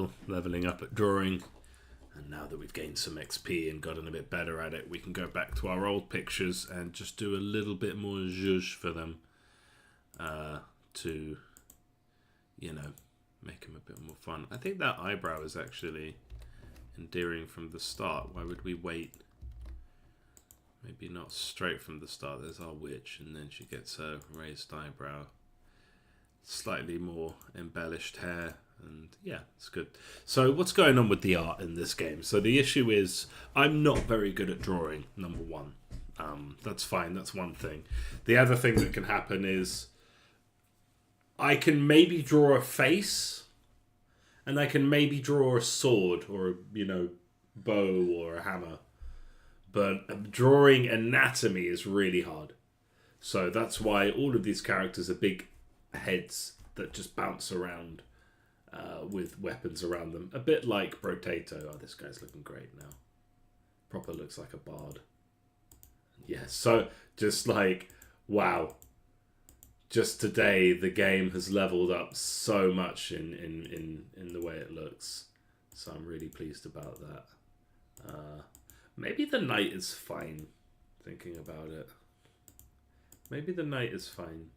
now, leveling up at drawing. And now that we've gained some XP and gotten a bit better at it, we can go back to our old pictures and just do a little bit more zhuzh for them. To, you know, make them a bit more fun. I think that eyebrow is actually endearing from the start. Why would we wait? Maybe not straight from the start. There's our witch, and then she gets a raised eyebrow. Slightly more embellished hair, and yeah, it's good. So what's going on with the art in this game? So the issue is I'm not very good at drawing, number one. That's fine, that's one thing. The other thing that can happen is I can maybe draw a face, and I can maybe draw a sword or, you know, bow or a hammer. But drawing anatomy is really hard. So that's why all of these characters are big heads that just bounce around with weapons around them. A bit like Brotato. Oh, this guy's looking great now. Proper looks like a bard. Yeah, so just like, wow. Just today, the game has leveled up so much in the way it looks. So I'm really pleased about that. Maybe the knight is fine, thinking about it. Maybe the knight is fine.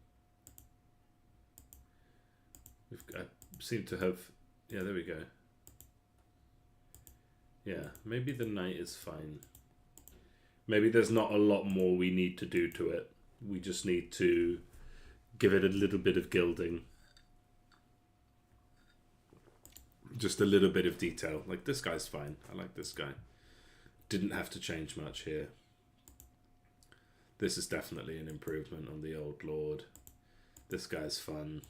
I seem to have... Yeah, there we go. Yeah, maybe the knight is fine. Maybe there's not a lot more we need to do to it. We just need to give it a little bit of gilding. Just a little bit of detail. Like, this guy's fine. I like this guy. Didn't have to change much here. This is definitely an improvement on the old lord. This guy's fun.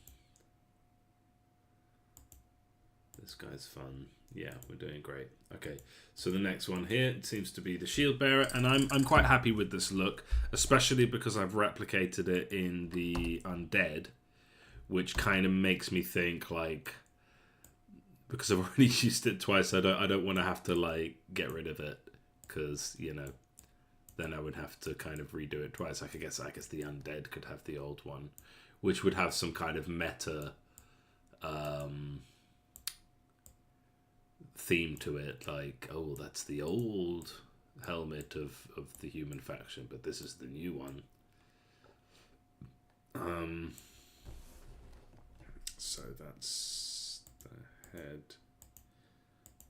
This guy's fun. Yeah, we're doing great. Okay, so the next one here seems to be the shield bearer, and I'm quite happy with this look, especially because I've replicated it in the undead, which kind of makes me think like, because I've already used it twice, I don't want to have to like get rid of it, because you know, then I would have to kind of redo it twice. Like I guess the undead could have the old one, which would have some kind of meta theme to it, like, oh, that's the old helmet of the human faction, but this is the new one. So that's the head,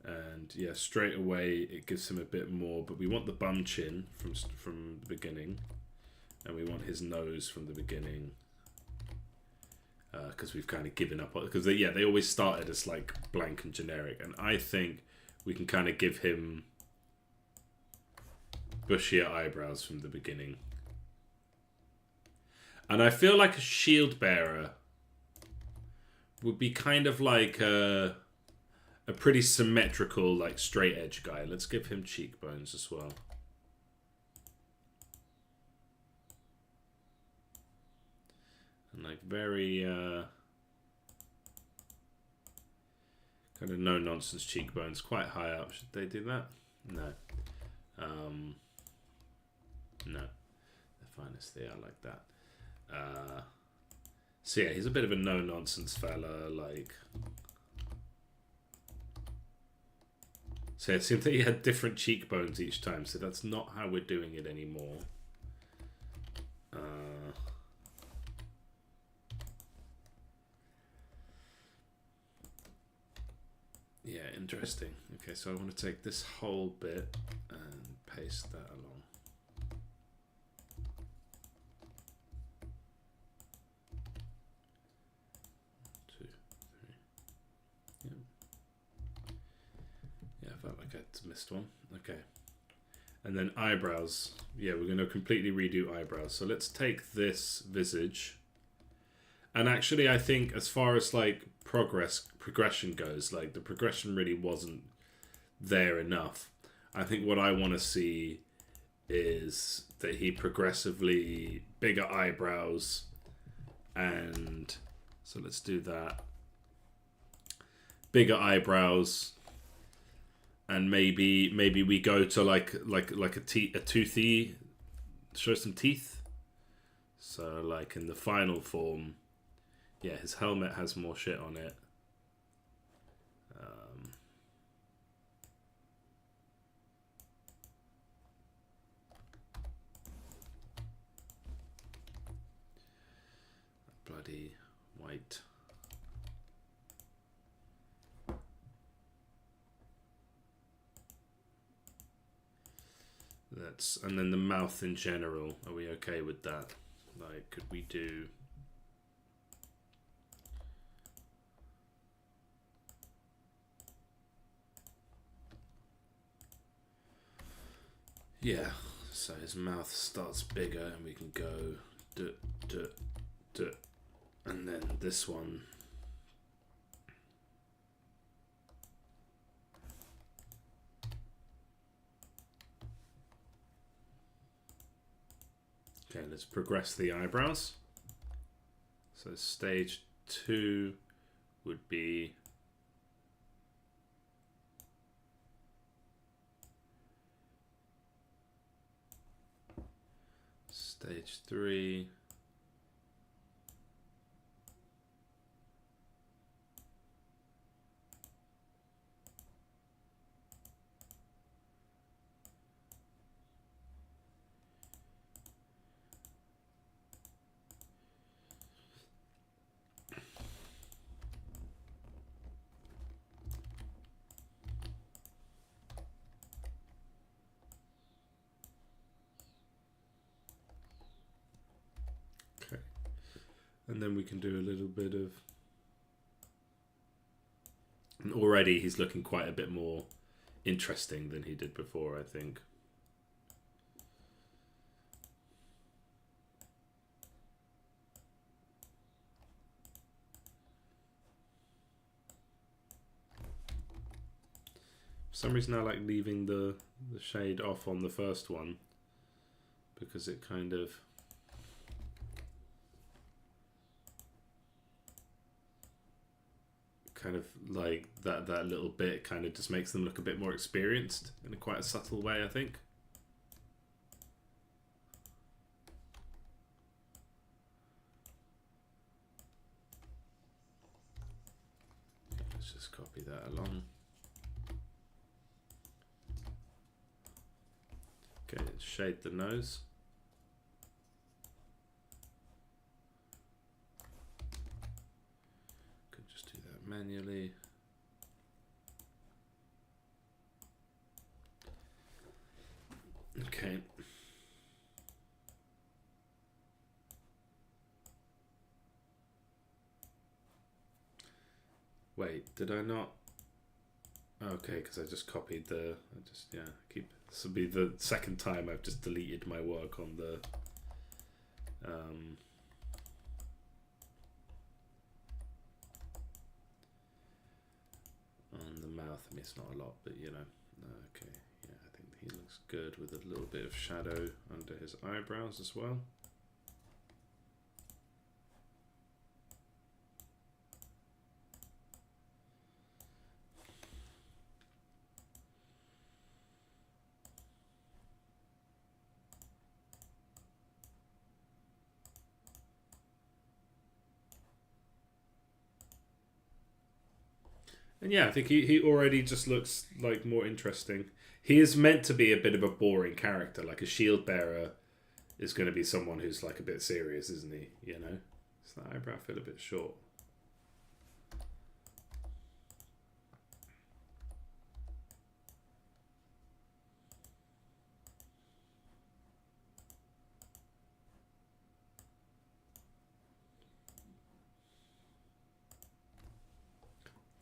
and yeah, straight away it gives him a bit more, but we want the bum chin from the beginning, and we want his nose from the beginning. Because we've kind of given up on, because they always started as like blank and generic, and I think we can kind of give him bushier eyebrows from the beginning. And I feel like a shield bearer would be kind of like a pretty symmetrical, like straight edge guy. Let's give him cheekbones as well. And like very kind of no nonsense cheekbones, quite high up. Should they do that? No. No. They're fine as they are like that. So yeah, he's a bit of a no nonsense fella, like. So it seemed that he had different cheekbones each time, so that's not how we're doing it anymore. Yeah, interesting. Okay, so I want to take this whole bit and paste that along. Two, three. Yeah. Yeah, I felt like I missed one. Okay. And then eyebrows. Yeah, we're going to completely redo eyebrows. So let's take this visage. And actually, I think as far as like progression goes, like the progression really wasn't there enough. I think what I want to see is that he progressively bigger eyebrows, and so let's do that. Bigger eyebrows, and maybe we go to like a toothy, show some teeth. So like in the final form. Yeah, his helmet has more shit on it. and then the mouth in general, are we okay with that? Like, could we do... Yeah, so his mouth starts bigger and we can go duh, duh, duh. And then this one. Okay, let's progress the eyebrows. So stage 2 would be stage 3. And then we can do a little bit of... And already he's looking quite a bit more interesting than he did before, I think. For some reason I like leaving the shade off on the first one, because it kind of... like that little bit kind of just makes them look a bit more experienced in quite a subtle way, I think. Let's just copy that along. Okay, shade the nose. Manually. Okay. Wait, did I not? Okay, because I just copied the... This will be the second time I've just deleted my work on the... on the mouth. I mean, it's not a lot, but you know. Okay, yeah, I think he looks good with a little bit of shadow under his eyebrows as well. And yeah, I think he already just looks like more interesting. He is meant to be a bit of a boring character. Like a shield bearer is going to be someone who's like a bit serious, isn't he? You know? So that eyebrow feel a bit short.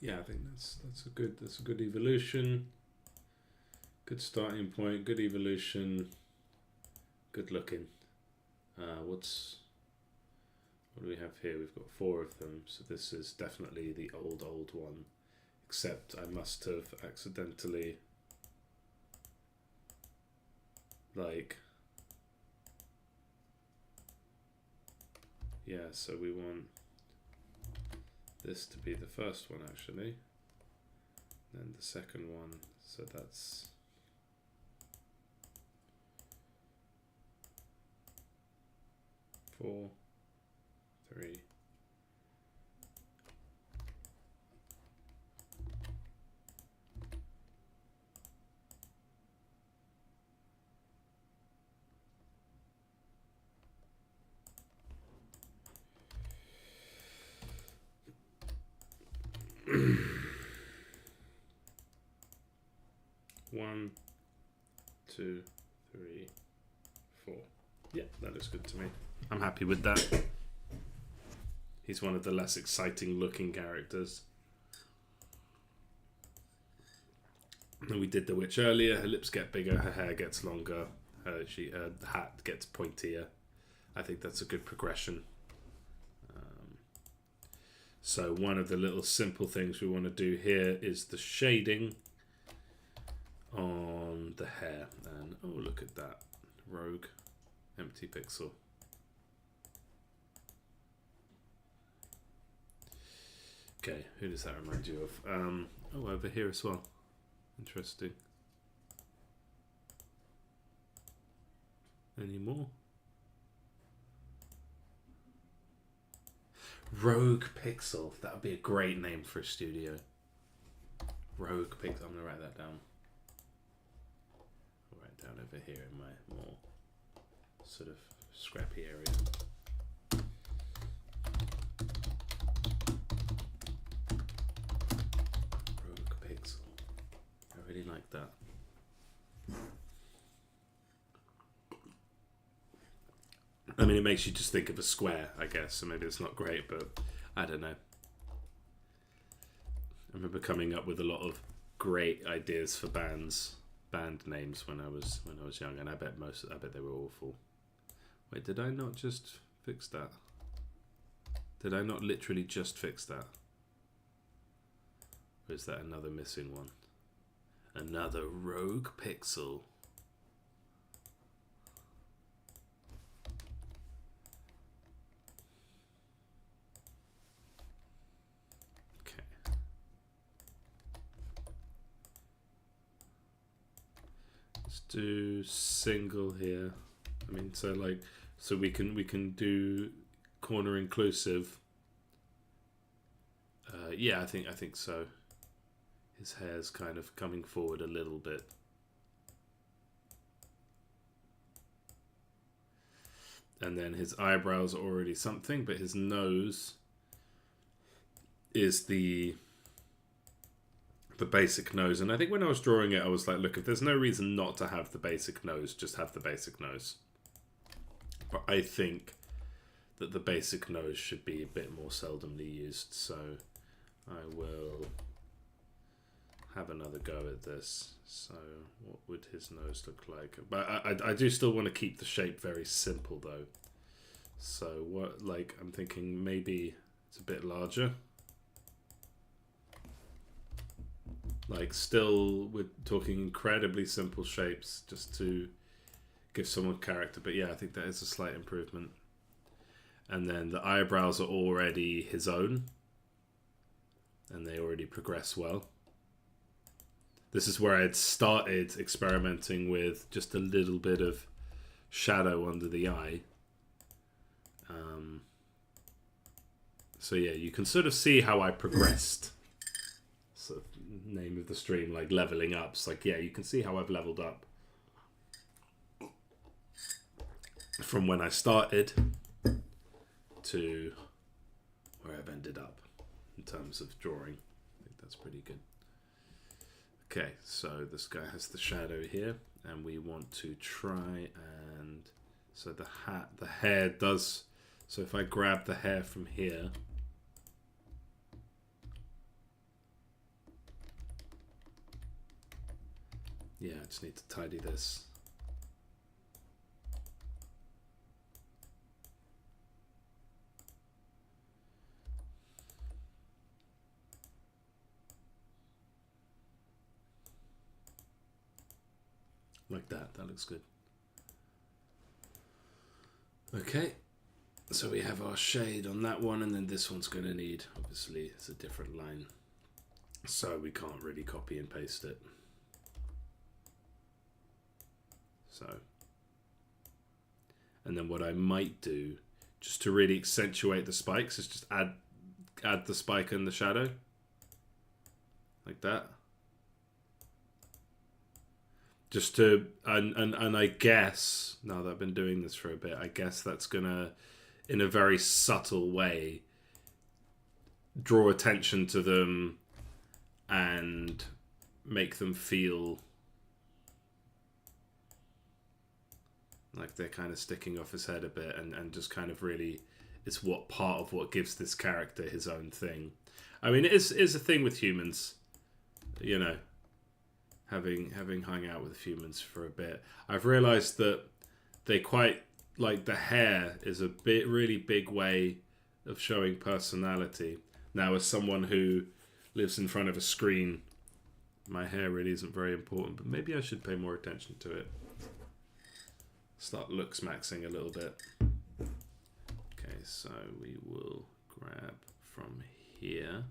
Yeah, I think that's a good evolution. Good starting point, good evolution, good looking. What do we have here? We've got 4 of them, so this is definitely the old one. Except I must have accidentally so we want this to be the first one actually, then the second one, so that's four, 3. One, 2, 3, 4. Yeah, that looks good to me. I'm happy with that. He's one of the less exciting looking characters. And we did the witch earlier. Her lips get bigger, her hair gets longer, her hat gets pointier. I think that's a good progression. So one of the little simple things we want to do here is the shading on the hair. And oh, look at that. Rogue. Empty pixel. Okay, who does that remind you of? Oh, over here as well. Interesting. Any more? Rogue Pixel. That would be a great name for a studio. Rogue Pixel. I'm going to write that down. I'll write it down over here in my more sort of scrappy area. Rogue Pixel. I really like that. I mean, it makes you just think of a square, I guess, so maybe it's not great, but I don't know. I remember coming up with a lot of great ideas for band names when I was young, and I bet they were awful. Wait, did I not just fix that? Did I not literally just fix that? Or is that another missing one? Another Rogue Pixel. Do single here. I mean, so we can do corner inclusive. Yeah, I think so. His hair's kind of coming forward a little bit. And then his eyebrows are already something, but his nose is the basic nose. And I think when I was drawing it, I was like, look, if there's no reason not to have the basic nose, just have the basic nose. But I think that the basic nose should be a bit more seldomly used, so I will have another go at this. So what would his nose look like? But I do still want to keep the shape very simple though. So what, like, I'm thinking maybe it's a bit larger. Like, still, we're talking incredibly simple shapes just to give someone character. But yeah, I think that is a slight improvement. And then the eyebrows are already his own. And they already progress well. This is where I had started experimenting with just a little bit of shadow under the eye. So yeah, you can sort of see how I progressed. Sort of name of the stream, like leveling up. It's like, yeah, you can see how I've leveled up from when I started to where I've ended up in terms of drawing. I think that's pretty good. Okay, so this guy has the shadow here, and we want to try and, so the hair does, so if I grab the hair from here, yeah, I just need to tidy this. Like that, that looks good. Okay, so we have our shade on that one, and then this one's going to need, obviously, it's a different line. So we can't really copy and paste it. So, and then what I might do, just to really accentuate the spikes, is just add the spike and the shadow, like that. Just to, and I guess, now that I've been doing this for a bit, I guess that's gonna, in a very subtle way, draw attention to them and make them feel Like they're kind of sticking off his head a bit, and just kind of really, it's what part of what gives this character his own thing. I mean, it is a thing with humans, you know, having hung out with humans for a bit. I've realised that they quite, like, the hair is a really big way of showing personality. Now, as someone who lives in front of a screen, my hair really isn't very important, but maybe I should pay more attention to it. Start looks maxing a little bit. Okay, so we will grab from here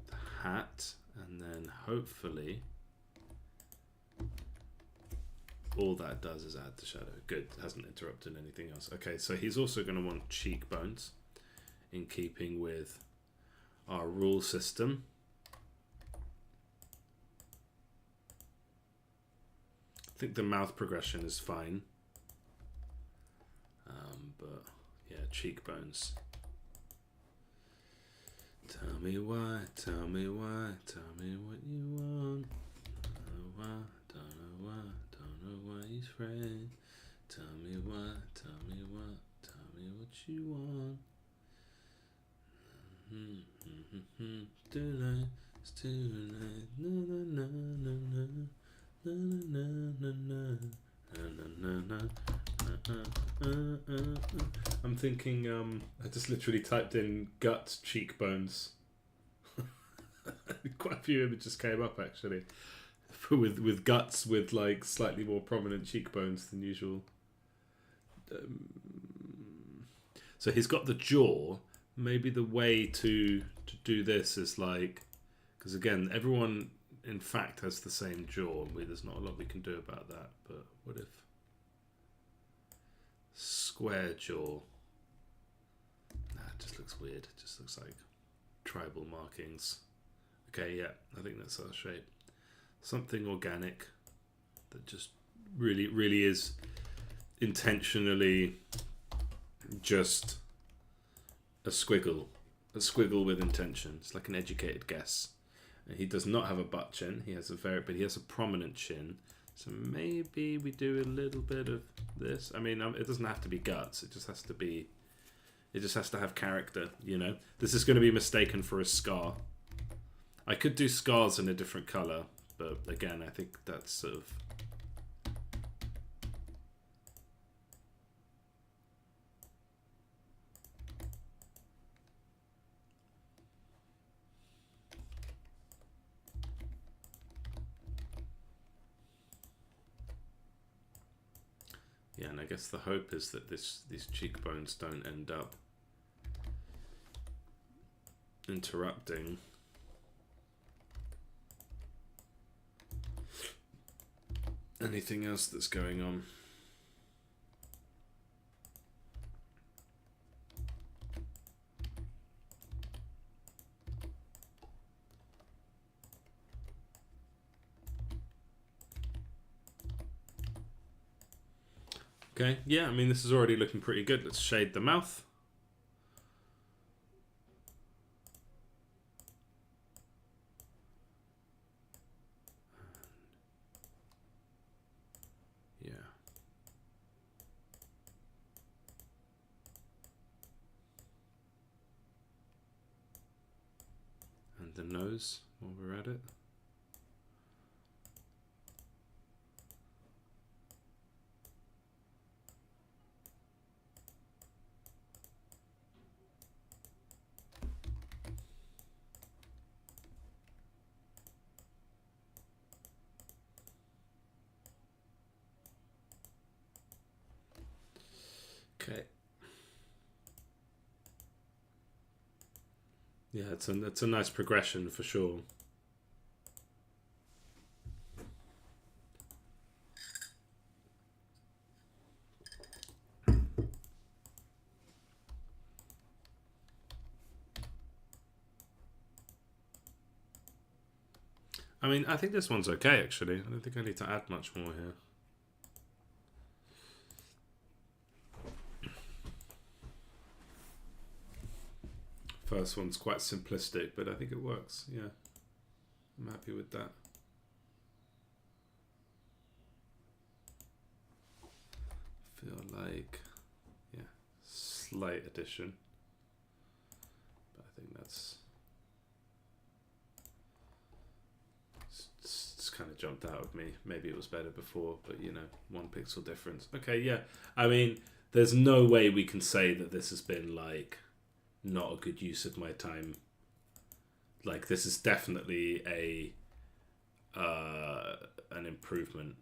the hat, and then hopefully all that does is add the shadow. Good, hasn't interrupted anything else. Okay, so he's also going to want cheekbones in keeping with our rule system. I think the mouth progression is fine. But yeah, cheekbones. Tell me why, tell me why, tell me what you want. Don't know why, don't know why, don't know why he's afraid. Tell me why, tell me what, tell me what you want. Too late, it's too late. Na na na na na. Na na na na na. I'm thinking, I just literally typed in guts cheekbones. Quite a few images came up actually, with guts with like slightly more prominent cheekbones than usual. So he's got the jaw. Maybe the way to do this is like, because again, everyone in fact has the same jaw. There's not a lot we can do about that. But what if square jaw? Nah, it just looks weird. It just looks like tribal markings. Okay, yeah, I think that's our shape. Something organic that just really is intentionally just a squiggle with intention. It's like an educated guess. And he does not have a butt chin. He has but he has a prominent chin. So maybe we do a little bit of this. I mean, it doesn't have to be guts. It just has to be. It just has to have character. You know, this is going to be mistaken for a scar. I could do scars in a different color, but again, I think that's sort of. Yeah, and I guess the hope is that these cheekbones don't end up interrupting anything else that's going on. Okay, yeah, I mean, this is already looking pretty good. Let's shade the mouth. Yeah. And the nose, while we're at it. Okay. Yeah, it's a nice progression for sure. I mean, I think this one's okay actually. I don't think I need to add much more here. First one's quite simplistic, but I think it works. Yeah, I'm happy with that. feel like, yeah, slight addition. But I think that's it's kind of jumped out of me. Maybe it was better before, but you know, 1 pixel difference. Okay, yeah. I mean, there's no way we can say that this has been like not a good use of my time. Like, this is definitely an improvement.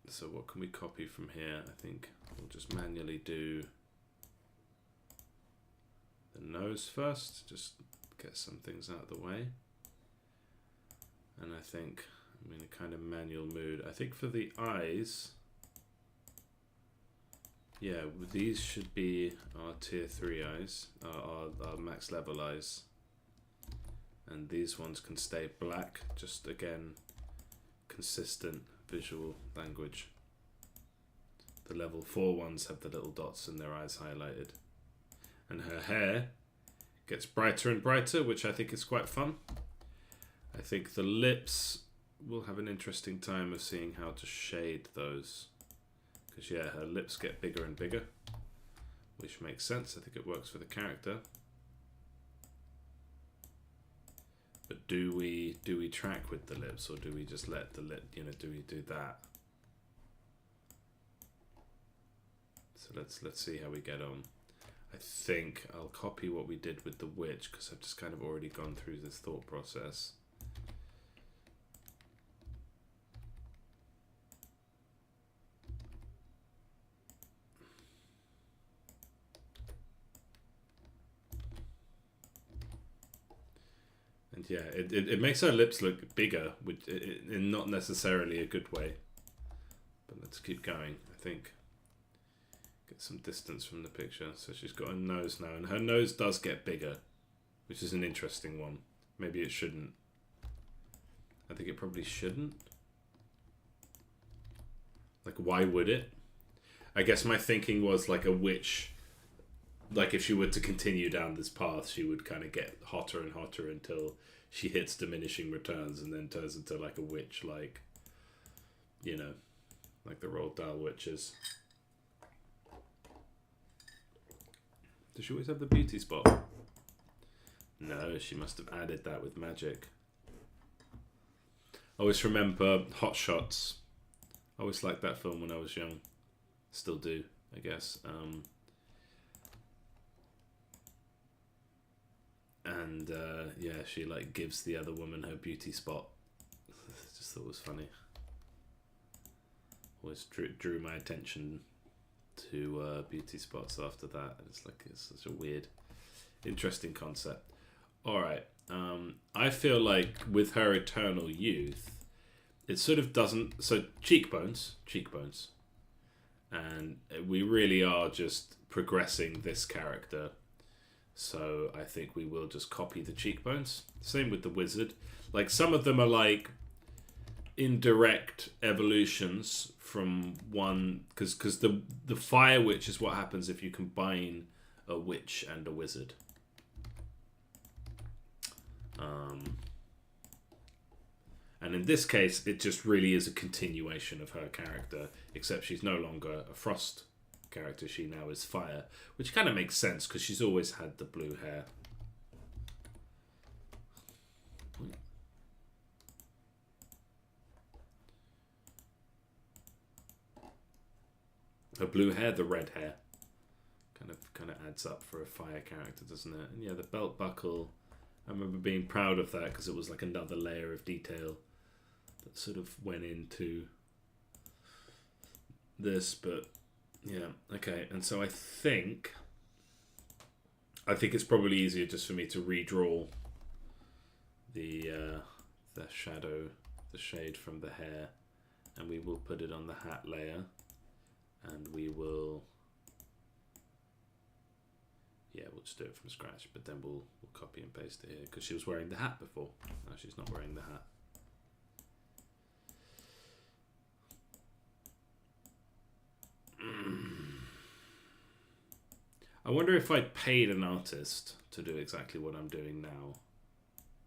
So what can we copy from here? I think we'll just manually do the nose first, just get some things out of the way. And I think I'm in a kind of manual mood. I think for the eyes, yeah, these should be our tier 3 eyes, our max level eyes. And these ones can stay black, just again, consistent visual language. The level 4 ones have the little dots in their eyes highlighted. And her hair gets brighter and brighter, which I think is quite fun. I think the lips, we'll have an interesting time of seeing how to shade those. Because yeah, her lips get bigger and bigger, which makes sense. I think it works for the character. But do we track with the lips, or do we just let the lip, you know, do we do that? So let's see how we get on. I think I'll copy what we did with the witch, because I've just kind of already gone through this thought process. And yeah, it makes her lips look bigger, which in not necessarily a good way. But let's keep going. I think get some distance from the picture. So she's got a nose now, and her nose does get bigger, which is an interesting one. Maybe it shouldn't. I think it probably shouldn't. Like, why would it? I guess my thinking was like a witch. Like, if she were to continue down this path, she would kind of get hotter and hotter until she hits diminishing returns and then turns into like a witch, like, you know, like the Roald Dahl witches. Does she always have the beauty spot? No, she must have added that with magic. I always remember Hot Shots. I always liked that film when I was young. Still do, I guess. And yeah, she like gives the other woman her beauty spot. Just thought it was funny. Always drew my attention to beauty spots after that. It's like, it's such a weird, interesting concept. All right, I feel like with her eternal youth, it sort of doesn't. So cheekbones, and we really are just progressing this character. So I think we will just copy the cheekbones. Same with the wizard. Like, some of them are like indirect evolutions from one, because the fire witch is what happens if you combine a witch and a wizard. And in this case, it just really is a continuation of her character, except she's no longer a frost character. She now is fire, which kind of makes sense because she's always had the blue hair. Her blue hair, the red hair, kind of adds up for a fire character, doesn't it? And yeah, the belt buckle, I remember being proud of that because it was like another layer of detail that sort of went into this. But yeah, okay. And so I think it's probably easier just for me to redraw the shadow, the shade from the hair, and we will put it on the hat layer, and we will, yeah, we'll just do it from scratch, but then we'll copy and paste it here because she was wearing the hat before. Now she's not wearing the hat. I wonder if I paid an artist to do exactly what I'm doing now,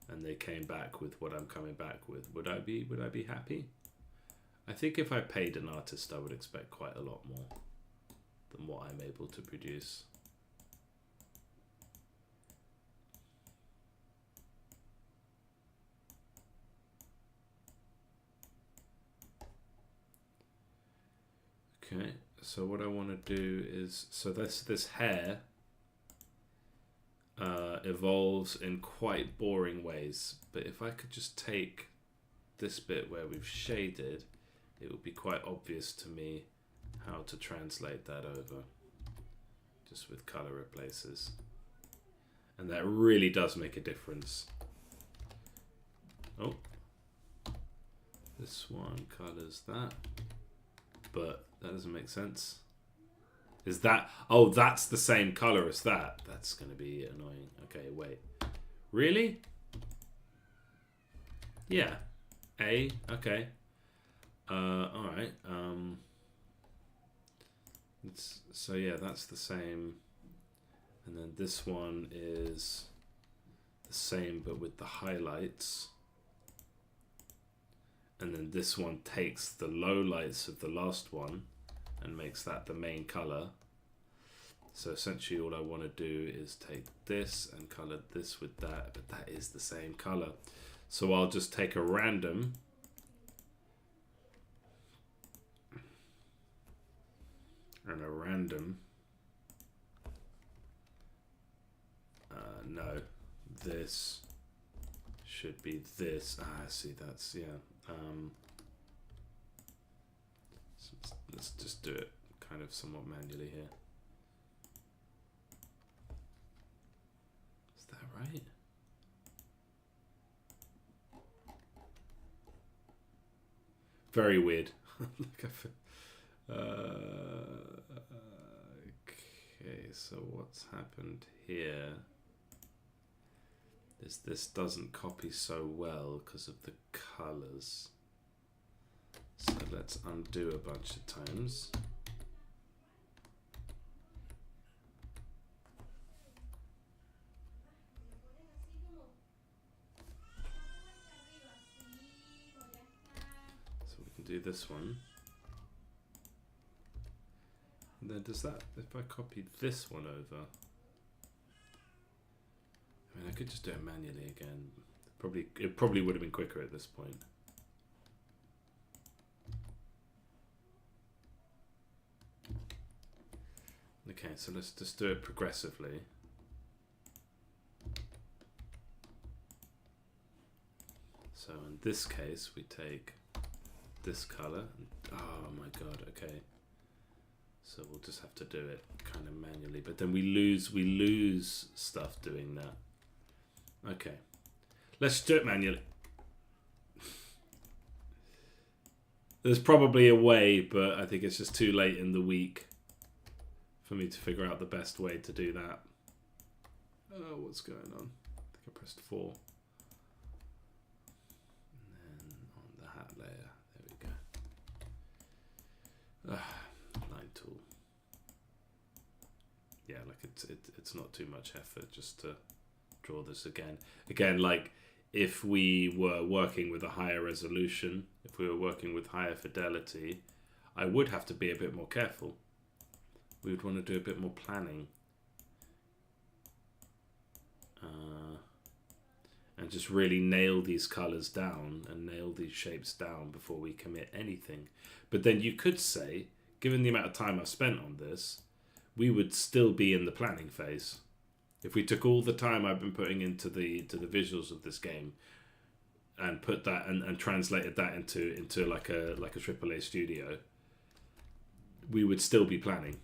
and they came back with what I'm coming back with. Would I be happy? I think if I paid an artist, I would expect quite a lot more than what I'm able to produce. Okay, so what I want to do is, so this hair evolves in quite boring ways, but if I could just take this bit where we've shaded, it would be quite obvious to me how to translate that over, just with color replaces. And that really does make a difference. Oh, this one colors that, but that doesn't make sense. Is that, oh, that's the same color as that. That's gonna be annoying. Okay, wait, really? Yeah, A, okay. All right. So yeah, that's the same, and then this one is the same but with the highlights, and then this one takes the lowlights of the last one and makes that the main color. So essentially all I want to do is take this and color this with that, but that is the same color. So I'll just take a random and a random. No, this should be this. See, that's, yeah. So let's just do it kind of somewhat manually here. Is that right? Very weird. Okay, so what's happened here is this doesn't copy so well because of the colors. So let's undo a bunch of times. So we can do this one. And then does that, if I copy this one over, I mean, I could just do it manually again. It probably would have been quicker at this point. Okay, so let's just do it progressively. So in this case, we take this color. Oh my god, okay. So we'll just have to do it kind of manually, but then we lose stuff doing that. Okay, let's do it manually. There's probably a way, but I think it's just too late in the week for me to figure out the best way to do that. Oh, what's going on? I think I pressed 4. And then on the hat layer, there we go. Line tool. Yeah, like it's not too much effort just to draw this again. Again, like if we were working with a higher resolution, if we were working with higher fidelity, I would have to be a bit more careful. We would want to do a bit more planning. And just really nail these colors down and nail these shapes down before we commit anything. But then you could say, given the amount of time I've spent on this, we would still be in the planning phase. If we took all the time I've been putting into the visuals of this game and put that and translated that into like a AAA studio, we would still be planning,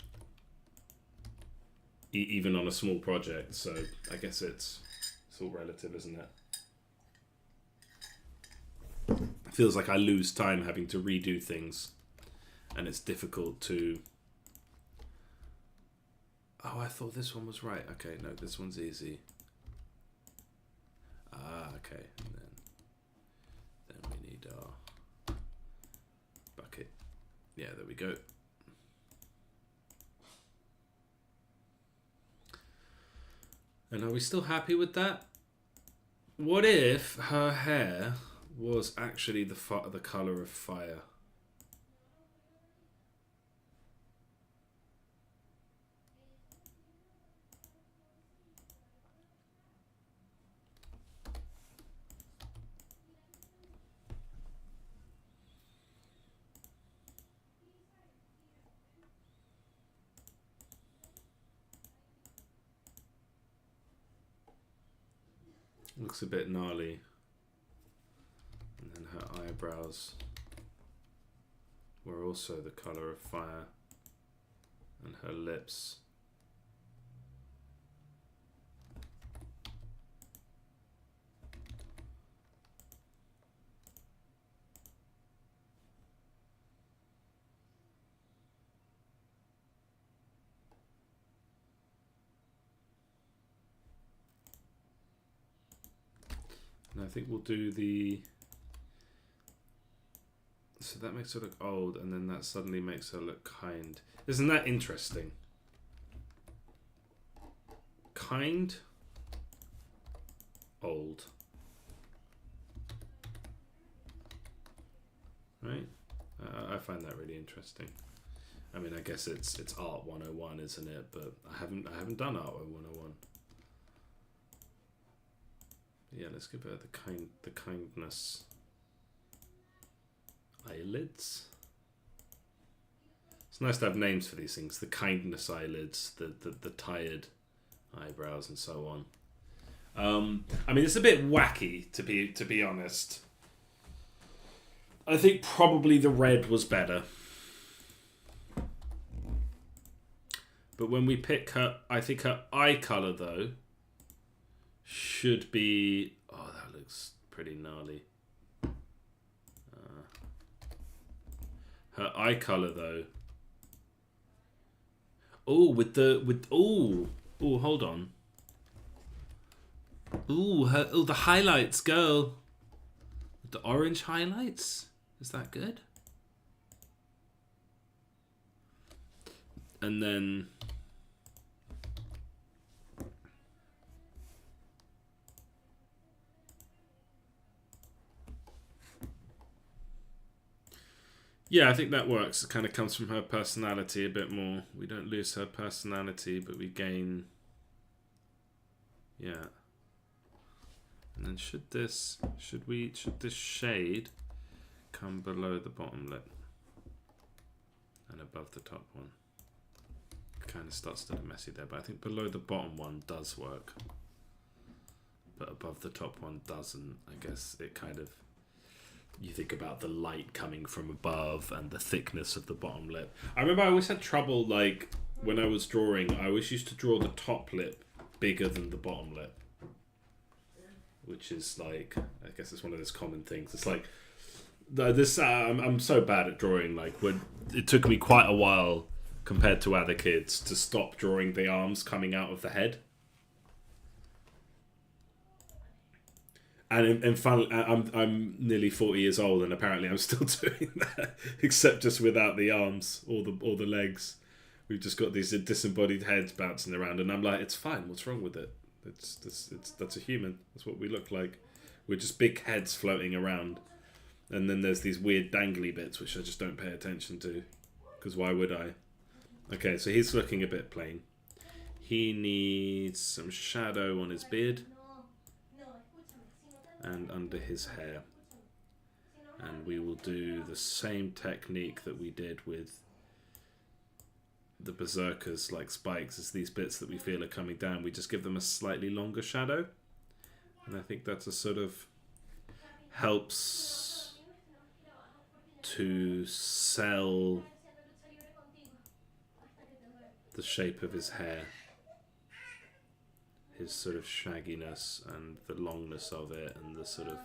even on a small project. So I guess it's all relative, isn't it? It feels like I lose time having to redo things, and it's difficult to... Oh, I thought this one was right. Okay, no, this one's easy. Okay. And then we need our bucket. Yeah, there we go. And are we still happy with that? What if her hair was actually the color of fire? Looks a bit gnarly. And then her eyebrows were also the colour of fire. And her lips. And I think we'll do the... So that makes her look old, and then that suddenly makes her look kind. Isn't that interesting? Kind, old. Right? I find that really interesting. I mean, I guess it's Art 101, isn't it? But I haven't done Art 101. Yeah, let's give her the kindness eyelids. It's nice to have names for these things. The kindness eyelids, the tired eyebrows, and so on. I mean, it's a bit wacky to be honest. I think probably the red was better. But when we pick her, I think her eye color though should be... Oh, that looks pretty gnarly. Her eye color though. Oh, hold on. The highlights, girl. The orange highlights. Is that good? And then yeah, I think that works. It kind of comes from her personality a bit more. We don't lose her personality, but we gain... Yeah. And then should this shade come below the bottom lip and above the top one? It kind of starts to look messy there, but I think below the bottom one does work. But above the top one doesn't. I guess it kind of... You think about the light coming from above and the thickness of the bottom lip. I remember I always had trouble, like, when I was drawing, I always used to draw the top lip bigger than the bottom lip. Which is like, I guess it's one of those common things. It's like, I'm so bad at drawing, like, when it took me quite a while compared to other kids to stop drawing the arms coming out of the head. And in fun, I'm nearly 40 years old, and apparently I'm still doing that, except just without the arms or the legs. We've just got these disembodied heads bouncing around, and I'm like, it's fine. What's wrong with it? That's a human. That's what we look like. We're just big heads floating around, and then there's these weird dangly bits which I just don't pay attention to, because why would I? Okay, so he's looking a bit plain. He needs some shadow on his beard and under his hair, and we will do the same technique that we did with the berserkers, like spikes, as these bits that we feel are coming down, we just give them a slightly longer shadow, and I think that's a sort of helps to sell the shape of his hair, his sort of shagginess and the longness of it, and the sort of,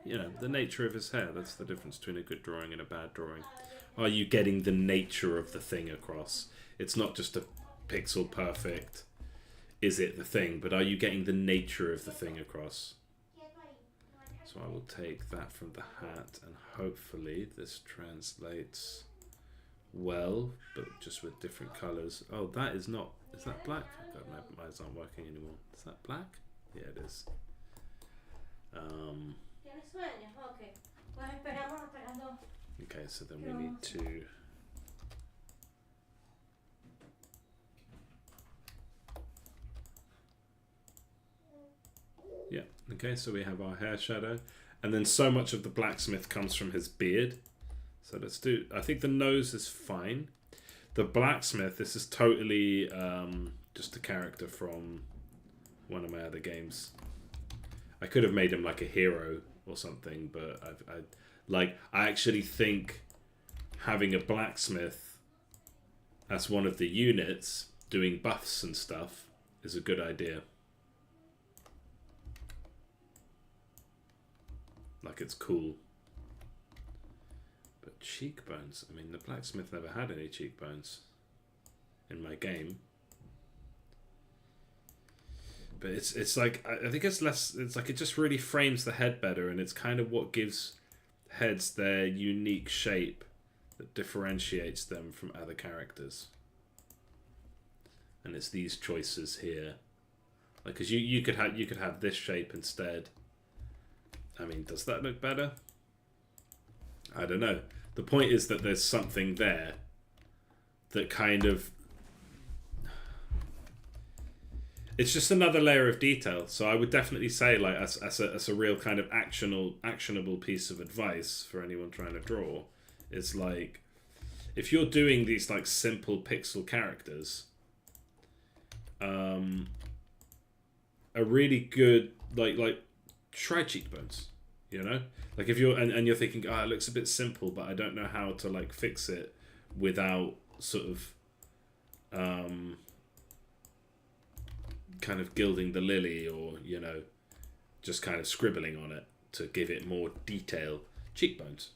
you know, the nature of his hair. That's the difference between a good drawing and a bad drawing. Are you getting the nature of the thing across? It's not just a pixel perfect, is it the thing, but are you getting the nature of the thing across? So I will take that from the hat, and hopefully this translates well, but just with different colours. Oh, that is not... Is that black? God, my eyes aren't working anymore. Is that black? Yeah, it is. Okay, so then we need to... Yeah, okay, so we have our hair shadow. And then so much of the blacksmith comes from his beard. So let's do... I think the nose is fine. The blacksmith, this is totally just a character from one of my other games. I could have made him like a hero or something, but I actually think having a blacksmith as one of the units doing buffs and stuff is a good idea. Like, it's cool. But cheekbones, I mean, the blacksmith never had any cheekbones in my game. But it's like, I think it's less, it's like it just really frames the head better, and it's kind of what gives heads their unique shape that differentiates them from other characters. And it's these choices here. Like, because you could have this shape instead. I mean, does that look better? I don't know. The point is that there's something there that kind of... It's just another layer of detail. So I would definitely say, like, as a real kind of actionable piece of advice for anyone trying to draw, is like, if you're doing these like simple pixel characters, a really good like try cheekbones, you know, like if you're and you're thinking, it looks a bit simple, but I don't know how to like fix it without sort of kind of gilding the lily, or, you know, just kind of scribbling on it to give it more detail. Cheekbones.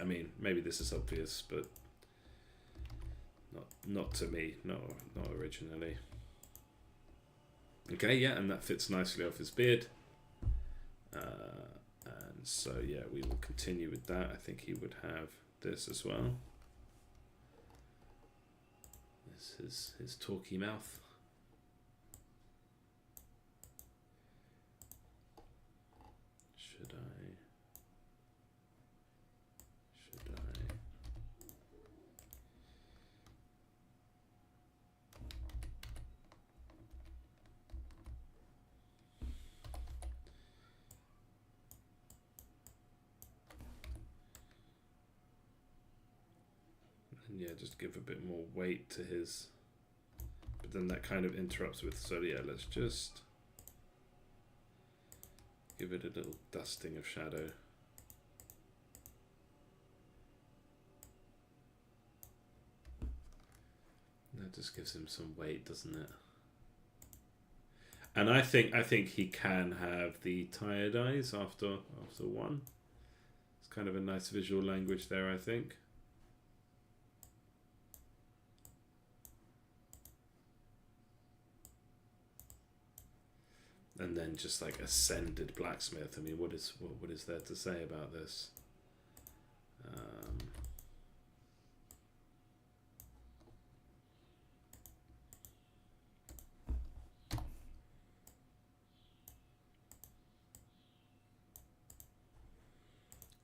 I mean, maybe this is obvious, but not to me, not originally. Okay, yeah, and that fits nicely off his beard. And so, yeah, we will continue with that. I think he would have this as well. This is his talky mouth. Should I? And yeah, just give a bit more weight to his, but then that kind of interrupts with, so yeah, let's just give it a little dusting of shadow. That just gives him some weight, doesn't it? And I think he can have the tired eyes after one. It's kind of a nice visual language there, I think. And then just like ascended blacksmith. I mean, what is there to say about this?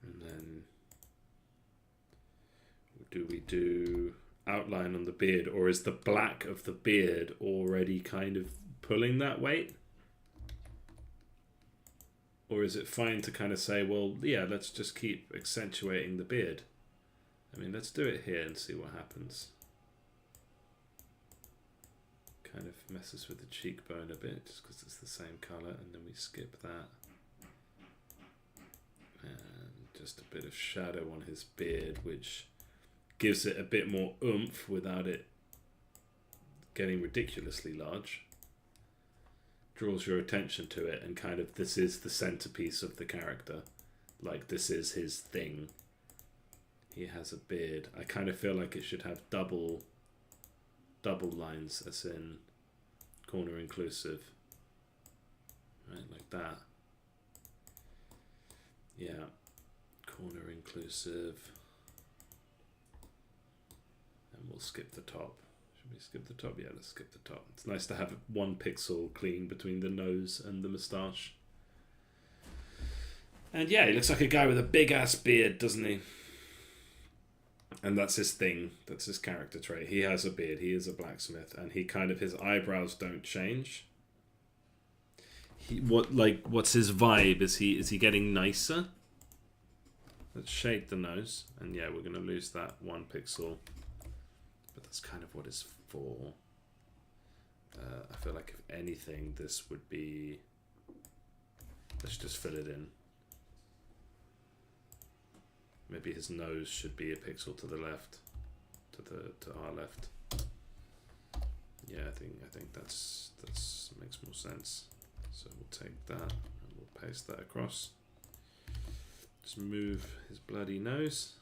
And then do we do outline on the beard, or is the black of the beard already kind of pulling that weight? Or is it fine to kind of say, well, yeah, let's just keep accentuating the beard? I mean, let's do it here and see what happens. Kind of messes with the cheekbone a bit, just because it's the same colour, and then we skip that. And just a bit of shadow on his beard, which gives it a bit more oomph without it getting ridiculously large. Draws your attention to it, and kind of, this is the centerpiece of the character. Like, this is his thing. He has a beard. I kind of feel like it should have double lines, as in corner inclusive. Right, like that. Yeah, corner inclusive. And we'll skip the top. Should we skip the top? Yeah, let's skip the top. It's nice to have 1 pixel clean between the nose and the moustache. And yeah, he looks like a guy with a big ass beard, doesn't he? And that's his thing. That's his character trait. He has a beard. He is a blacksmith, and he kind of, his eyebrows don't change. What's his vibe? Is he getting nicer? Let's shade the nose, and yeah, we're gonna lose that 1 pixel. But that's kind of what it's for. I feel like if anything, this would be Let's just fill it in. Maybe his nose should be a pixel to the left, to our left. Yeah, I think that's makes more sense. So we'll take that and we'll paste that across. Just move his bloody nose.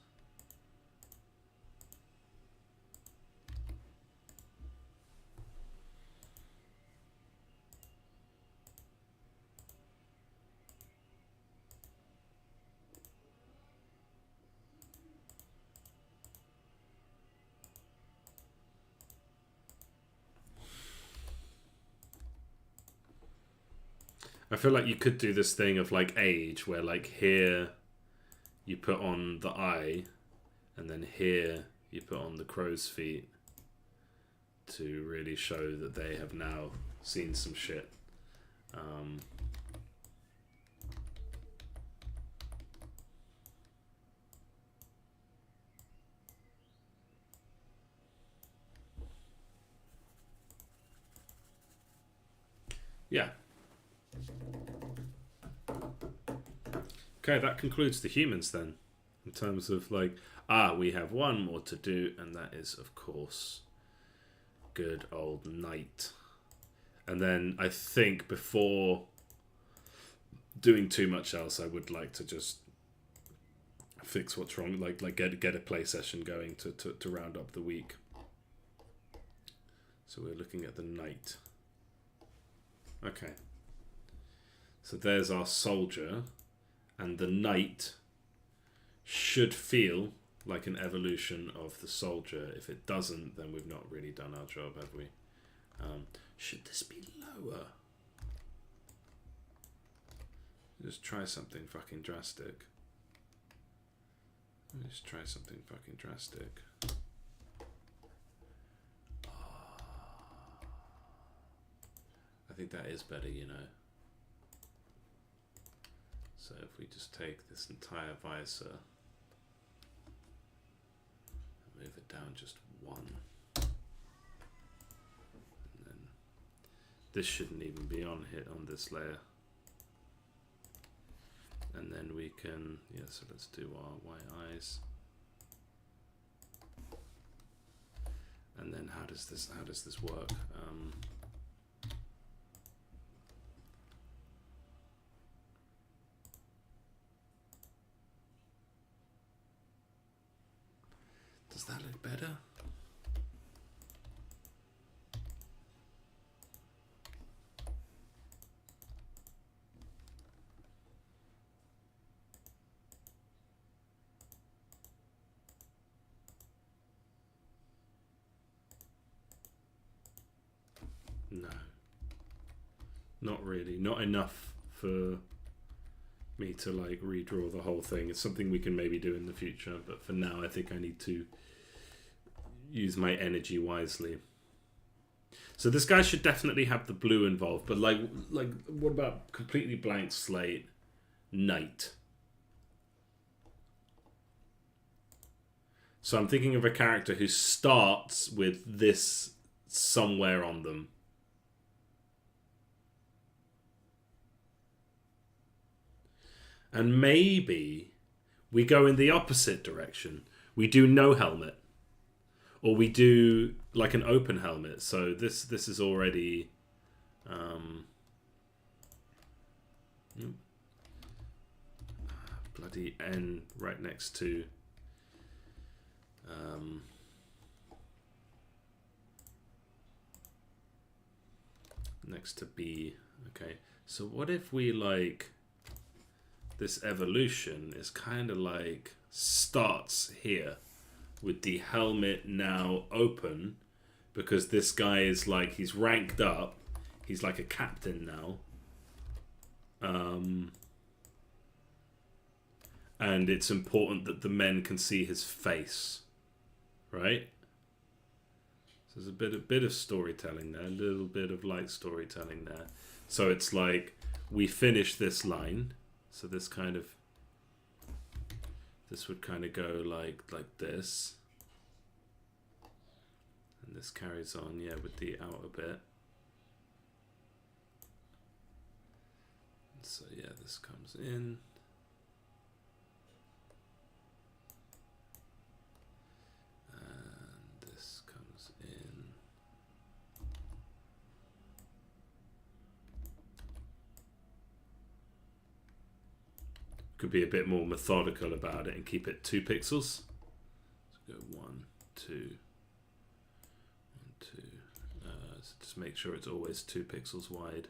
I feel like you could do this thing of like age, where like here you put on the eye, and then here you put on the crow's feet to really show that they have now seen some shit. Yeah. Okay, that concludes the humans then, in terms of like, we have one more to do, and that is, of course, good old night. And then I think before doing too much else, I would like to just fix what's wrong, like get a play session going to round up the week. So we're looking at the night. Okay. So there's our soldier. And the knight should feel like an evolution of the soldier. If it doesn't, then we've not really done our job, have we? Should this be lower? Just try something fucking drastic. Let's try something fucking drastic. I think that is better, you know. So if we just take this entire visor and move it down just one, and then this shouldn't even be on this layer. And then we can, yeah, so let's do our white eyes. And then how does this work? Does that look better? No. Not really. Not enough for me to like redraw the whole thing. It's something we can maybe do in the future, but for now I think I need to use my energy wisely. So this guy should definitely have the blue involved, but like what about completely blank slate knight? So I'm thinking of a character who starts with this somewhere on them. And maybe we go in the opposite direction. We do no helmet. Or we do like an open helmet. So this is already bloody N right next to next to B. Okay, so what if we like this evolution is kind of like starts here with the helmet now open, because this guy is like, he's ranked up, he's like a captain now, and it's important that the men can see his face, right? So there's a bit of storytelling there, a little bit of light storytelling there. So it's like we finish this line, so this kind of, this would kind of go like this. And this carries on, yeah, with the outer bit. So yeah, this comes in. And this comes in. Could be a bit more methodical about it and keep it 2 pixels. Let's go 1, 2, 1, 2. So just make sure it's always 2 pixels wide.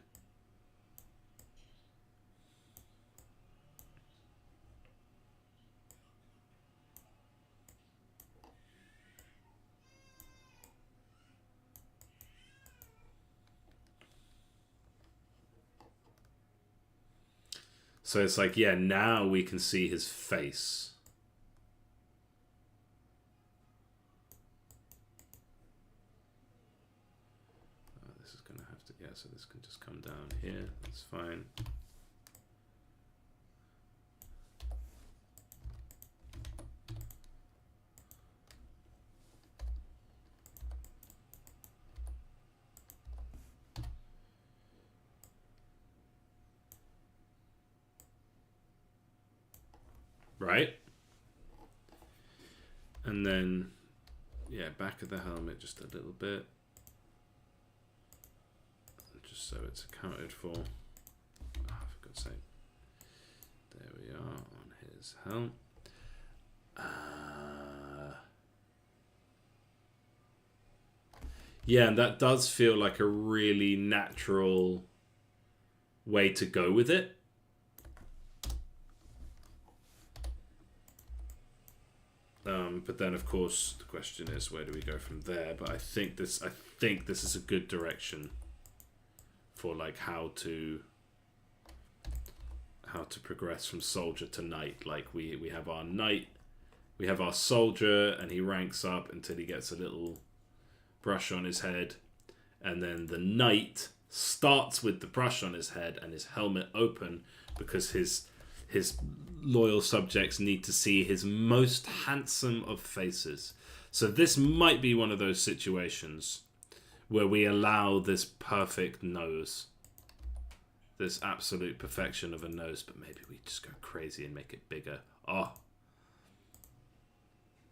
So it's like, yeah, now we can see his face. This is going to have to, yeah, so this can just come down here. That's fine. Right? And then, yeah, back of the helmet just a little bit. Just so it's accounted for. Oh, for God's sake. There we are on his helm. Yeah, and that does feel like a really natural way to go with it. But then, of course, the question is, where do we go from there? But I think this is a good direction for like how to progress from soldier to knight. Like we have our knight, we have our soldier, and he ranks up until he gets a little brush on his head, and then the knight starts with the brush on his head and his helmet open because his loyal subjects need to see his most handsome of faces. So this might be one of those situations where we allow this perfect nose, this absolute perfection of a nose, but maybe we just go crazy and make it bigger.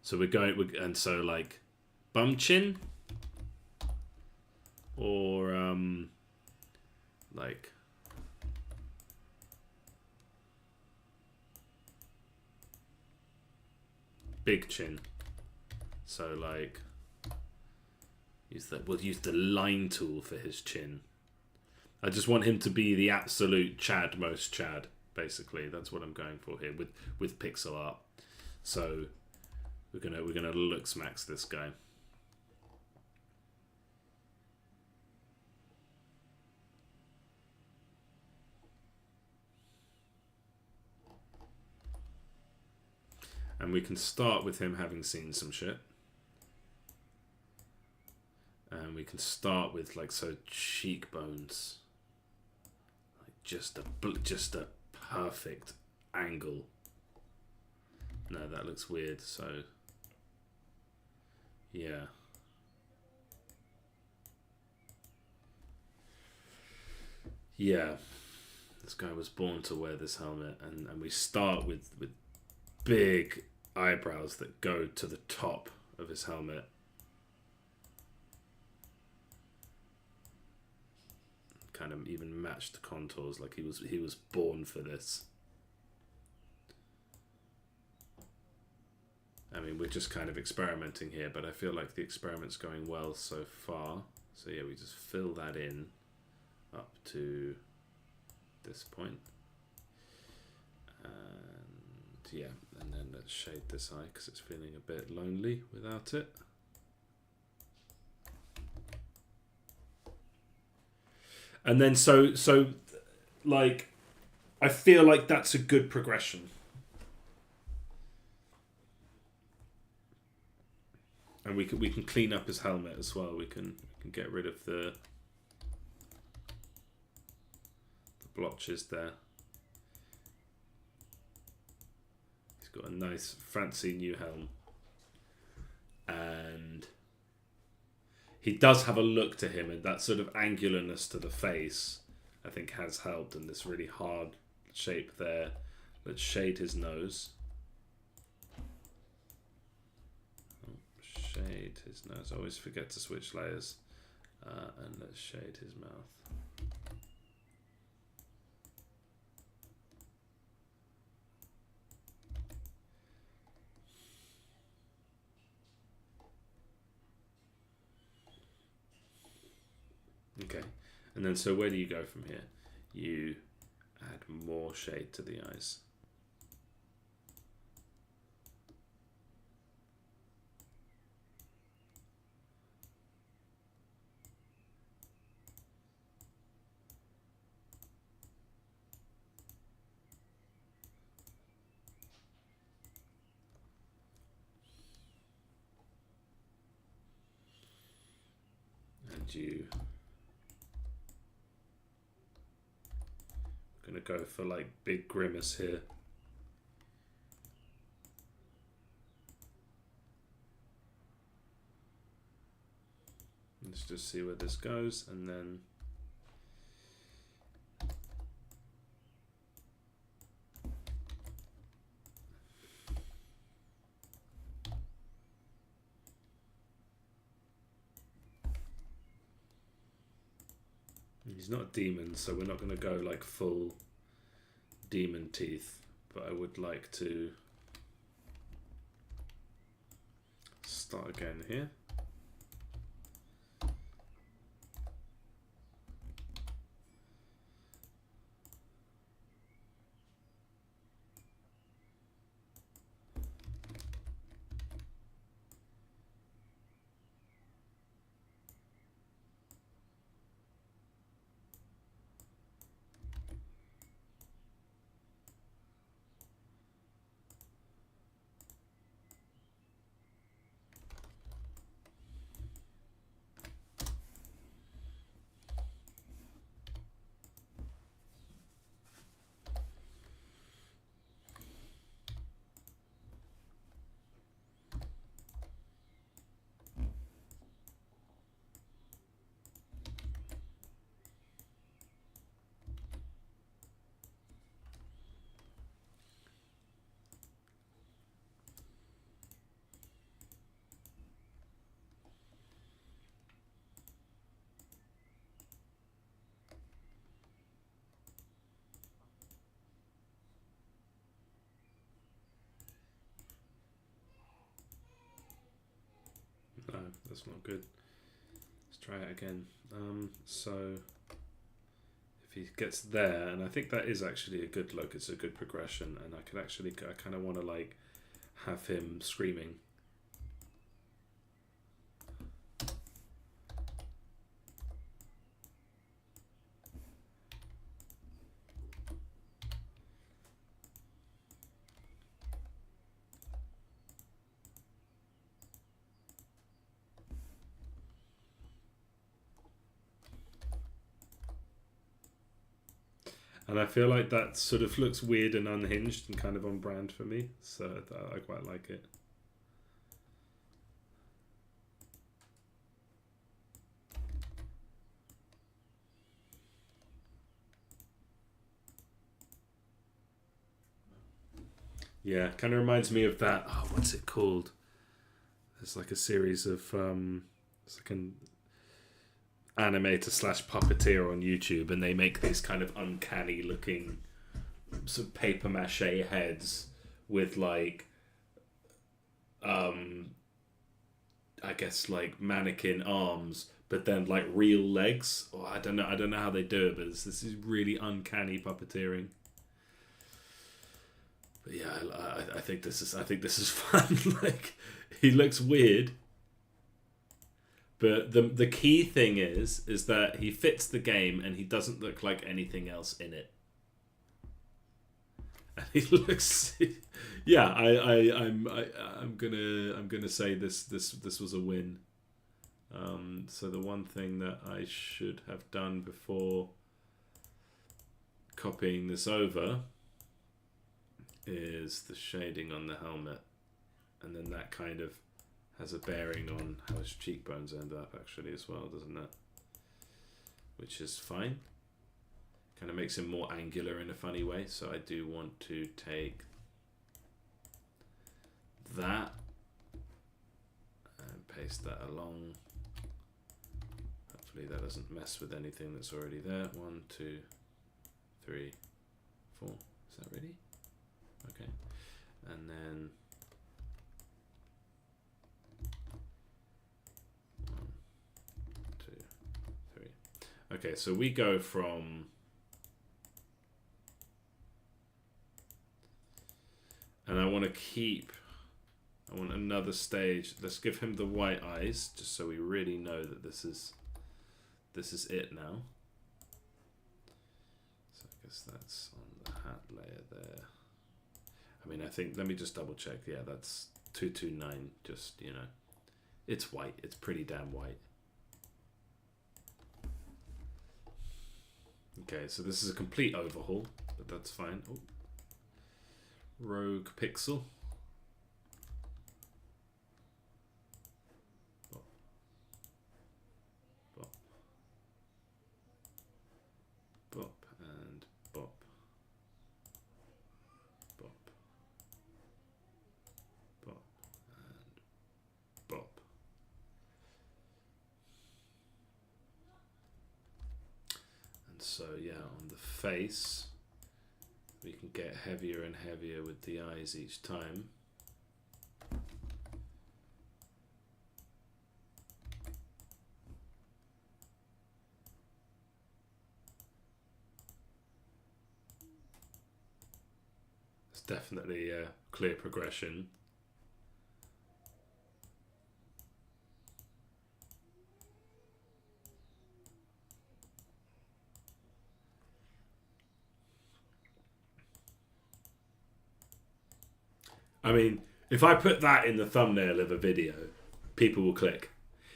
So we're going, and so like bum chin, or like big chin. So like we'll use the line tool for his chin. I just want him to be the absolute Chad most Chad, basically. That's what I'm going for here with pixel art. So we're gonna looks max this guy. And we can start with him having seen some shit. And we can start with like, so cheekbones, like just a perfect angle. No, that looks weird. So yeah. Yeah. This guy was born to wear this helmet, and we start with big eyebrows that go to the top of his helmet. Kind of even match the contours, like he was born for this. I mean, we're just kind of experimenting here, but I feel like the experiment's going well so far. So yeah, we just fill that in up to this point. And yeah, and then let's shade this eye because it's feeling a bit lonely without it. And then so like I feel like that's a good progression. And we can clean up his helmet as well. We can get rid of the blotches there. He's got a nice fancy new helm. And he does have a look to him, and that sort of angularness to the face I think has helped, and this really hard shape there. Let's shade his nose. Shade his nose. I always forget to switch layers. And let's shade his mouth. Okay, and then so where do you go from here? You add more shade to the eyes. And you gonna go for like big grimace here. Let's just see where this goes, and then he's not a demon, so we're not going to go like full demon teeth, but I would like to start again here. No, that's not good. Let's try it again. So if he gets there, and I think that is actually a good look, it's a good progression, and I kind of want to like have him screaming. And I feel like that sort of looks weird and unhinged and kind of on brand for me, so I quite like it. Yeah, kind of reminds me of that. Oh, what's it called? There's like a series of it's like an animator slash puppeteer on YouTube, and they make these kind of uncanny looking sort of paper mache heads with like I guess like mannequin arms, but then like real legs. Oh, I don't know how they do it, but this is really uncanny puppeteering. But yeah, I think this is fun. Like, he looks weird, but the key thing is that he fits the game and he doesn't look like anything else in it. And he looks, yeah. I'm gonna say this was a win. So the one thing that I should have done before copying this over is the shading on the helmet, and then that kind of has a bearing on how his cheekbones end up actually as well, doesn't it? Which is fine. Kind of makes him more angular in a funny way. So I do want to take that and paste that along. Hopefully that doesn't mess with anything that's already there. 1, 2, 3, 4. Is that ready? Okay. And then 1, 2, 3. Okay, so we go from, and I want another stage. Let's give him the white eyes, just so we really know that this is it now. So I guess that's on the hat layer there. I mean, I think, let me just double check. Yeah, that's 229, just, you know. It's white. It's pretty damn white. Okay, so this is a complete overhaul, but that's fine. Oh. Rogue pixel. Bop. Bop. Bop and bop. Bop. Bop and bop. And so yeah, on the face we can get heavier and heavier with the eyes each time. It's definitely a clear progression. I mean, if I put that in the thumbnail of a video, people will click.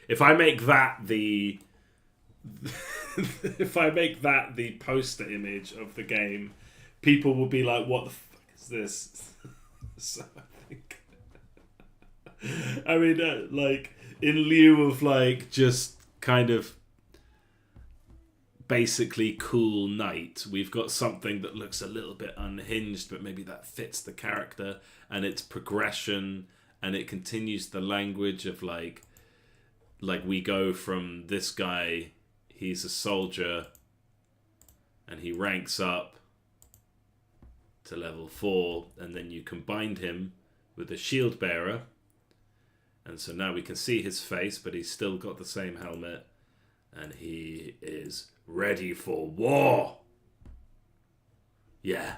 If I make that the if I make that the poster image of the game, people will be like, "What the fuck is this?" So I think, I mean, like in lieu of like just kind of basically cool knight, we've got something that looks a little bit unhinged, but maybe that fits the character and its progression, and it continues the language of like we go from this guy, he's a soldier and he ranks up to level 4, and then you combined him with a shield bearer, and so now we can see his face, but he's still got the same helmet, and he is ready for war. Yeah.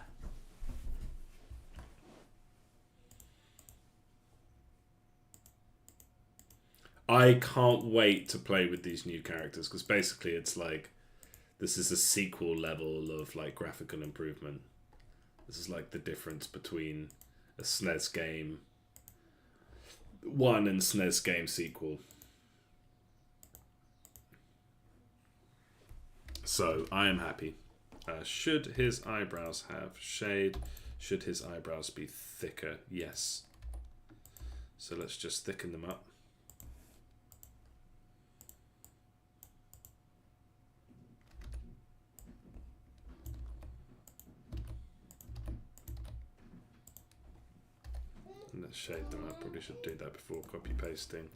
I can't wait to play with these new characters, because basically it's like, this is a sequel level of like graphical improvement. This is like the difference between a SNES game 1 and SNES game sequel. So I am happy. Should his eyebrows have shade? Should his eyebrows be thicker? Yes. So let's just thicken them up. And let's shade them up. Probably should do that before copy pasting.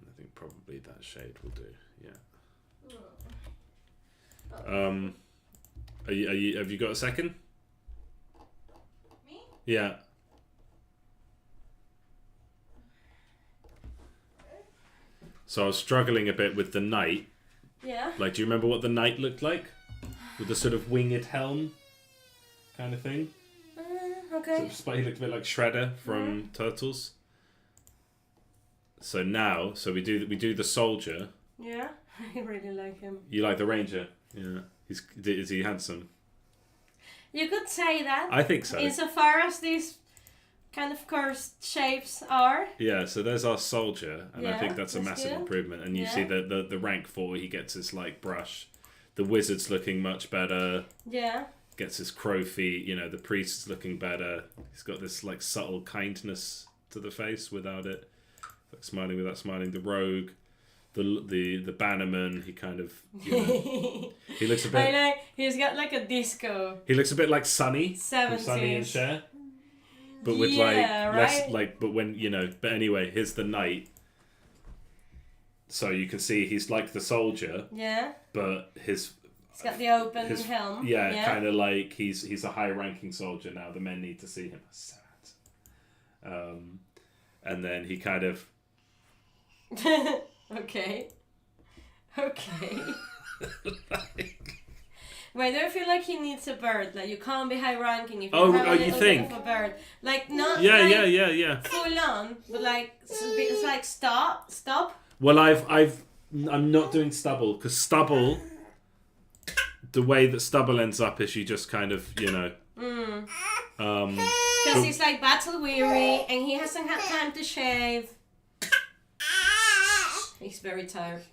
I think probably that shade will do. Yeah. Have you got a second? Me? Yeah. So I was struggling a bit with the knight. Yeah. Like, do you remember what the knight looked like? With the sort of winged helm kind of thing? Okay. So he looked a bit like Shredder from Turtles. So now, we do the soldier. Yeah, I really like him. You like the ranger? Yeah. Is he handsome? You could say that. I think so. Insofar as these kind of cursed shapes are. Yeah, so there's our soldier, and I think that's a massive good. improvement. And you see the rank 4, he gets his like brush. The wizard's looking much better. Yeah. Gets his crow feet. You know, the priest's looking better. He's got this like subtle kindness to the face without it. Like smiling without smiling. The rogue the bannerman. He kind of, you know, he looks a bit. I like. He's got like a disco. He looks a bit like Sunny from 70s. Sunny and Cher, but with Yeah, less right? like. But when you know, but anyway, here's the knight. So you can see he's like the soldier, Yeah. but his He's got the open his helm. yeah, kind of like he's a high-ranking soldier now. The men need to see him. Sad. And then he kind of. Okay. Okay. Like, Wait, do you feel like he needs a bird? Like you can't be high ranking if you Oh, have a you little think? bit of a bird. Like not yeah, like yeah. full on, but like it's like stop. Well, I'm not doing stubble because stubble. The way that stubble ends up is you just kind of, you know. Because he's like battle weary and he hasn't had time to shave. He's very tired.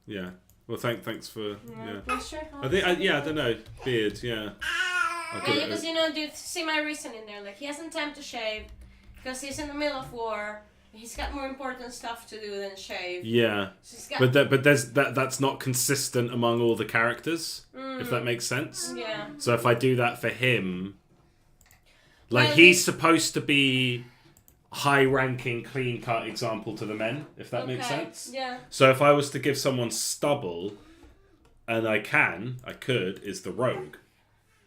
Yeah. Well, thanks for yeah. Pressure. I think I don't know, beard. Yeah. Yeah, because you know, dude, see my reason in there. Like he hasn't time to shave because he's in the middle of war. He's got more important stuff to do than shave. Yeah. So he's got... But that's not consistent among all the characters. If that makes sense. Yeah. So if I do that for him, like Well, he's supposed to be high-ranking, clean-cut example to the men. If that makes sense. Yeah. So if I was to give someone stubble, and I could, is the rogue.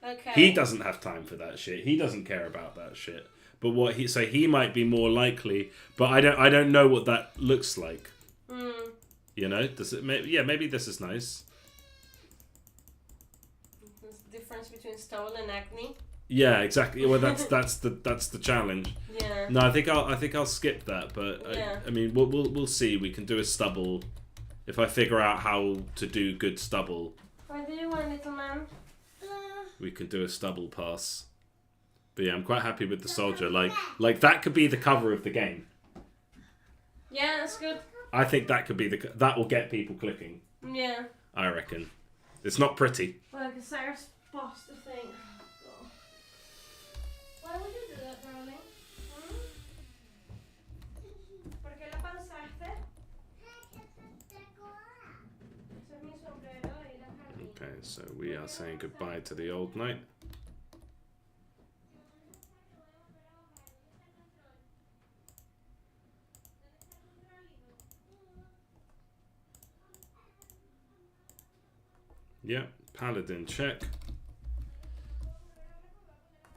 Okay. He doesn't have time for that shit. He doesn't care about that shit. But he might be more likely. But I don't know what that looks like. You know, does it? Maybe this is nice. There's the difference between stubble and acne. Yeah, exactly. Well, that's the challenge. Yeah. No, I think I'll skip that. But Yeah. I mean, we'll see. We can do a stubble if I figure out how to do good stubble. What do you want, little man? We can do a stubble pass. But yeah, I'm quite happy with the soldier. Like that could be the cover of the game. Yeah, that's good. I think that could be that will get people clicking. Yeah. I reckon. It's not pretty. Well, because Sarah's boss the thing. Oh, why would you do that, darling? ¿Por qué la pausaste? Ese es mi sombrero de ir al jardín. Okay, so we are saying goodbye to the old knight. Yeah, paladin check.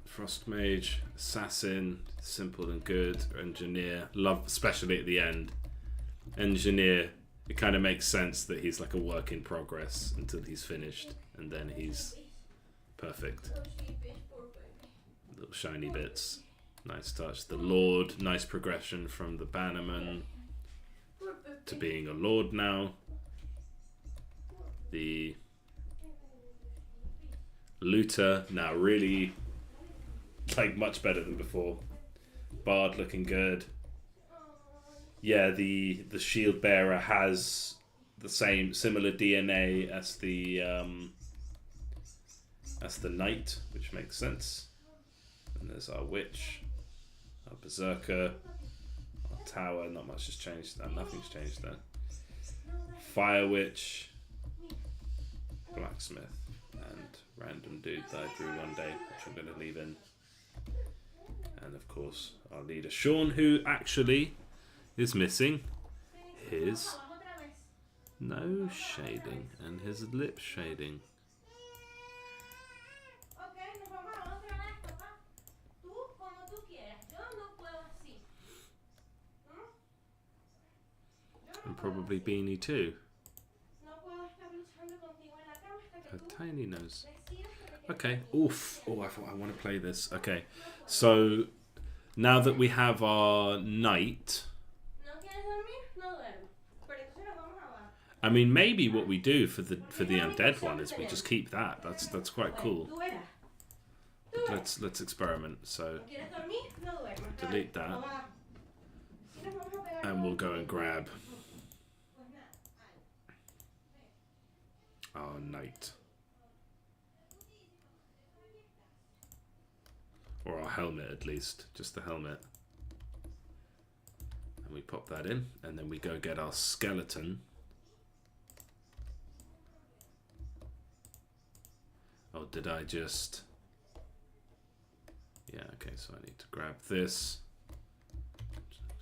Frost mage, assassin, simple and good. Engineer, love, especially at the end. Engineer, it kind of makes sense that he's like a work in progress until he's finished, and then he's perfect. Little shiny bits, nice touch. The Lord, nice progression from the bannerman to being a lord now. The looter now really like much better than before. Bard looking good. Yeah, the shield bearer has the similar DNA as the knight, which makes sense. And there's our witch, our berserker, our tower. Not much has changed there. Nothing's changed there. Fire witch, blacksmith, and random dude that I drew one day, which I'm going to leave in. And of course, our leader Sean, who actually is missing his nose shading and his lip shading. And probably Beanie too. Her tiny nose. Okay. Oof. Oh, I want to play this. Okay. So now that we have our knight, I mean, maybe what we do for the undead one is we just keep that. That's quite cool. Let's experiment. So delete that, and we'll go and grab our knight. Or our helmet, at least. Just the helmet. And we pop that in, and then we go get our skeleton. Oh, did I just... Yeah, okay, so I need to grab this.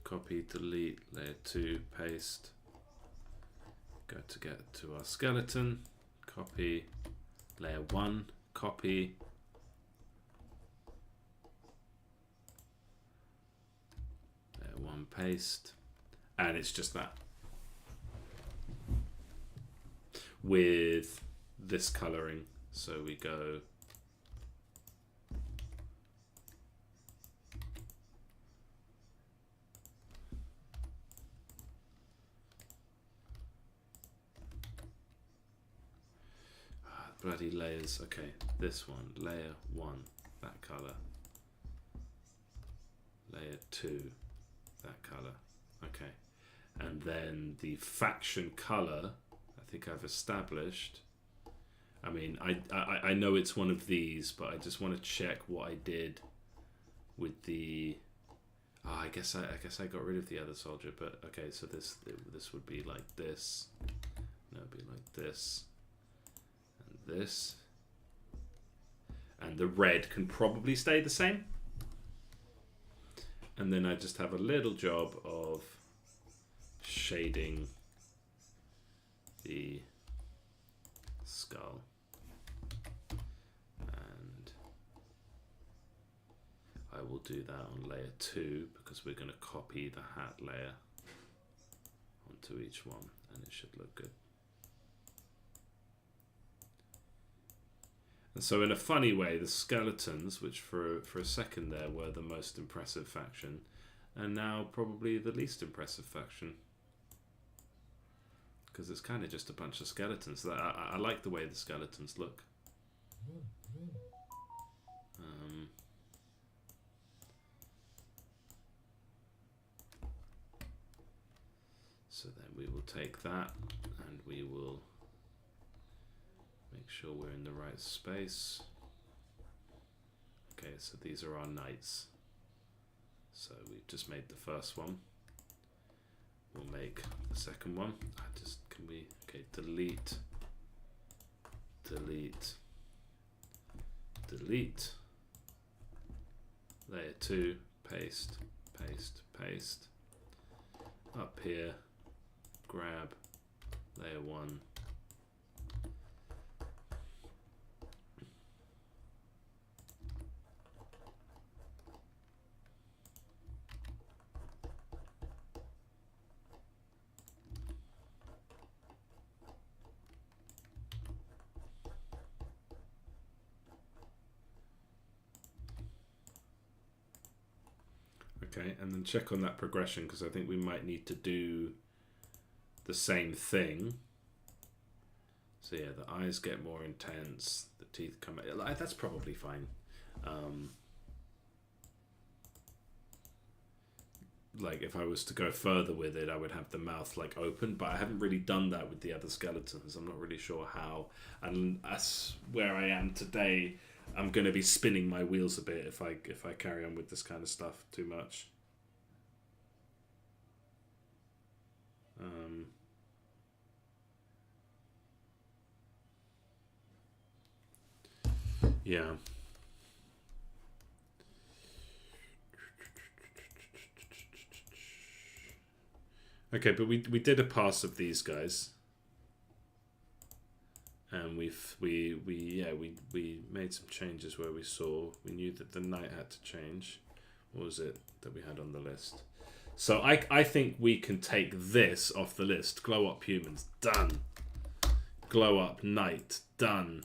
Copy, delete, layer 2, paste. Go to get to our skeleton. Copy, layer 1, copy. Layer 1, paste. And it's just that. With this coloring. So we go... Bloody layers. Okay, this one, layer 1, that color. Layer 2, that color. Okay, and then the faction color, I think I've established. I mean, I know it's one of these, but I just want to check what I did with the. Oh, I guess I got rid of the other soldier, but okay. So this would be like this. No, it'd be like this. This, and the red can probably stay the same, and then I just have a little job of shading the skull, and I will do that on layer 2 because we're going to copy the hat layer onto each one, and it should look good. And so in a funny way, the skeletons, which for a second there were the most impressive faction, are now probably the least impressive faction. Because it's kind of just a bunch of skeletons. I like the way the skeletons look. So then we will take that and we will... make sure we're in the right space. Okay, so these are our knights. So we've just made the first one. We'll make the second one. Okay, delete, delete, delete. Layer 2, paste, paste, paste. Up here, grab layer 1. Okay, and then check on that progression because I think we might need to do the same thing. So yeah, the eyes get more intense, the teeth come out. That's probably fine. Like if I was to go further with it, I would have the mouth like open, but I haven't really done that with the other skeletons. I'm not really sure how. And that's where I am today. I'm going to be spinning my wheels a bit if I carry on with this kind of stuff too much. Yeah. Okay, but we did a pass of these guys. And we made some changes where we knew that the knight had to change. What was it that we had on the list? So I think we can take this off the list. Glow up humans, done. Glow up knight, done.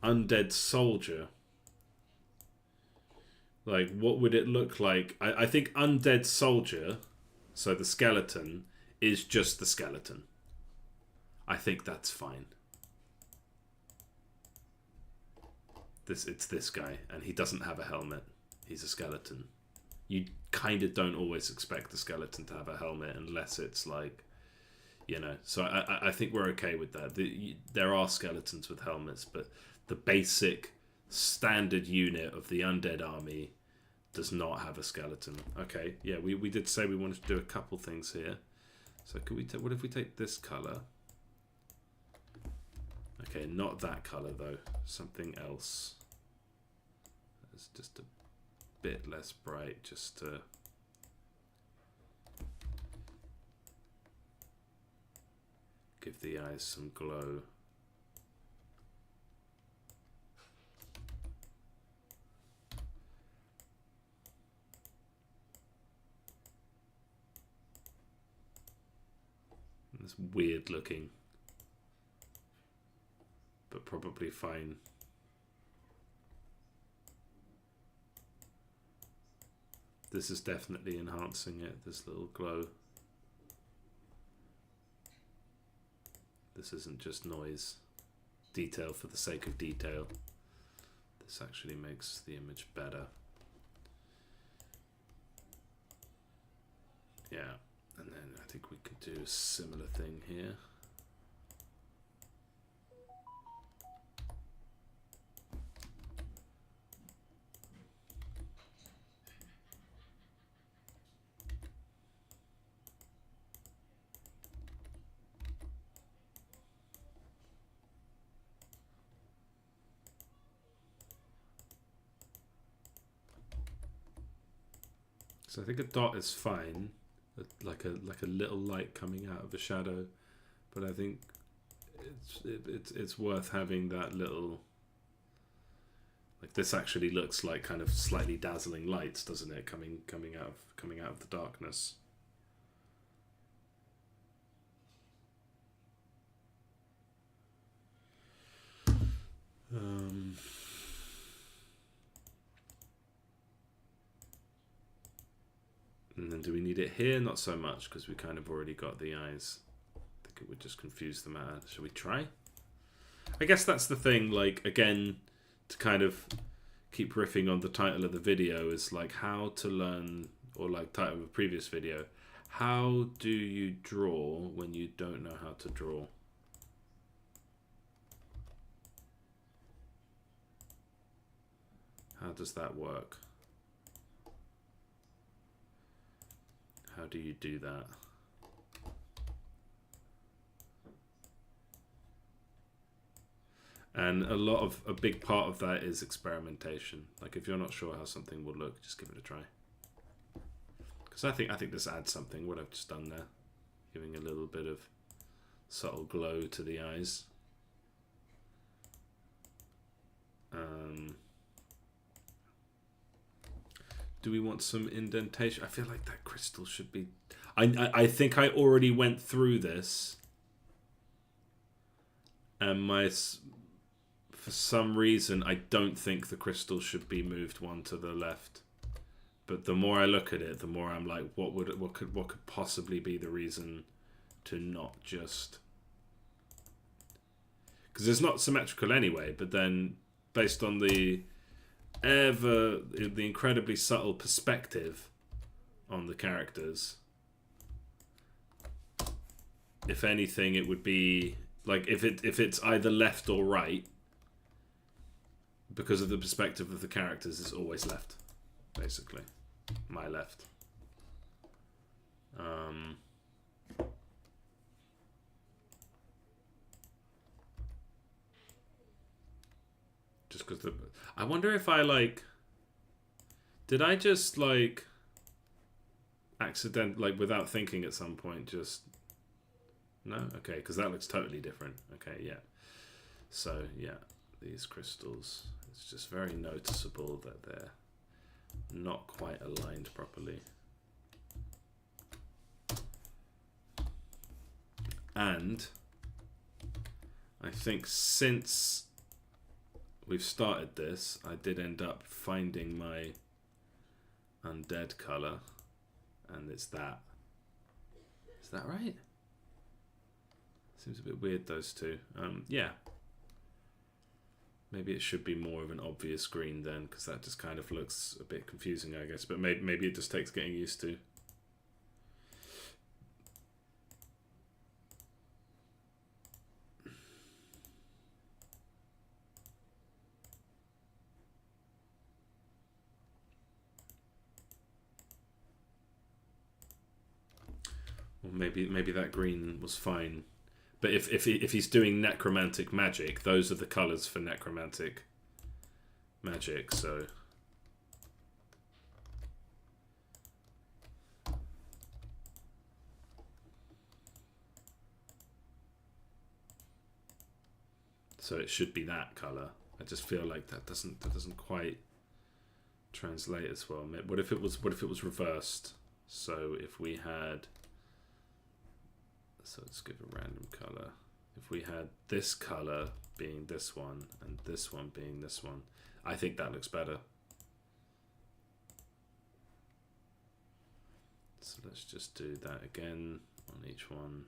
Undead soldier. Like, what would it look like? I think undead soldier, so the skeleton, is just the skeleton. I think that's fine. It's this guy, and he doesn't have a helmet. He's a skeleton. You kind of don't always expect the skeleton to have a helmet unless it's like, you know. So I think we're okay with that. There are skeletons with helmets, but the basic standard unit of the undead army does not have a skeleton. Okay, yeah, we did say we wanted to do a couple things here. So could we what if we take this color? Okay, not that color though. Something else. It's just a bit less bright, just to give the eyes some glow. It's weird looking, but probably fine. This is definitely enhancing it, this little glow. This isn't just noise, detail for the sake of detail. This actually makes the image better. Yeah, and then I think we could do a similar thing here. So I think a dot is fine, like a little light coming out of a shadow, but I think it's worth having that little, like this actually looks like kind of slightly dazzling lights, doesn't it? Coming out of the darkness. And then do we need it here? Not so much, because we kind of already got the eyes. I think it would just confuse the matter. Shall we try? I guess that's the thing, like, again, to kind of keep riffing on the title of the video, is like how to learn, or like title of a previous video, how do you draw when you don't know how to draw? How does that work? How do you do that? And a big part of that is experimentation. Like if you're not sure how something will look, just give it a try. Because I think this adds something, what I've just done there. Giving a little bit of subtle glow to the eyes. Do we want some indentation? I feel like that crystal should be... I think I already went through this. And for some reason, I don't think the crystal should be moved one to the left. But the more I look at it, the more I'm like, what could possibly be the reason to not just... Because it's not symmetrical anyway, but then based on the incredibly subtle perspective on the characters, if anything, it would be like if it's either left or right, because of the perspective of the characters, it's always left, basically. My left. Just because I wonder if I like... Did I just like without thinking at some point just... No? Okay, because that looks totally different. Okay, yeah. So, yeah, these crystals, it's just very noticeable that they're not quite aligned properly. And I think since we've started this, I did end up finding my undead color, and it's that. Is that right? Seems a bit weird, those two. Yeah. Maybe it should be more of an obvious green then, because that just kind of looks a bit confusing, I guess. But maybe it just takes getting used to. Or maybe that green was fine. But if he's doing necromantic magic, those are the colours for necromantic magic, so... So it should be that colour. I just feel like that doesn't quite translate as well. What if it was reversed? So if we had, so let's give a random colour. If we had this colour being this one and this one being this one, I think that looks better. So let's just do that again on each one.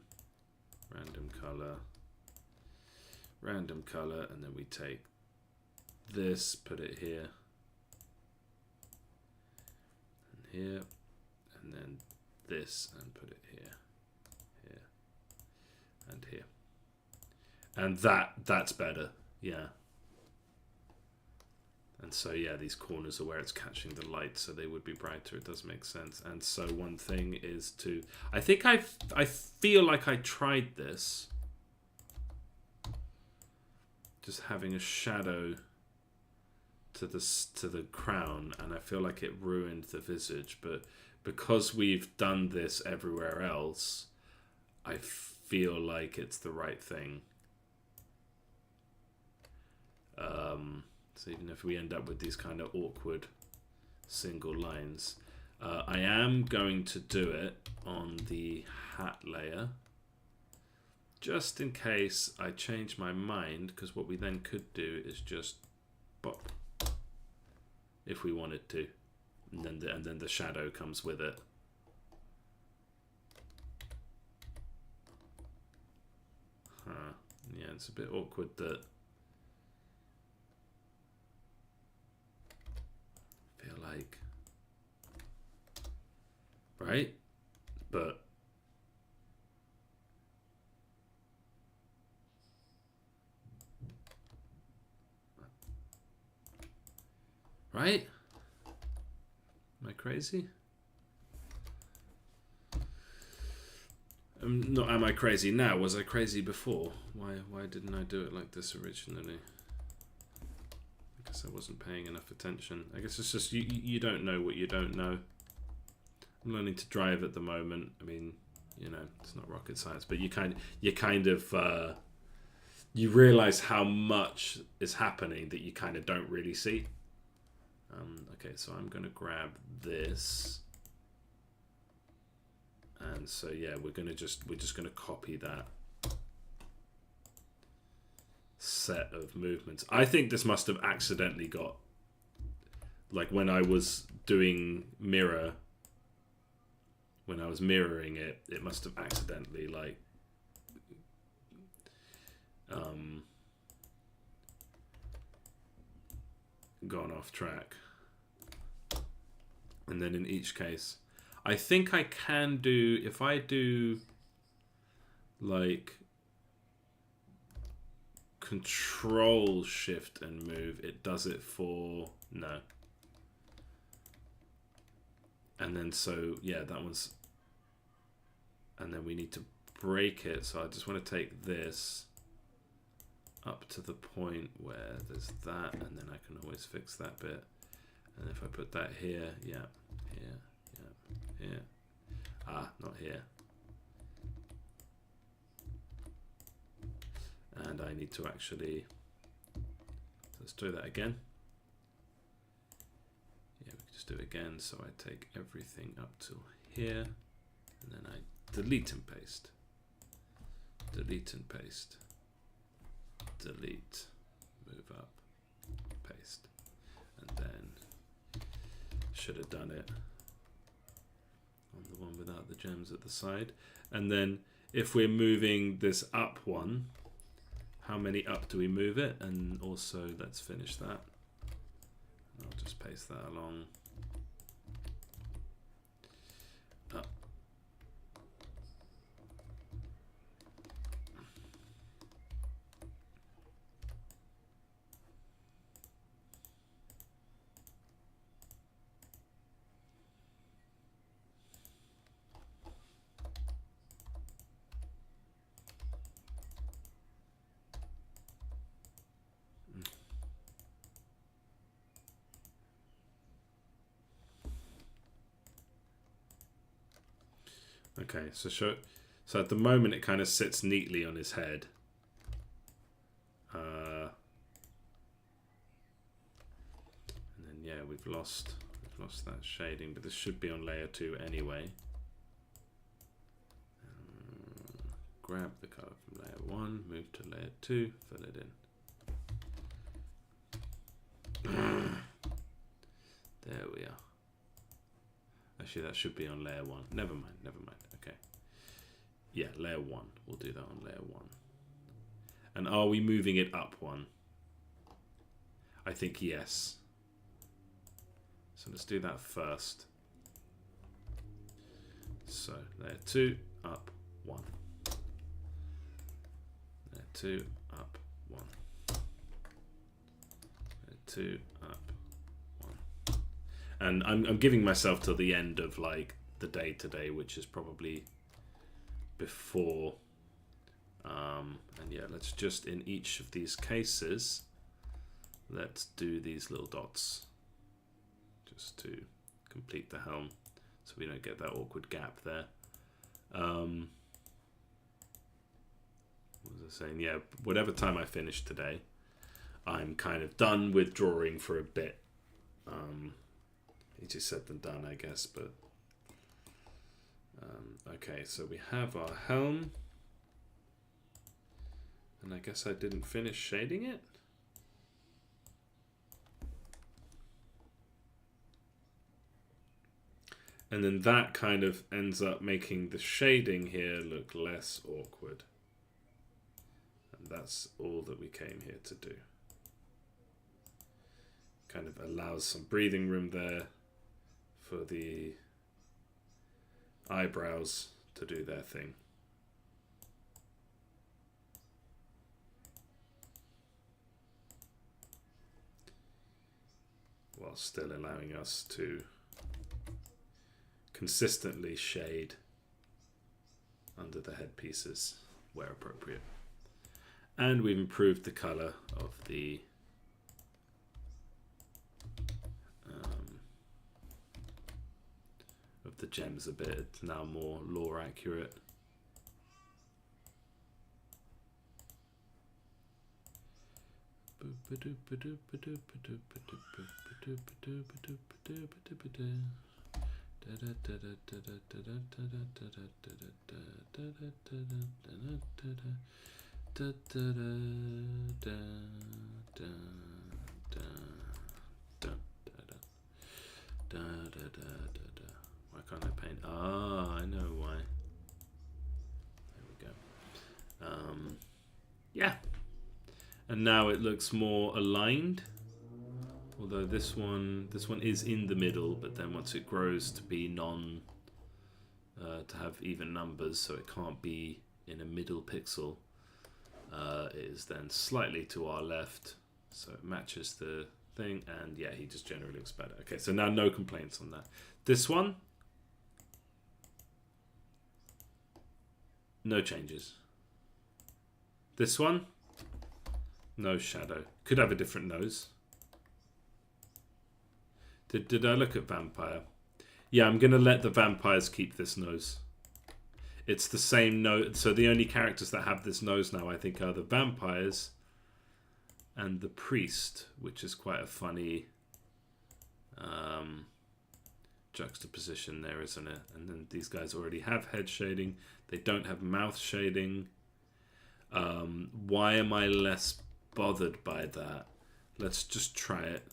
Random colour, and then we take this, put it here, and here, and then this, and put it here, here, and here. And that's better, yeah. And so yeah, these corners are where it's catching the light, so they would be brighter. It does make sense. And so one thing is to, I think I feel like I tried this, just having a shadow to the crown, and I feel like it ruined the visage. But because we've done this everywhere else, I feel like it's the right thing. So even if we end up with these kind of awkward single lines, I am going to do it on the hat layer, just in case I change my mind, because what we then could do is just bop, if we wanted to, and then the shadow comes with it. Yeah, it's a bit awkward that I feel like, right? But right? Am I crazy? Not am I crazy now? Was I crazy before? Why didn't I do it like this originally? I guess I wasn't paying enough attention. I guess it's just you don't know what you don't know. I'm learning to drive at the moment. I mean, you know, it's not rocket science, but you kind of you realize how much is happening that you kind of don't really see. Okay, so I'm going to grab this, and so yeah, we're just going to copy that set of movements. I think this must have accidentally got, like when I was doing mirror, when I was mirroring it, it must have accidentally like gone off track. And then in each case, I think I can do, if I do like Control Shift and move, it does it for, no. And then so, yeah, that one's, and then we need to break it. So I just want to take this up to the point where there's that, and then I can always fix that bit. And if I put that here, yeah, here, yeah, here. Ah, not here. And I need to actually, let's do that again. Yeah, we can just do it again. So I take everything up to here, and then I delete and paste. Delete and paste. Delete, move up, paste, and then should have done it on the one without the gems at the side. And then if we're moving this up one, how many up do we move it? And also let's finish that. I'll just paste that along. Up. Okay, so at the moment it kind of sits neatly on his head. And then yeah, we've lost that shading, but this should be on layer 2 anyway. Grab the color from layer 1, move to layer 2, fill it in. There we are. Actually, that should be on layer 1. Never mind. Okay. Yeah, layer 1. We'll do that on layer 1. And are we moving it up 1? I think yes. So let's do that first. So layer 2, up 1. Layer 2, up 1. Layer 2, up 1. And I'm giving myself till the end of like the day today, which is probably before. And yeah, let's just in each of these cases, let's do these little dots just to complete the helm, so we don't get that awkward gap there. What was I saying? Yeah, whatever time I finish today, I'm kind of done with drawing for a bit. Easier said than done, I guess, but okay, so we have our helm, and I guess I didn't finish shading it. And then that kind of ends up making the shading here look less awkward. And that's all that we came here to do. Kind of allows some breathing room there for the eyebrows to do their thing. While still allowing us to consistently shade under the headpieces where appropriate. And we've improved the color of the gems a bit. It's now more lore accurate. Why can't I paint? Ah, I know why. There we go. Yeah. And now it looks more aligned. Although this one is in the middle, but then once it grows to be to have even numbers, so it can't be in a middle pixel, it is then slightly to our left, so it matches the thing, and yeah, he just generally looks better. Okay, so now no complaints on that. This one, no changes. This one, no shadow. Could have a different nose. Did I look at vampire? Yeah, I'm going to let the vampires keep this nose. It's the same nose. So the only characters that have this nose now, I think, are the vampires and the priest, which is quite a funny juxtaposition there, isn't it? And then these guys already have head shading. They don't have mouth shading. Why am I less bothered by that? Let's just try it.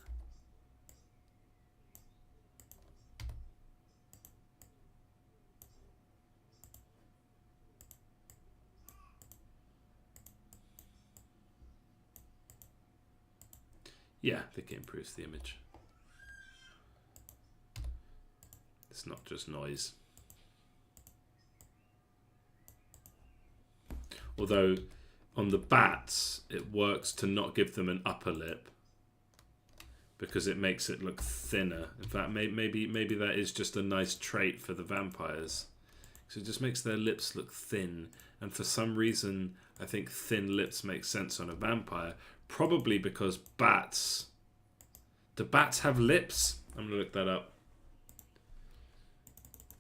Yeah, I think it improves the image. It's not just noise. Although on the bats, it works to not give them an upper lip because it makes it look thinner. In fact, maybe that is just a nice trait for the vampires. So it just makes their lips look thin. And for some reason, I think thin lips make sense on a vampire. Probably because bats... Do bats have lips? I'm going to look that up.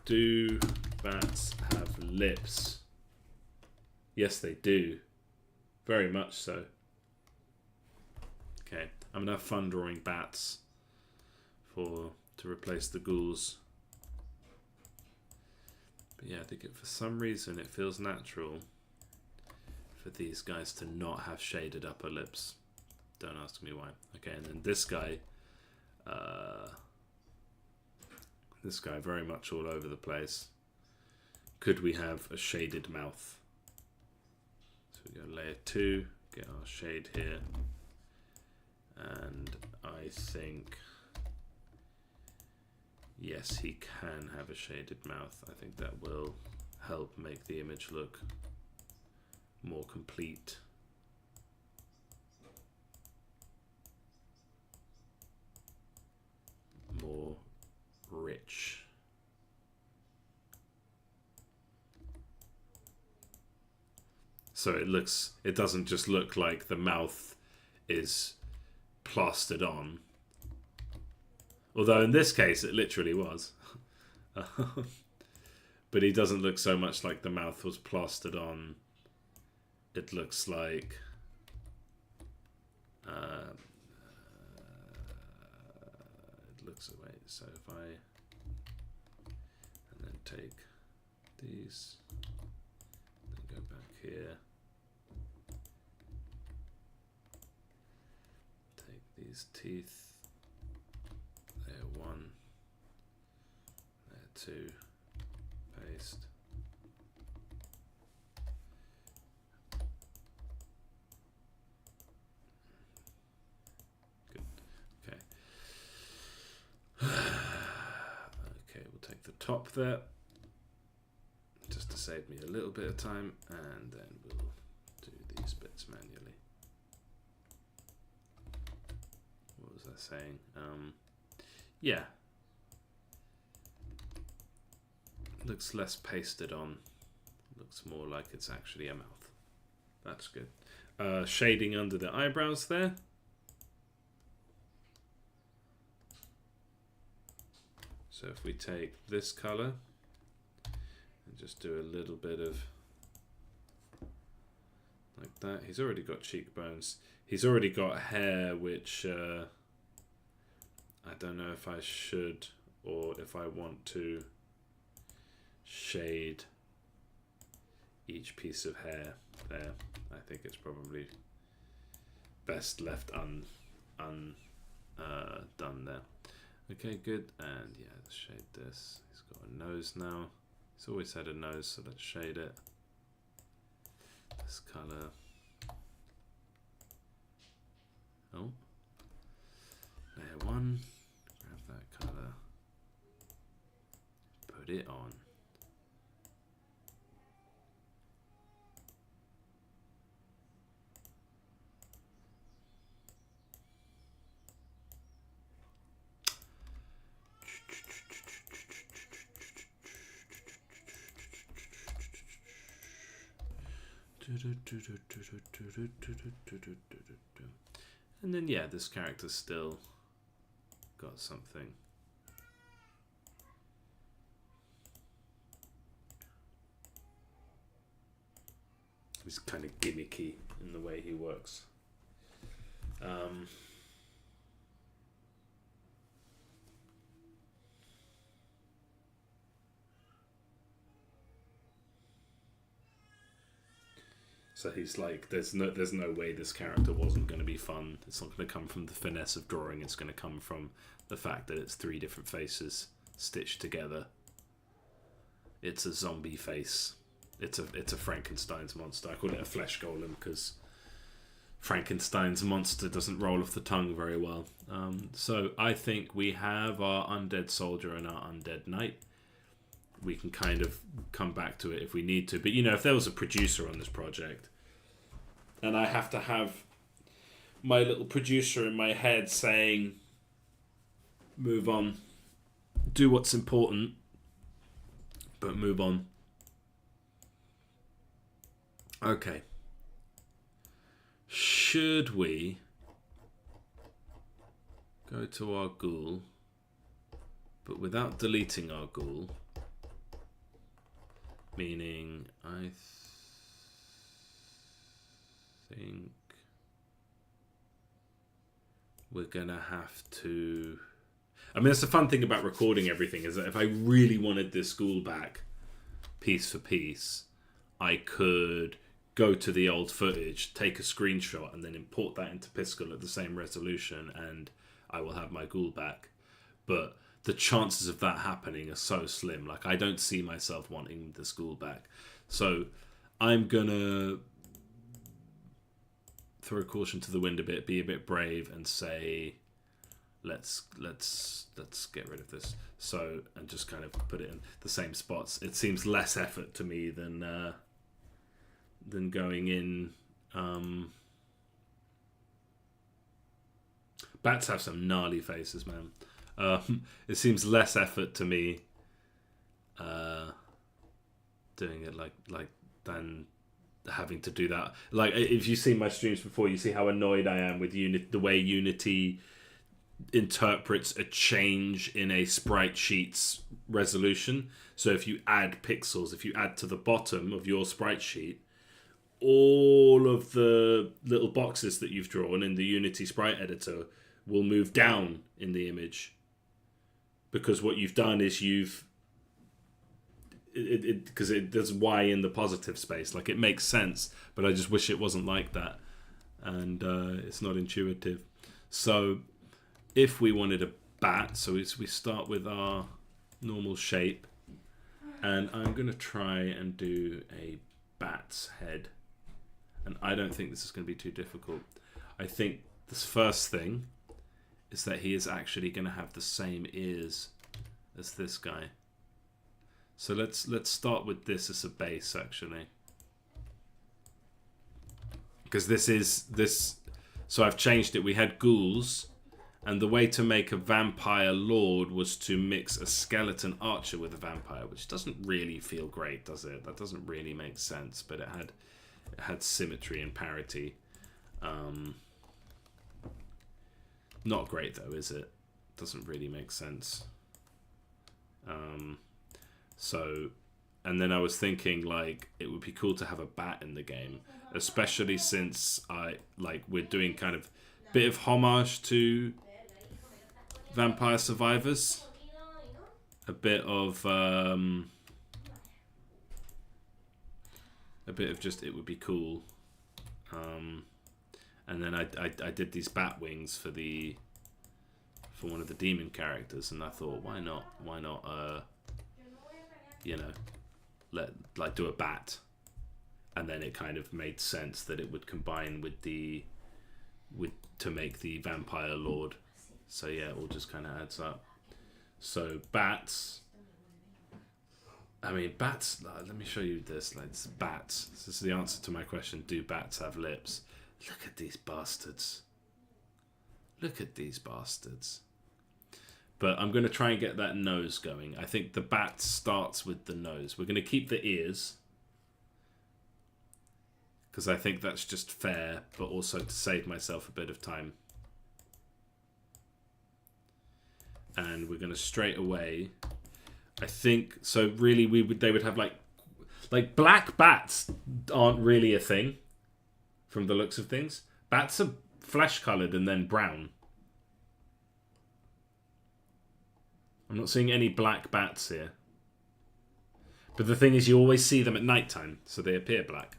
Do bats have lips? Yes, they do. Very much so. Okay, I'm gonna have fun drawing bats to replace the ghouls. But yeah, I think for some reason it feels natural for these guys to not have shaded upper lips. Don't ask me why. Okay, and then this guy very much all over the place. Could we have a shaded mouth? So we go layer 2, get our shade here. And I think, yes, he can have a shaded mouth. I think that will help make the image look more complete. More rich. So it doesn't just look like the mouth is plastered on. Although in this case it literally was. But he doesn't look so much like the mouth was plastered on. It looks like it looks away. So if I and then take these, then go back here, take these teeth, layer 1, layer 2, paste. Okay, we'll take the top there, just to save me a little bit of time, and then we'll do these bits manually. What was I saying? Yeah. Looks less pasted on. Looks more like it's actually a mouth. That's good. Shading under the eyebrows there. So if we take this color and just do a little bit of like that. He's already got cheekbones. He's already got hair, which I don't know if I should or if I want to shade each piece of hair there. I think it's probably best left done there. Okay, good. And yeah, let's shade this. He's got a nose now. He's always had a nose, so let's shade it. This color. Oh. Layer 1. Grab that color. Put it on. And then yeah, this character's still got something. He's kind of gimmicky in the way he works. So he's like, there's no way this character wasn't going to be fun. It's not going to come from the finesse of drawing. It's going to come from the fact that it's 3 different faces stitched together. It's a zombie face. It's a Frankenstein's monster. I call it a flesh golem because Frankenstein's monster doesn't roll off the tongue very well. So I think we have our undead soldier and our undead knight. We can kind of come back to it if we need to. But, you know, if there was a producer on this project and I have to have my little producer in my head saying, move on, do what's important, but move on. Okay. Should we go to our ghoul, but without deleting our ghoul, Meaning, I think we're gonna have to. I mean, that's the fun thing about recording everything is that if I really wanted this school back, piece for piece, I could go to the old footage, take a screenshot, and then import that into Piskel at the same resolution, and I will have my ghoul back. But the chances of that happening are so slim. Like, I don't see myself wanting the school back. So I'm gonna throw caution to the wind a bit, be a bit brave, and say, let's get rid of this. So, and just kind of put it in the same spots. It seems less effort to me than going in. Bats have some gnarly faces, man. It seems less effort to me doing it like than having to do that. Like, if you've seen my streams before, you see how annoyed I am with the way Unity interprets a change in a sprite sheet's resolution. So if you add pixels, if you add to the bottom of your sprite sheet, all of the little boxes that you've drawn in the Unity sprite editor will move down in the image. Because what you've done is because it does Y in the positive space. Like, it makes sense, but I just wish it wasn't like that. And it's not intuitive. So if we wanted a bat, so we start with our normal shape. And I'm going to try and do a bat's head. And I don't think this is going to be too difficult. I think this first thing is that he is actually going to have the same ears as this guy. So let's start with this as a base, actually. Because this. So I've changed it. We had ghouls, and the way to make a vampire lord was to mix a skeleton archer with a vampire, which doesn't really feel great, does it? That doesn't really make sense, but it had symmetry and parity. Not great though, is it? Doesn't really make sense. So, and then I was thinking, like, it would be cool to have a bat in the game, especially since we're doing kind of bit of homage to Vampire Survivors, a bit of just, it would be cool. And then I did these bat wings for one of the demon characters, and I thought, why not do a bat, and then it kind of made sense that it would combine with to make the vampire lord. So yeah, it all just kind of adds up. So bats. I mean, bats. Let me show you this. Like, it's bats. This is the answer to my question: do bats have lips? Look at these bastards. Look at these bastards. But I'm going to try and get that nose going. I think the bat starts with the nose. We're going to keep the ears, because I think that's just fair, but also to save myself a bit of time. And we're going to straight away, I think, so really they would have like black bats aren't really a thing from the looks of things. Bats are flesh coloured and then brown. I'm not seeing any black bats here. But the thing is, you always see them at night time, so they appear black.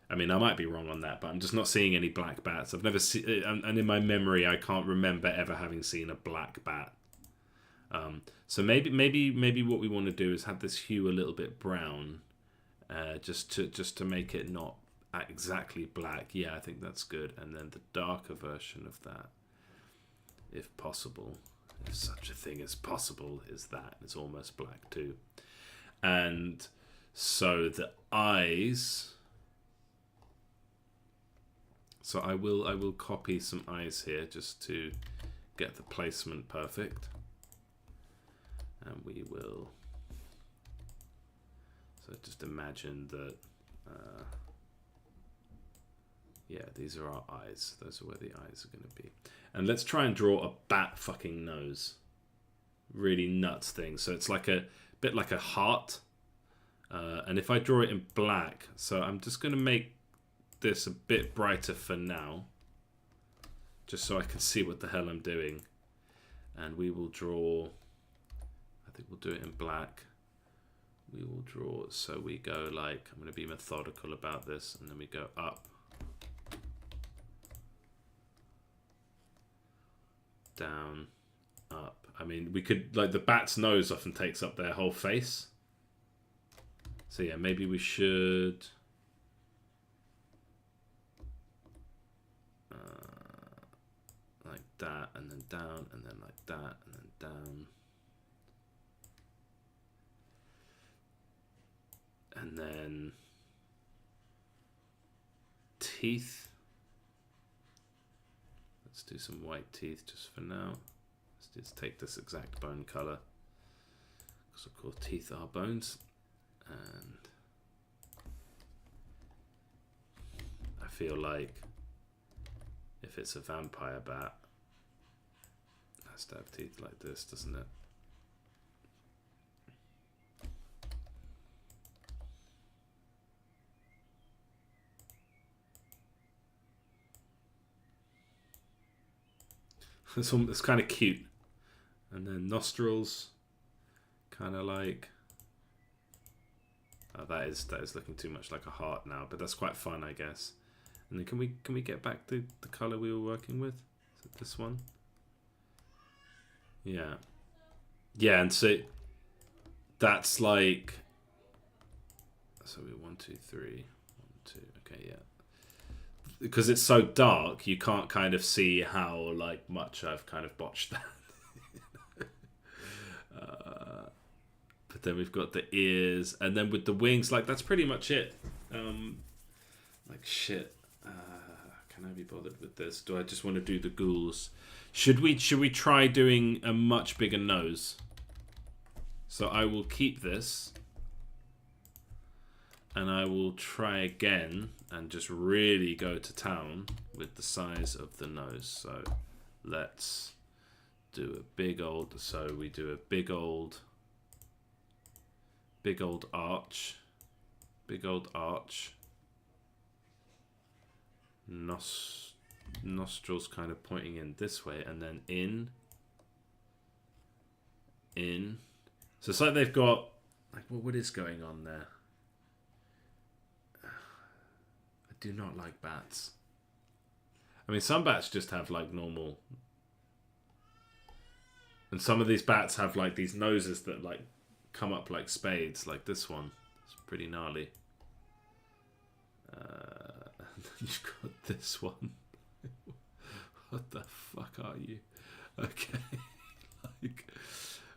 I mean, I might be wrong on that, but I'm just not seeing any black bats. I've never seen, and in my memory, I can't remember ever having seen a black bat. So maybe what we want to do is have this hue a little bit brown, just to make it not exactly black. Yeah, I think that's good. And then the darker version of that, if possible, if such a thing as possible, is that it's almost black too. And so the eyes. So I will copy some eyes here just to get the placement perfect. And we will. So just imagine that. Yeah, these are our eyes. Those are where the eyes are going to be. And let's try and draw a bat fucking nose. Really nuts thing. So it's like a bit like a heart. And if I draw it in black, so I'm just going to make this a bit brighter for now, just so I can see what the hell I'm doing. And we will draw, I think we'll do it in black. We will draw, so we go like, I'm going to be methodical about this, and then we go up, down, up. I mean, we could, like, the bat's nose often takes up their whole face. So yeah, maybe we should... like that, and then down, and then like that, and then down. And then... teeth. Let's do some white teeth just for now. Let's just take this exact bone color, because of course teeth are bones. And I feel like if it's a vampire bat, it has to have teeth like this, doesn't it? It's kind of cute. And then nostrils, kind of like... oh, that is looking too much like a heart now, but that's quite fun, I guess. And then can we get back to the color we were working with? Is it this one? Yeah. Yeah, and so that's like... so we 1, 2, 3, 1, 2. Okay, yeah. Because it's so dark, you can't kind of see how like much I've kind of botched that. But then we've got the ears, and then with the wings, like that's pretty much it. Like shit. Can I be bothered with this? Do I just want to do the ghouls? Should we try doing a much bigger nose? So I will keep this, and I will try again and just really go to town with the size of the nose. So let's do a big old, so we do a big old arch, nostrils kind of pointing in this way, and then in. So it's like they've got, like, what is going on there? I do not like bats. I mean, some bats just have like normal, and some of these bats have like these noses that like come up like spades, like this one. It's pretty gnarly. And then you've got this one. What the fuck are you? Okay. Like,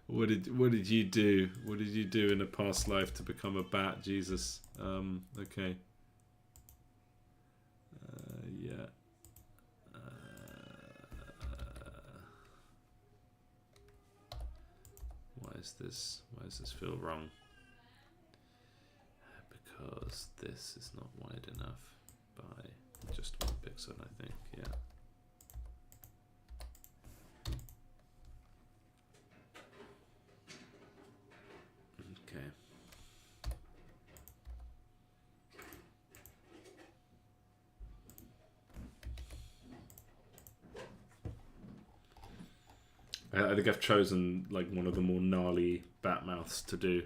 what did you do? What did you do in a past life to become a bat? Jesus. Okay. Yeah. Why does this feel wrong? Because this is not wide enough by just 1 pixel, I think. Yeah. Okay. I think I've chosen like one of the more gnarly bat mouths to do.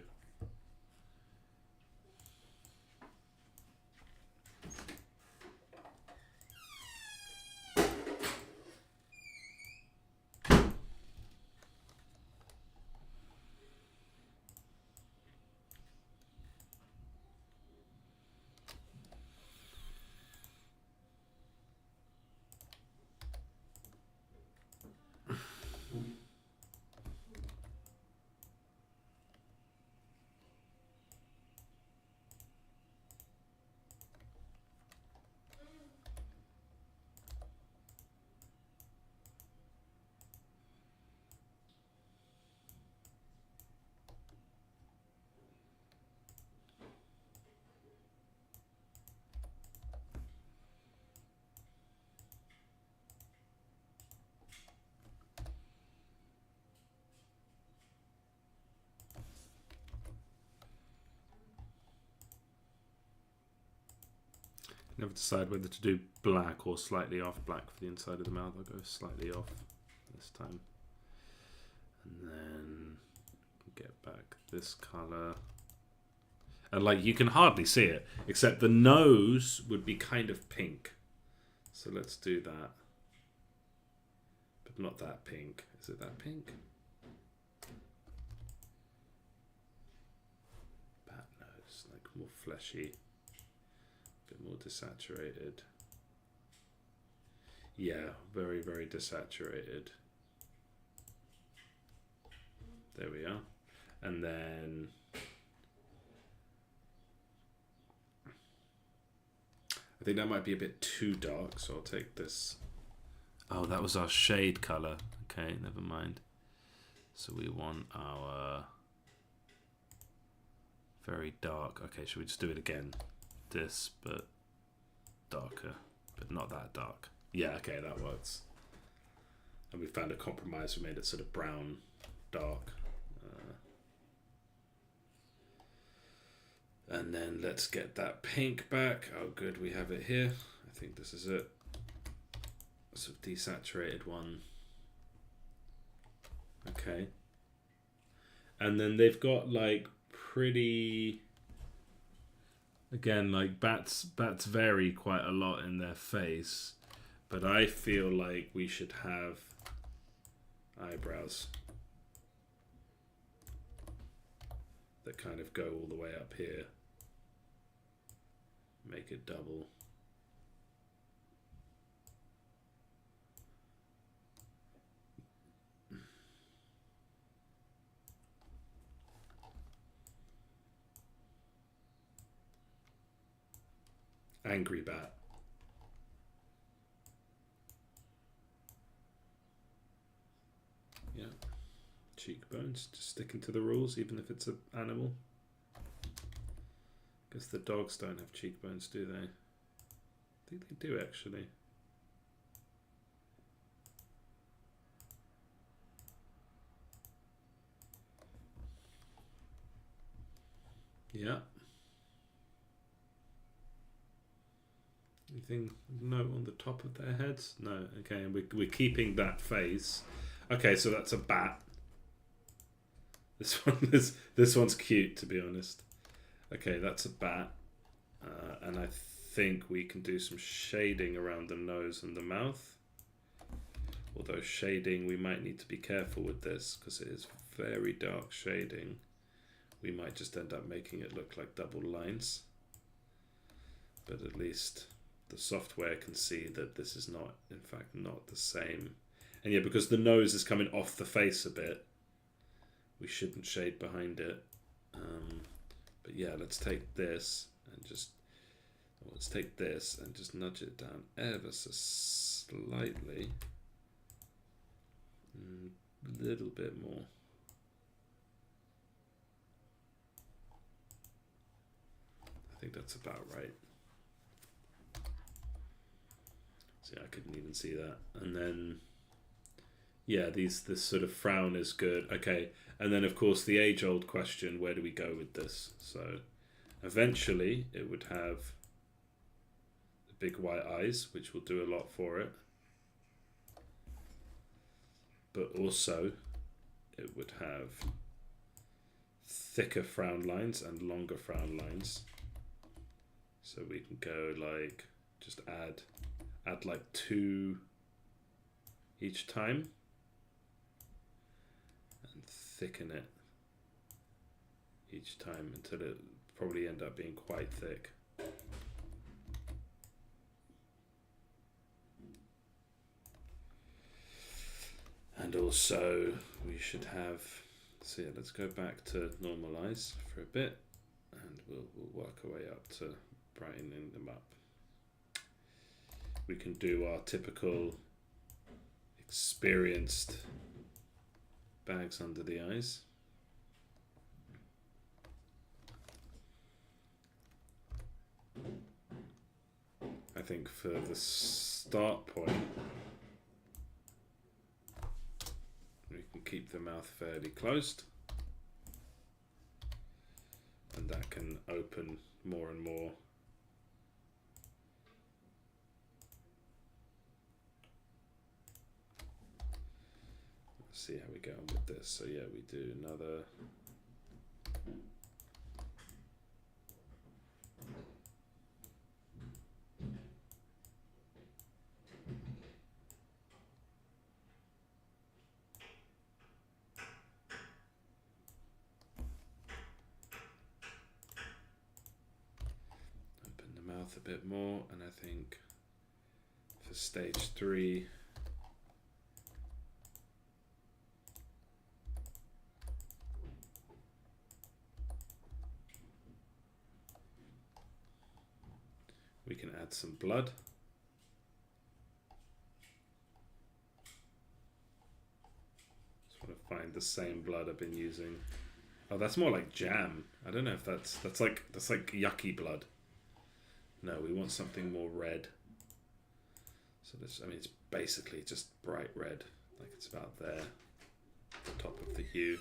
Never decide whether to do black or slightly off black for the inside of the mouth. I'll go slightly off this time. And then get back this colour. And like, you can hardly see it, except the nose would be kind of pink. So let's do that. But not that pink. Is it that pink? Bat nose, like more fleshy. A bit more desaturated. Yeah, very, very desaturated. There we are. And then I think that might be a bit too dark, so I'll take this. Oh, that was our shade color. Okay, never mind. So we want our very dark. Okay, should we just do it again? This, but darker, but not that dark. Yeah, okay, that works. And we found a compromise. We made it sort of brown, dark. And then let's get that pink back. Oh, good, we have it here. I think this is it. Sort of desaturated one. Okay. And then they've got like pretty... Again, like bats vary quite a lot in their face. But I feel like we should have eyebrows that kind of go all the way up here. Make it double. Angry bat. Yeah. Cheekbones, just sticking to the rules, even if it's an animal. Because the dogs don't have cheekbones, do they? I think they do, actually. Yeah. Anything note on the top of their heads? No. Okay, and we're keeping that face. Okay, so that's a bat. This one's cute, to be honest. Okay, that's a bat. And I think we can do some shading around the nose and the mouth. Although shading, we might need to be careful with this because it is very dark shading. We might just end up making it look like double lines. But at least the software can see that this is not, in fact, not the same. And yeah, because the nose is coming off the face a bit, we shouldn't shade behind it. But yeah, let's take this and just nudge it down ever so slightly. A little bit more. I think that's about right. See, I couldn't even see that. And then, yeah, this sort of frown is good. Okay, and then of course the age-old question, where do we go with this? So eventually it would have the big white eyes, which will do a lot for it. But also it would have thicker frown lines and longer frown lines. So we can go like, just add like 2 each time. Thicken it each time until it probably end up being quite thick. And also we should have, so yeah, let's go back to normalize for a bit and we'll work our way up to brightening them up. We can do our typical experienced bags under the eyes. I think for the start point, we can keep the mouth fairly closed, and that can open more and more see how we get on with this. So yeah, we do another. Open the mouth a bit more, and I think for stage 3. We can add some blood. Just want to find the same blood I've been using. Oh, that's more like jam. I don't know if that's like yucky blood. No, we want something more red. So this, I mean, it's basically just bright red, like it's about there, the top of the hue.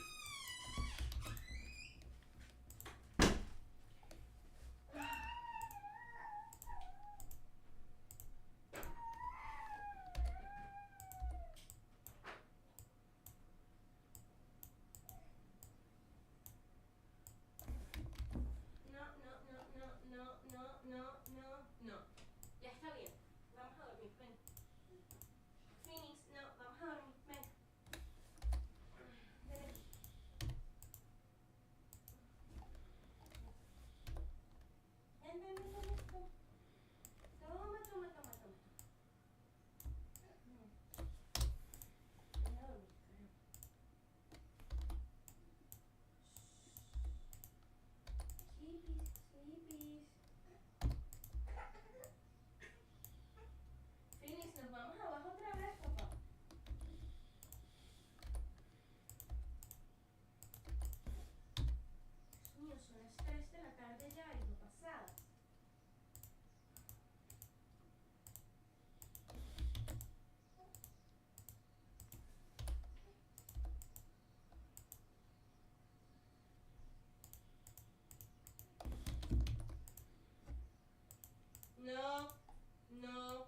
No, no.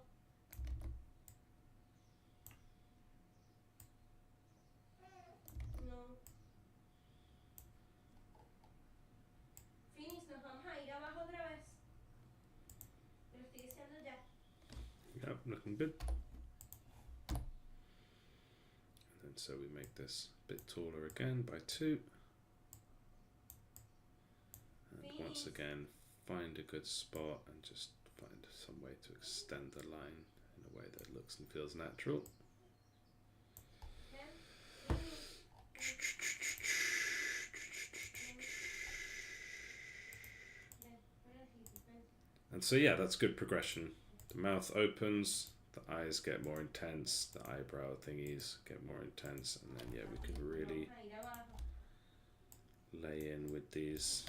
No. Finis, nos vamos a ir abajo otra vez. Te lo estoy diciendo ya. Yep, looking good. And then so we make this a bit taller again by 2. And once again, find a good spot and just find some way to extend the line in a way that looks and feels natural. And so yeah, that's good progression. The mouth opens, the eyes get more intense, the eyebrow thingies get more intense, and then yeah, we can really lay in with these.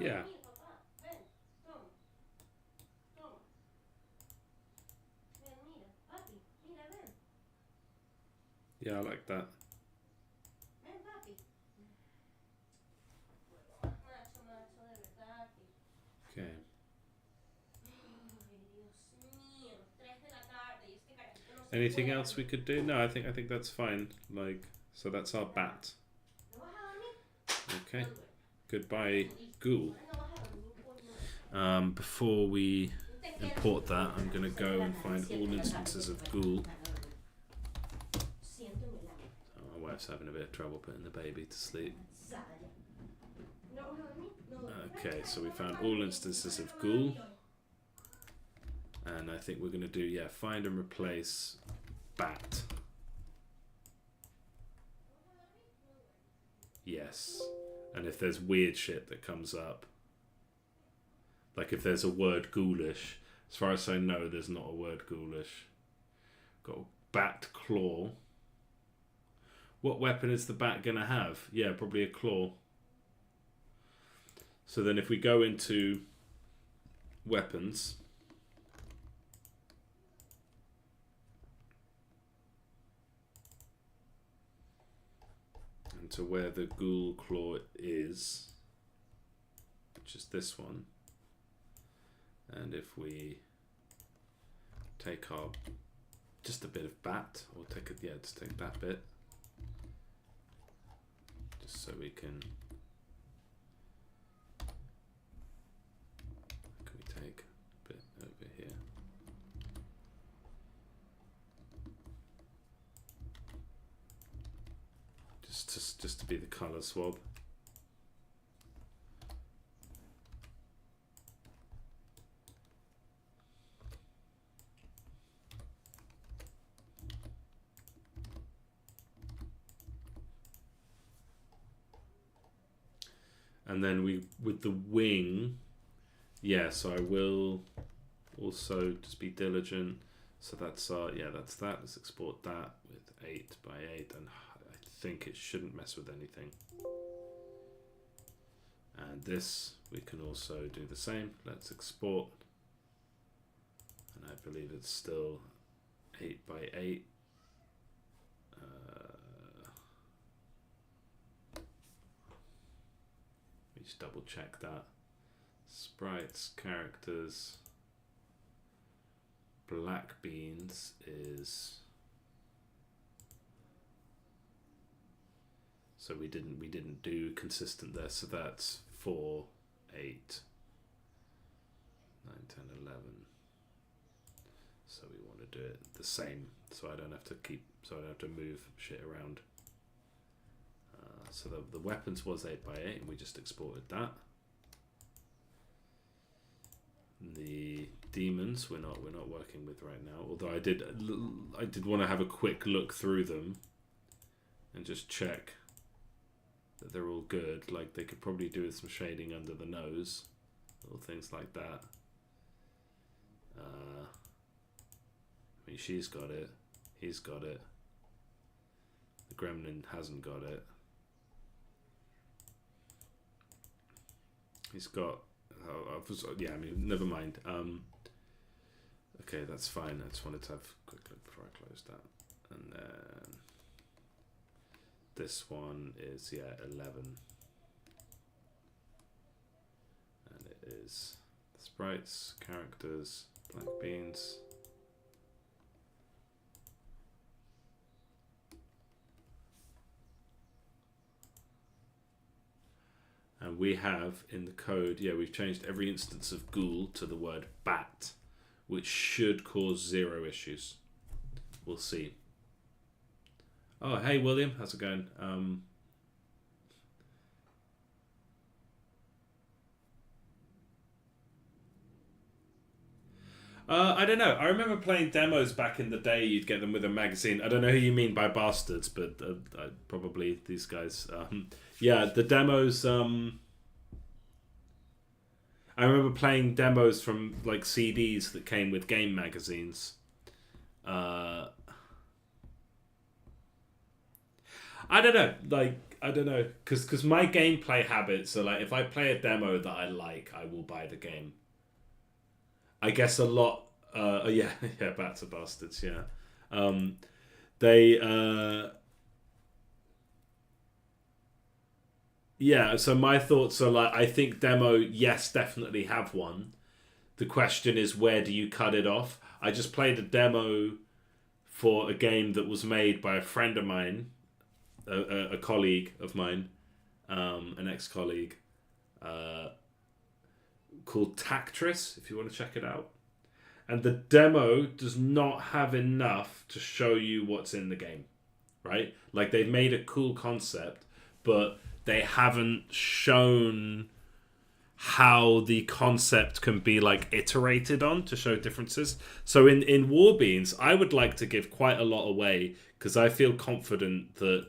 Yeah. Yeah, I like that. Okay. Anything else we could do? No, I think that's fine. Like, so that's our bat. Okay. Goodbye, ghoul. Before we import that, I'm going to go and find all instances of ghoul. Oh, my wife's having a bit of trouble putting the baby to sleep. Okay, so we found all instances of ghoul. And I think we're going to do, yeah, find and replace bat. Yes. And if there's weird shit that comes up, like if there's a word ghoulish, as far as I know, there's not a word ghoulish. Got bat claw. What weapon is the bat going to have? Yeah, probably a claw. So then if we go into weapons, and to where the ghoul claw is, which is this one, and if we take our just a bit of bat, or take it, yeah, just take that bit, just so we can take a bit over here. Just to be the color swab. And then we, with the wing, yeah, so I will also just be diligent. So that's, yeah, that's that. Let's export that with 8 by 8. And I think it shouldn't mess with anything. And this, we can also do the same. Let's export. And I believe it's still 8 by 8. Just double check that. Sprites, characters, black beans is, so we didn't do consistent there, so that's 4, 8, 9, 10, 11. So we want to do it the same, so I don't have to move shit around. So the weapons was 8 by 8, and we just exported that. The demons we're not working with right now. Although I did want to have a quick look through them and just check that they're all good. Like they could probably do with some shading under the nose, little things like that. I mean, she's got it. He's got it. The gremlin hasn't got it. He's got, yeah, I mean, never mind. Okay, that's fine. I just wanted to have a quick look before I close that. And then this one is, yeah, 11. And it is sprites, characters, black beans. And we have in the code, yeah, we've changed every instance of ghoul to the word bat, which should cause 0 issues. We'll see. Oh, hey, William, how's it going? I don't know. I remember playing demos back in the day. You'd get them with a magazine. I don't know who you mean by bastards, but probably these guys. Yeah, the demos. I remember playing demos from like CDs that came with game magazines. I don't know. Like, I don't know. Because my gameplay habits are like, if I play a demo that I like, I will buy the game. I guess a lot, yeah, bats are bastards, yeah. Yeah, so my thoughts are like, I think demo, yes, definitely have one. The question is, where do you cut it off? I just played a demo for a game that was made by a friend of mine, a colleague of mine, an ex-colleague, called Tactress, if you want to check it out. And the demo does not have enough to show you what's in the game, right? Like, they've made a cool concept, but they haven't shown how the concept can be like iterated on to show differences. So in Warbeans, I would like to give quite a lot away, because I feel confident that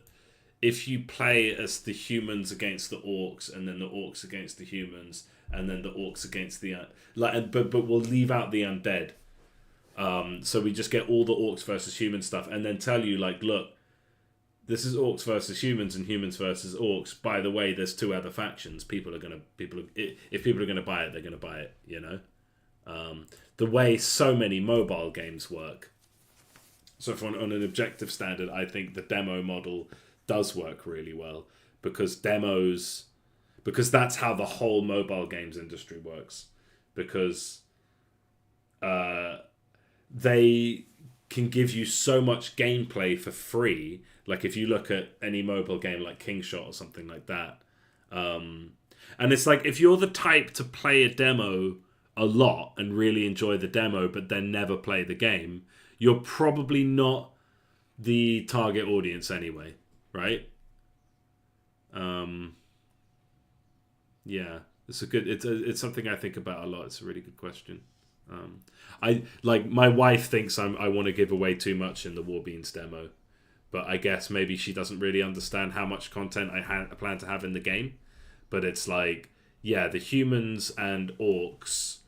if you play as the humans against the orcs, and then the orcs against the humans, and then the orcs against the but we'll leave out the undead. So we just get all the orcs versus human stuff, and then tell you like, look, this is orcs versus humans and humans versus orcs. By the way, there's two other factions. If people are gonna buy it, they're gonna buy it. You know, the way so many mobile games work. So on an objective standard, I think the demo model does work really well because that's how the whole mobile games industry works. Because they can give you so much gameplay for free. Like if you look at any mobile game like Kingshot or something like that. And it's like if you're the type to play a demo a lot and really enjoy the demo but then never play the game, you're probably not the target audience anyway, right? Yeah, it's something I think about a lot. It's a really good question. I like my wife thinks I want to give away too much in the Warbeans demo, but I guess maybe she doesn't really understand how much content I plan to have in the game. But it's like, yeah, the humans and orcs.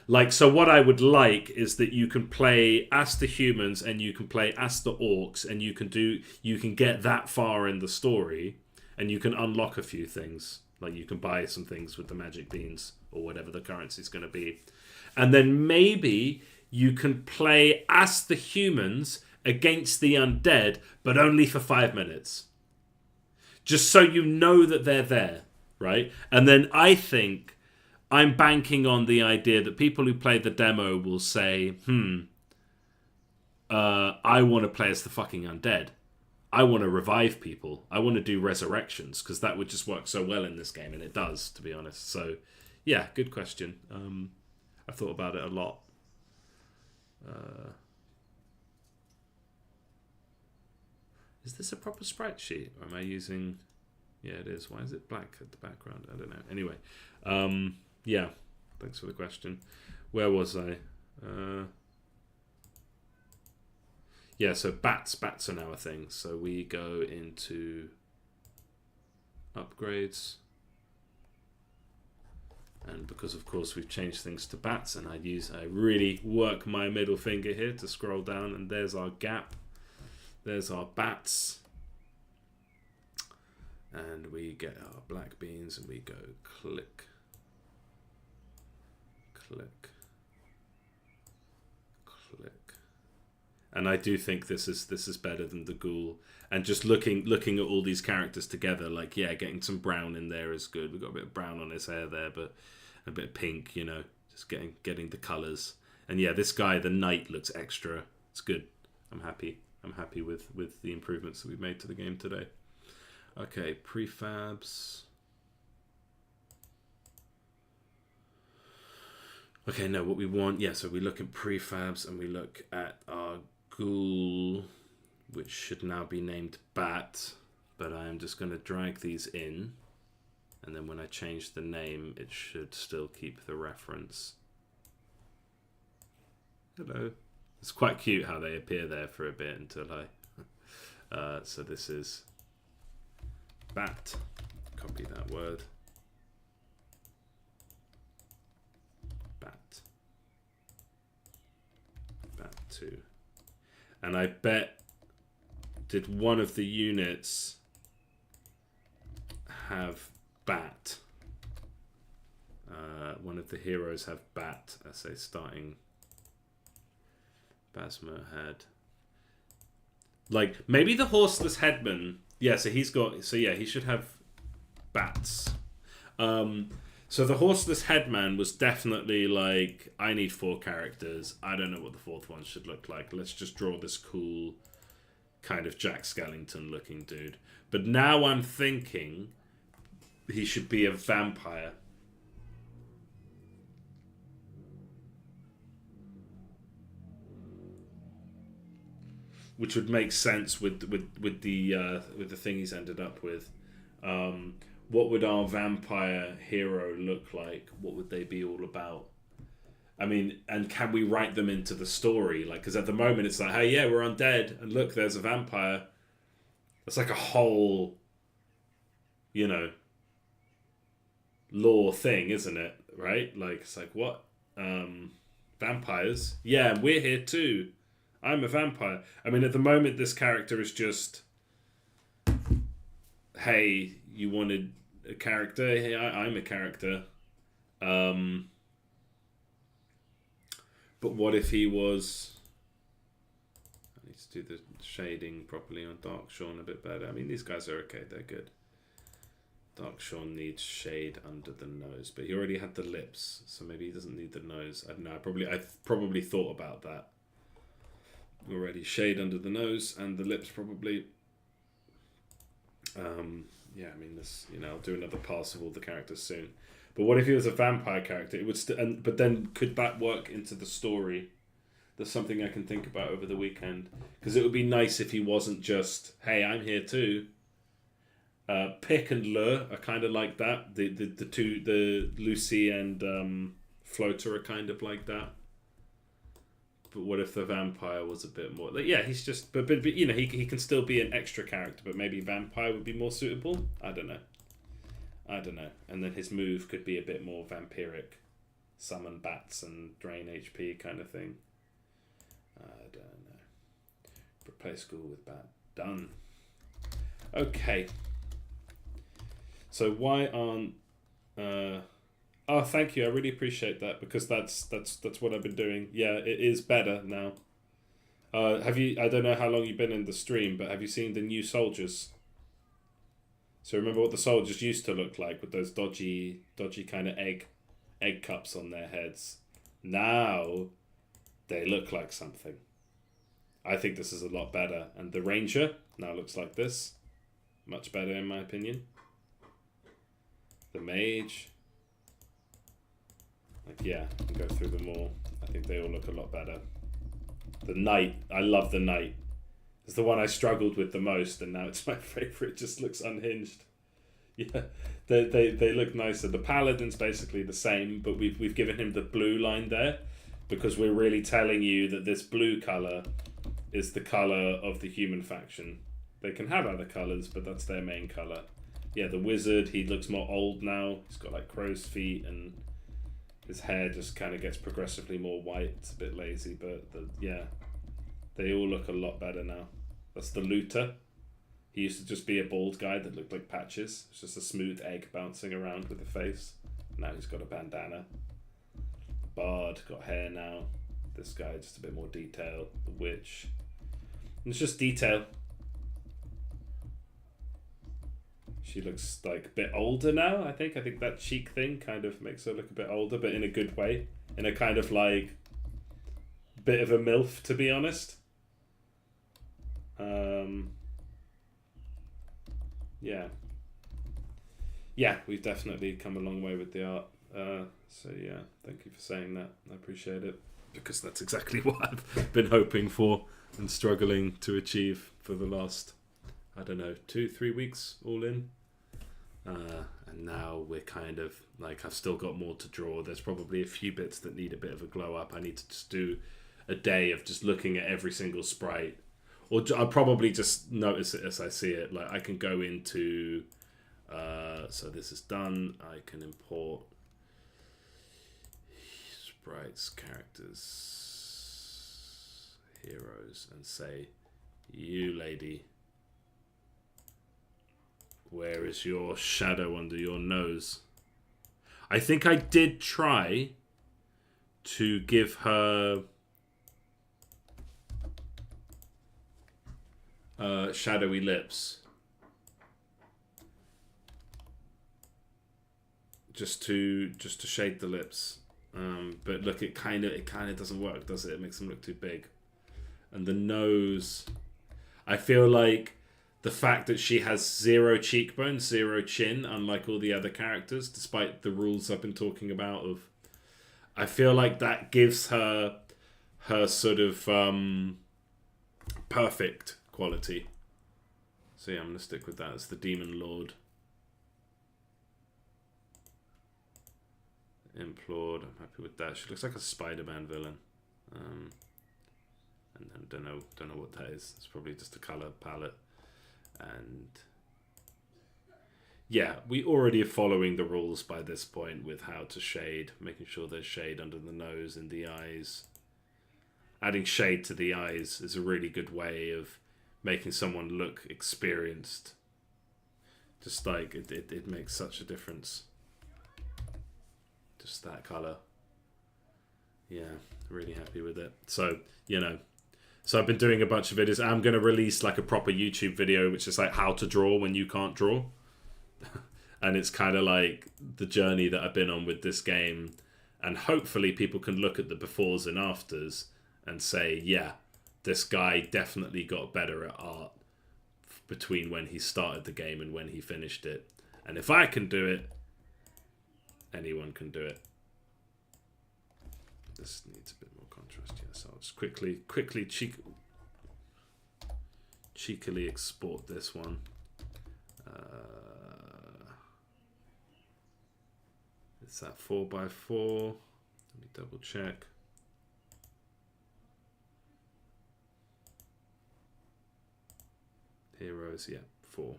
Like, so what I would like is that you can play as the humans and you can play as the orcs, and you can get that far in the story, and you can unlock a few things. Like you can buy some things with the magic beans or whatever the currency is going to be. And then maybe you can play as the humans against the undead, but only for 5 minutes. Just so you know that they're there, right? And then I think I'm banking on the idea that people who play the demo will say, I want to play as the fucking undead. I want to revive people. I want to do resurrections, because that would just work so well in this game, and it does, to be honest. So, yeah, good question. I've thought about it a lot. Is this a proper sprite sheet? Or am I using... Yeah, it is. Why is it black at the background? I don't know. Anyway, yeah, thanks for the question. Where was I? Yeah, so bats are now a thing. So we go into upgrades. And because, of course, we've changed things to bats, and I really work my middle finger here to scroll down, and there's our gap. There's our bats. And we get our black beans, and we go click, click, click. And I do think this is better than the ghoul. And just looking at all these characters together, like, yeah, getting some brown in there is good. We've got a bit of brown on his hair there, but a bit of pink, you know, just getting the colours. And yeah, this guy, the knight, looks extra. It's good. I'm happy with the improvements that we've made to the game today. Okay, prefabs. Okay, no, what we want, yeah, so we look at prefabs and we look at our ghoul, which should now be named Bat, but I'm just going to drag these in, and then when I change the name, it should still keep the reference. Hello. It's quite cute how they appear there for a bit until so this is Bat. Copy that word. Bat. Bat 2. And I bet, did one of the units have Bat? One of the heroes have Bat as a starting. Basmo had. Like, maybe the horseless headman. Yeah, so he should have bats. So the horseless headman was definitely like, I need 4 characters. I don't know what the 4th one should look like. Let's just draw this cool kind of Jack Skellington looking dude. But now I'm thinking he should be a vampire. Which would make sense with the thing he's ended up with. What would our vampire hero look like? What would they be all about? I mean, and can we write them into the story? Like, because at the moment it's like, hey, yeah, we're undead, and look, there's a vampire. It's like a whole, you know, lore thing, isn't it? Right? Like, it's like, what? Vampires? Yeah, we're here too. I'm a vampire. I mean, at the moment, this character is just hey, you wanted a character? Hey, I'm a character. But what if he was... I need to do the shading properly on Dark Sean a bit better. I mean, these guys are okay. They're good. Dark Sean needs shade under the nose, but he already had the lips, so maybe he doesn't need the nose. I don't know. I've probably thought about that already. Shade under the nose and the lips, probably. Yeah, I mean, this. I'll do another pass of all the characters soon. But what if he was a vampire character? It would but then could that work into the story? That's something I can think about over the weekend, because it would be nice if he wasn't just, hey, I'm here too. Pick and Lure are kind of like that. The Lucy and Floater are kind of like that. But what if the vampire was a bit more like, yeah, he's just but he can still be an extra character, but maybe vampire would be more suitable. I don't know. And then his move could be a bit more vampiric, summon bats and drain HP kind of thing. I don't know. Replace Ghoul with bat. Done. Okay. So why aren't? Oh, thank you. I really appreciate that, because that's what I've been doing. Yeah, it is better now. Have you? I don't know how long you've been in the stream, but have you seen the new soldiers? So remember what the soldiers used to look like, with those dodgy kind of egg cups on their heads. Now they look like something. I think this is a lot better, and the ranger now looks like this. Much better in my opinion. The mage. Like, yeah, I can go through them all. I think they all look a lot better. The knight, I love the knight. It's the one I struggled with the most, and now it's my favourite. It just looks unhinged. Yeah, they look nicer. The paladin's basically the same, but we've given him the blue line there, because we're really telling you that this blue colour is the colour of the human faction. They can have other colours, but that's their main colour. Yeah, the wizard, he looks more old now. He's got like crow's feet, and his hair just kind of gets progressively more white. It's a bit lazy, but yeah, they all look a lot better now. That's the looter. He used to just be a bald guy that looked like patches. It's just a smooth egg bouncing around with a face. Now he's got a bandana. The bard got hair now. This guy just a bit more detail. The witch. And it's just detail. She looks like a bit older now, I think. I think that cheek thing kind of makes her look a bit older, but in a good way. In a kind of like bit of a MILF, to be honest. Yeah, we've definitely come a long way with the art. So yeah, thank you for saying that. I appreciate it, because that's exactly what I've been hoping for and struggling to achieve for the last, I don't know, 2-3 weeks all in. And now we're kind of like, I've still got more to draw. There's probably a few bits that need a bit of a glow up. I need to just do a day of just looking at every single sprite, or I'll probably just notice it as I see it. Like, I can go into so this is done. I can import sprites, characters, heroes, and say, you lady, where is your shadow under your nose? I think I did try to give her shadowy lips, just to shade the lips. But look, it kind of doesn't work, does it? It makes them look too big. And the nose, I feel like the fact that she has 0 cheekbones, 0 chin, unlike all the other characters, despite the rules I've been talking about I feel like that gives her sort of perfect quality. So yeah, I'm going to stick with that. It's the Demon Lord. Implored, I'm happy with that. She looks like a Spider-Man villain. And then don't know what that is. It's probably just a colour palette. And yeah, we already are following the rules by this point with how to shade, making sure there's shade under the nose and the eyes. Adding shade to the eyes is a really good way of making someone look experienced. Just like it makes such a difference. Just that color. Yeah, really happy with it. So, you know, so I've been doing a bunch of videos. I'm going to release like a proper YouTube video, which is like how to draw when you can't draw. And it's kind of like the journey that I've been on with this game. And hopefully people can look at the befores and afters and say, yeah, this guy definitely got better at art between when he started the game and when he finished it. And if I can do it, anyone can do it. This needs a bit more contrast, yeah. So I'll just quickly cheekily export this one. It's that 4x4. Let me double check. Heroes, yeah, 4.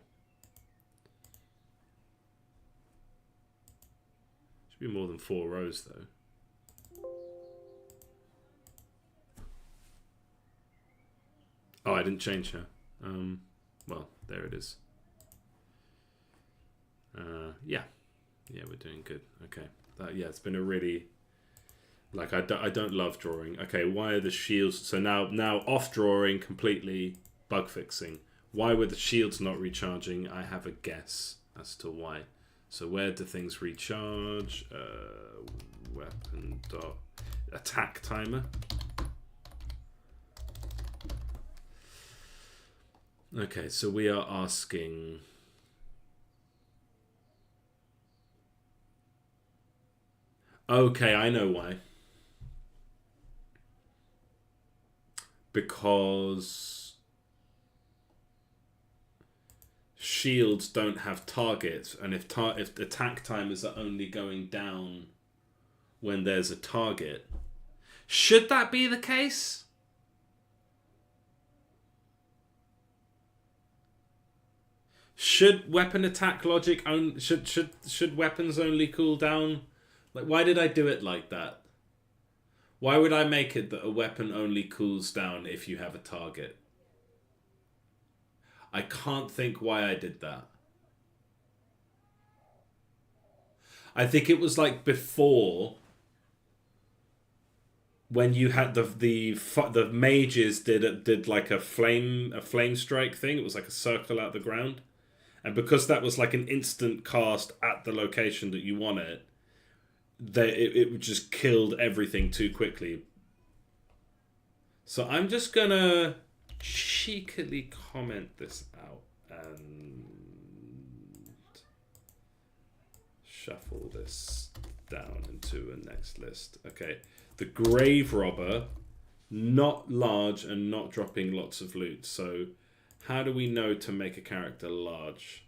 Should be more than 4 rows though. Oh, I didn't change her. Well, there it is. Yeah, we're doing good. Okay, yeah, it's been a really, like, I don't love drawing. Okay, why are the shields? So now off drawing completely, bug fixing. Why were the shields not recharging? I have a guess as to why. So where do things recharge? Weapon dot attack timer. Okay, so we are asking. Okay, I know why. Because shields don't have targets, and if attack timers are only going down when there's a target, should that be the case? Should weapon attack logic should weapons only cool down? Like, why did I do it like that? Why would I make it that a weapon only cools down if you have a target? I can't think why I did that. I think it was like before, when you had the mages did like a flame strike thing. It was like a circle out the ground, and because that was like an instant cast at the location that you want it, it just killed everything too quickly. So I'm just gonna cheekily comment this out and shuffle this down into a next list. Okay, the grave robber, not large and not dropping lots of loot. So how do we know to make a character large?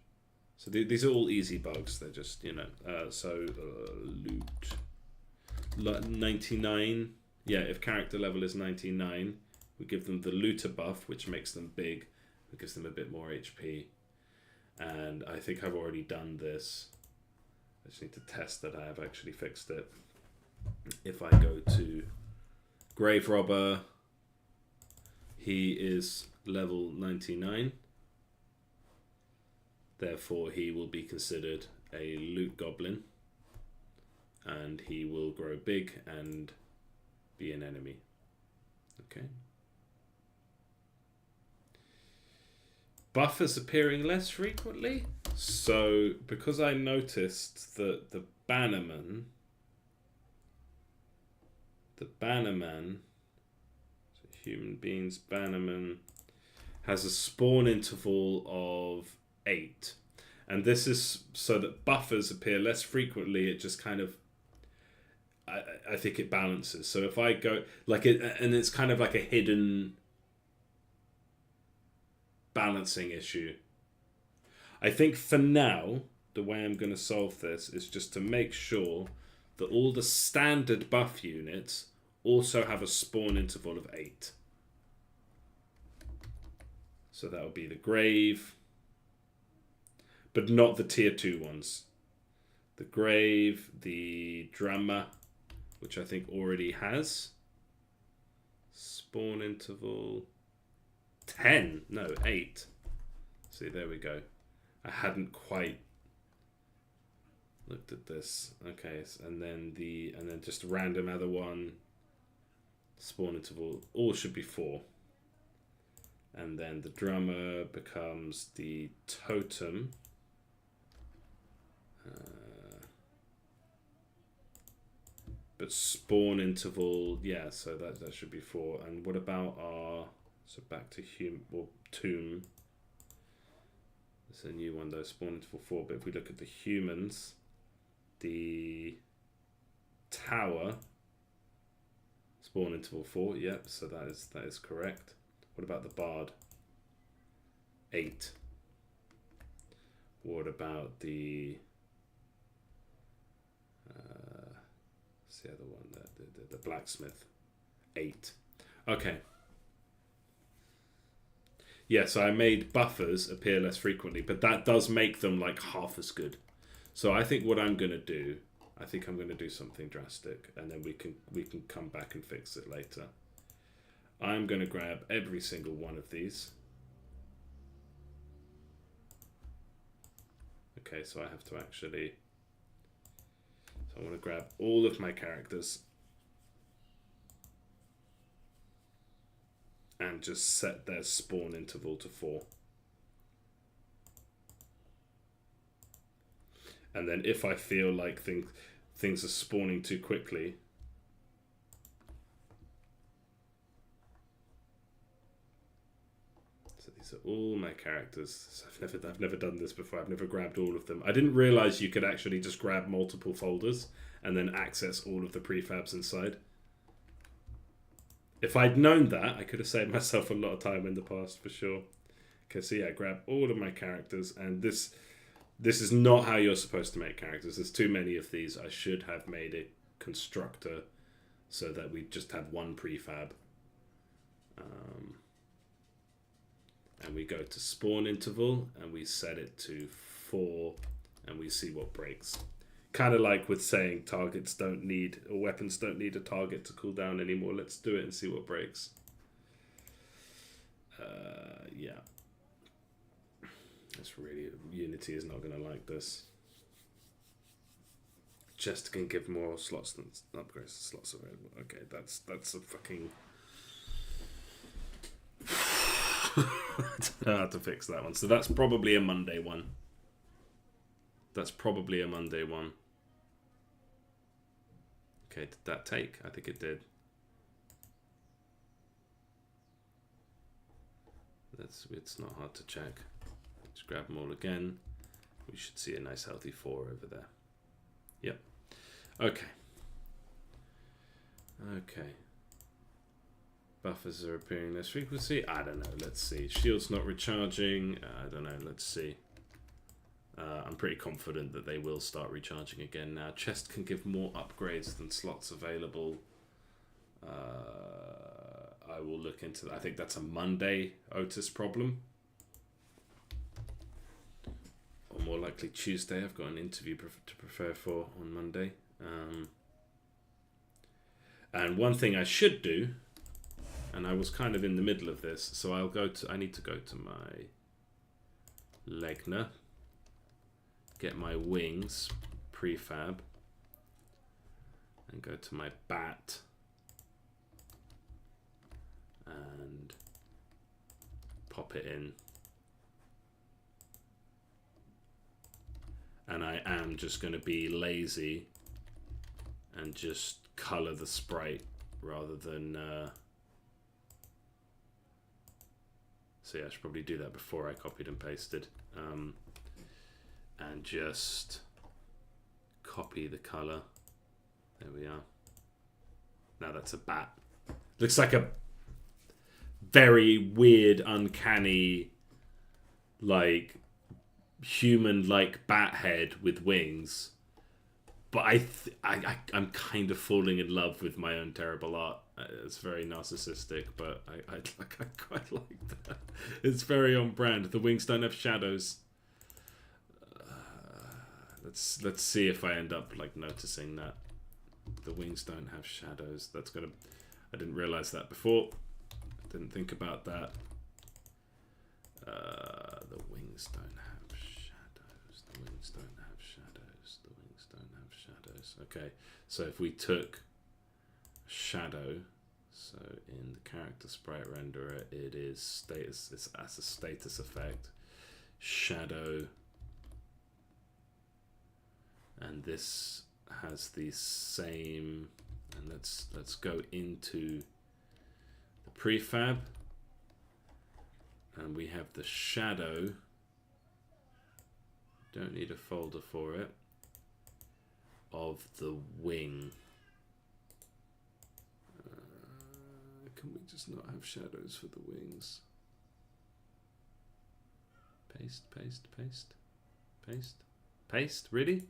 So these are all easy bugs. They're just, you know, loot 99. Yeah, if character level is 99, we give them the looter buff, which makes them big. It gives them a bit more HP. And I think I've already done this. I just need to test that I have actually fixed it. If I go to grave robber, he is level 99. Therefore, he will be considered a loot goblin, and he will grow big and be an enemy. Okay. Buffers appearing less frequently. So, because I noticed that the Bannerman, so human beings Bannerman, has a spawn interval of 8, and this is so that buffers appear less frequently. It just kind of, I think it balances. So if I go like it, and it's kind of like a hidden balancing issue. I think for now, the way I'm going to solve this is just to make sure that all the standard buff units also have a spawn interval of 8. So that would be the grave, but not the tier 2 ones. The grave, the drama, which I think already has spawn interval 10. No, 8. See, there we go. I hadn't quite looked at this. Okay, and then just a random other one. Spawn interval. All should be 4. And then the drummer becomes the totem. But spawn interval, yeah, so that should be 4. And what about our, so back to tomb. It's a new one though, spawn interval 4. But if we look at the humans, the tower, spawn interval 4, yep, so that is correct. What about the bard? 8. What about the the other one, the blacksmith? 8. Okay. Yeah, so I made buffers appear less frequently, but that does make them like half as good. So I think what I'm gonna do, I think I'm gonna do something drastic, and then we can come back and fix it later. I'm gonna grab every single one of these. Okay, so I have to actually. So I want to grab all of my characters and just set their spawn interval to 4. And then if I feel like things are spawning too quickly, so these are all my characters. So I've never done this before. I've never grabbed all of them. I didn't realize you could actually just grab multiple folders and then access all of the prefabs inside. If I'd known that, I could have saved myself a lot of time in the past for sure. Okay, so yeah, grab all of my characters, and this is not how you're supposed to make characters. There's too many of these. I should have made a constructor so that we just have one prefab. And we go to spawn interval and we set it to 4 and we see what breaks. Kind of like with saying targets don't need, or weapons don't need a target to cool down anymore. Let's do it and see what breaks. Yeah. That's really, Unity is not going to like this. Chest can give more slots than upgrades, slots available. Okay, that's a fucking... I don't know how to fix that one. So that's probably a Monday one. Okay, did that take? I think it did. It's not hard to check. Just grab them all again. We should see a nice healthy 4 over there. Yep. Okay. Buffers are appearing less frequency. I don't know. Let's see. Shield's not recharging. I don't know. Let's see. I'm pretty confident that they will start recharging again now. Chest can give more upgrades than slots available. I will look into that. I think that's a Monday Otis problem. Or more likely Tuesday. I've got an interview to prepare for on Monday. And one thing I should do, and I was kind of in the middle of this, so I need to go to my Legner, get my wings prefab, and go to my bat and pop it in. And I am just going to be lazy and just color the sprite rather than so yeah, I should probably do that before I copied and pasted, and just copy the color. There we are. Now that's a bat. Looks like a very weird, uncanny, like human-like bat head with wings. But I'm kind of falling in love with my own terrible art. It's very narcissistic, but I quite like that. It's very on brand. The wings don't have shadows. Let's see if I end up like noticing that the wings don't have shadows. I didn't realize that before. I didn't think about that. The wings don't have wings don't have shadows. The wings don't have shadows. Okay, so if we took shadow, so in the character sprite renderer, it is status. It's as a status effect. Shadow, and this has the same. And let's go into the prefab, and we have the shadow. Don't need a folder for it. Of the wing. Can we just not have shadows for the wings? Paste, paste, paste, paste, paste. Really?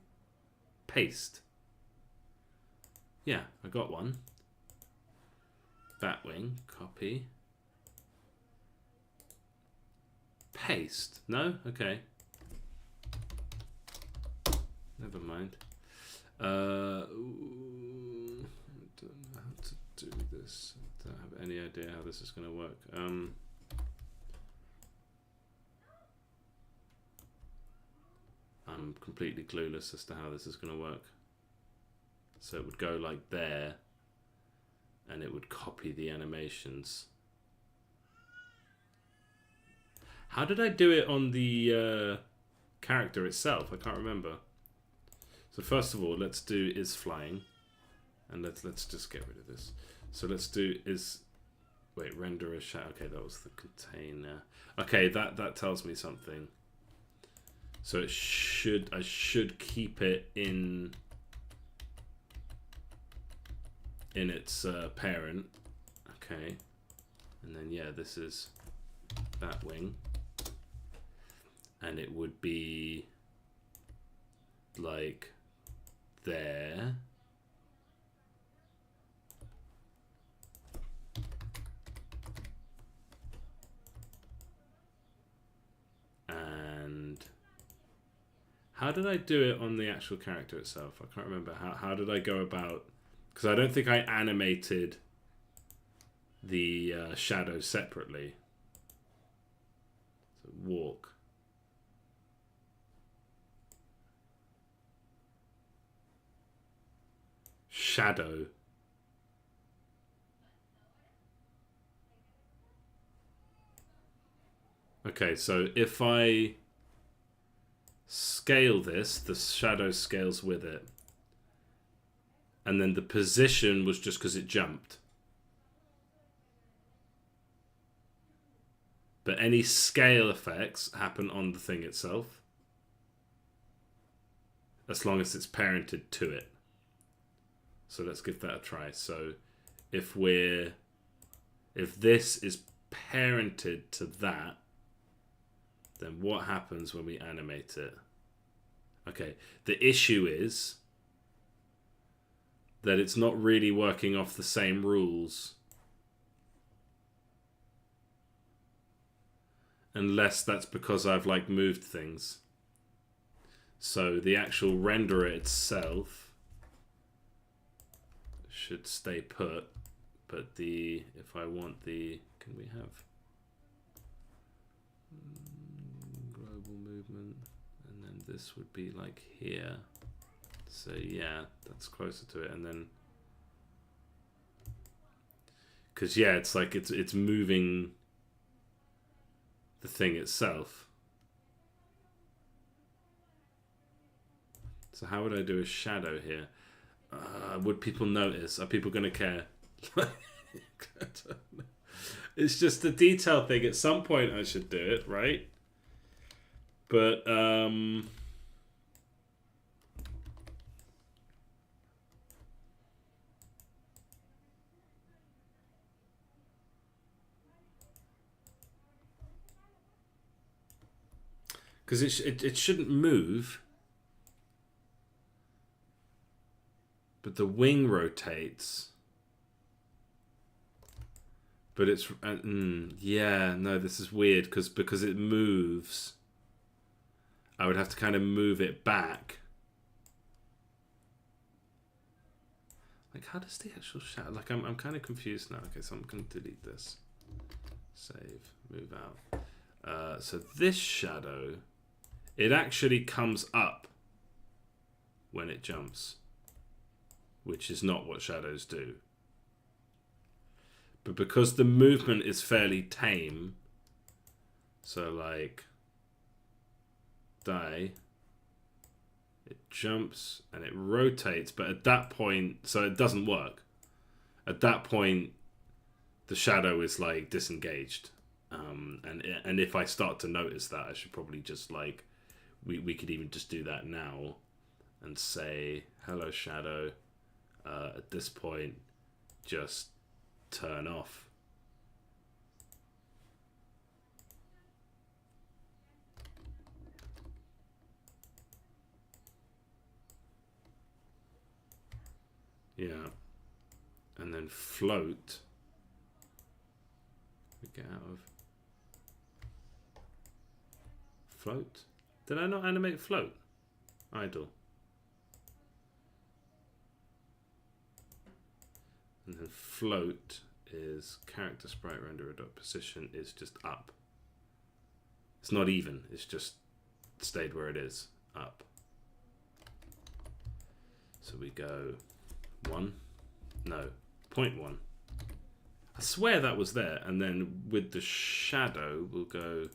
Paste. Yeah, I got one. Batwing, copy. Paste. No? Okay. Never mind. I don't know how to do this. I don't have any idea how this is going to work. I'm completely clueless as to how this is going to work. So it would go like there, and it would copy the animations. How did I do it on the character itself? I can't remember. So first of all, let's do is flying, and let's just get rid of this. So let's do is, wait, render a shadow. Okay, that was the container. Okay, that tells me something. So it should, I should keep it in its parent. Okay, and then yeah, this is that wing, and it would be like there. And how did I do it on the actual character itself? I can't remember. How did I go about? Because I don't think I animated the shadow separately. So walk. Shadow. Okay, so if I scale this, the shadow scales with it. And then the position was just because it jumped. But any scale effects happen on the thing itself, as long as it's parented to it. So let's give that a try. So if this is parented to that, then what happens when we animate it? Okay, the issue is that it's not really working off the same rules. Unless that's because I've like moved things. So the actual renderer itself should stay put, but if I want can we have global movement, and then this would be like here. So yeah, that's closer to it, and then because yeah, it's like it's moving the thing itself. So how would I do a shadow here? Would people notice? Are people going to care? I don't know. It's just a detail thing. At some point I should do it, right? But because it shouldn't move, but the wing rotates. But it's yeah, no, this is weird because it moves. I would have to kind of move it back. Like, how does the actual shadow? Like, I'm kind of confused now. Okay, so I'm gonna delete this. Save, move out. So this shadow, it actually comes up when it jumps, which is not what shadows do. But because the movement is fairly tame, so like die, it jumps and it rotates, but at that point, so it doesn't work. At that point, the shadow is like disengaged. And if I start to notice that, I should probably just like, we could even just do that now and say, hello shadow, at this point, just turn off. Yeah. And then float. We get out of float. Did I not animate float? Idle. And then float is character sprite renderer dot position is just up. It's not even, it's just stayed where it is, up. So we go 1, no, 0.1. I swear that was there, and then with the shadow we'll go,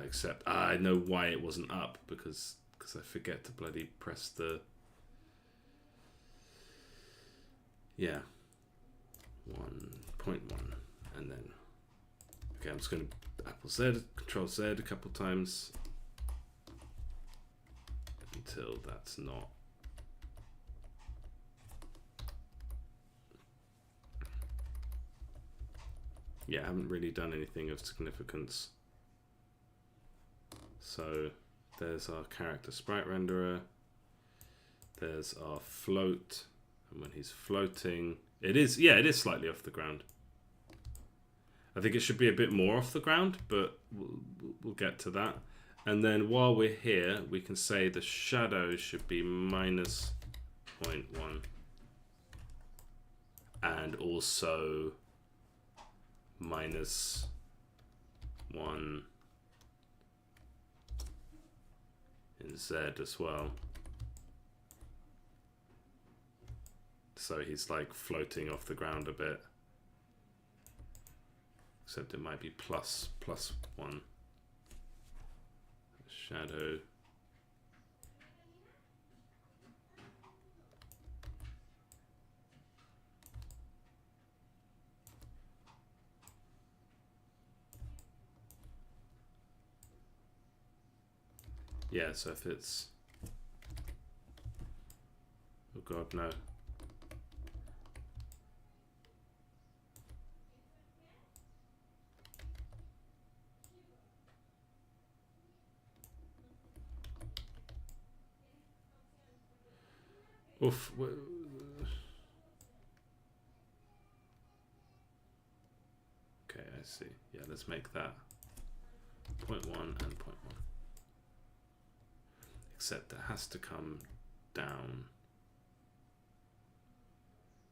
except I know why it wasn't up, because I forget to bloody press the, yeah, 1.1, and then, okay, I'm just going to Apple Z, Control Z a couple times until that's not. Yeah, I haven't really done anything of significance. So there's our character sprite renderer. There's our float. And when he's floating, it is, yeah, it is slightly off the ground. I think it should be a bit more off the ground, but we'll get to that. And then while we're here, we can say the shadow should be minus 0.1. And also minus 1 in Z as well. So he's like floating off the ground a bit. Except it might be plus 1. Shadow. Yeah, so if it's, oh god, no. Oof. Okay, I see. Yeah, let's make that 0.1 and 0.1. Except it has to come down.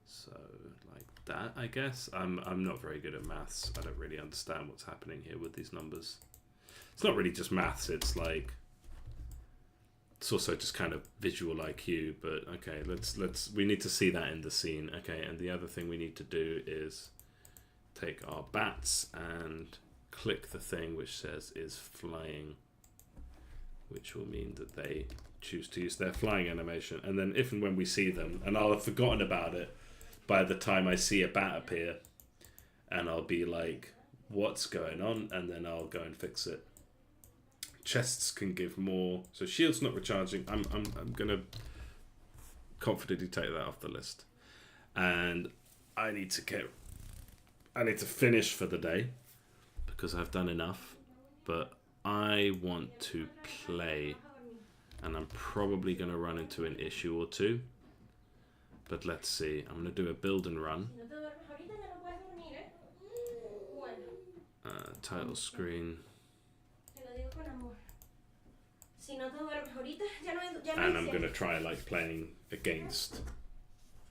So like that, I guess. I'm not very good at maths. I don't really understand what's happening here with these numbers. It's not really just maths, it's like, it's also just kind of visual IQ, but okay, we need to see that in the scene. Okay, and the other thing we need to do is take our bats and click the thing which says is flying, which will mean that they choose to use their flying animation. And then if and when we see them, and I'll have forgotten about it by the time I see a bat appear, and I'll be like, what's going on? And then I'll go and fix it. Chests can give more, so shield's not recharging. I'm gonna confidently take that off the list. And I need to finish for the day because I've done enough, but I want to play, and I'm probably going to run into an issue or two, but let's see. I'm going to do a build and run. Title screen. And I'm going to try like playing against,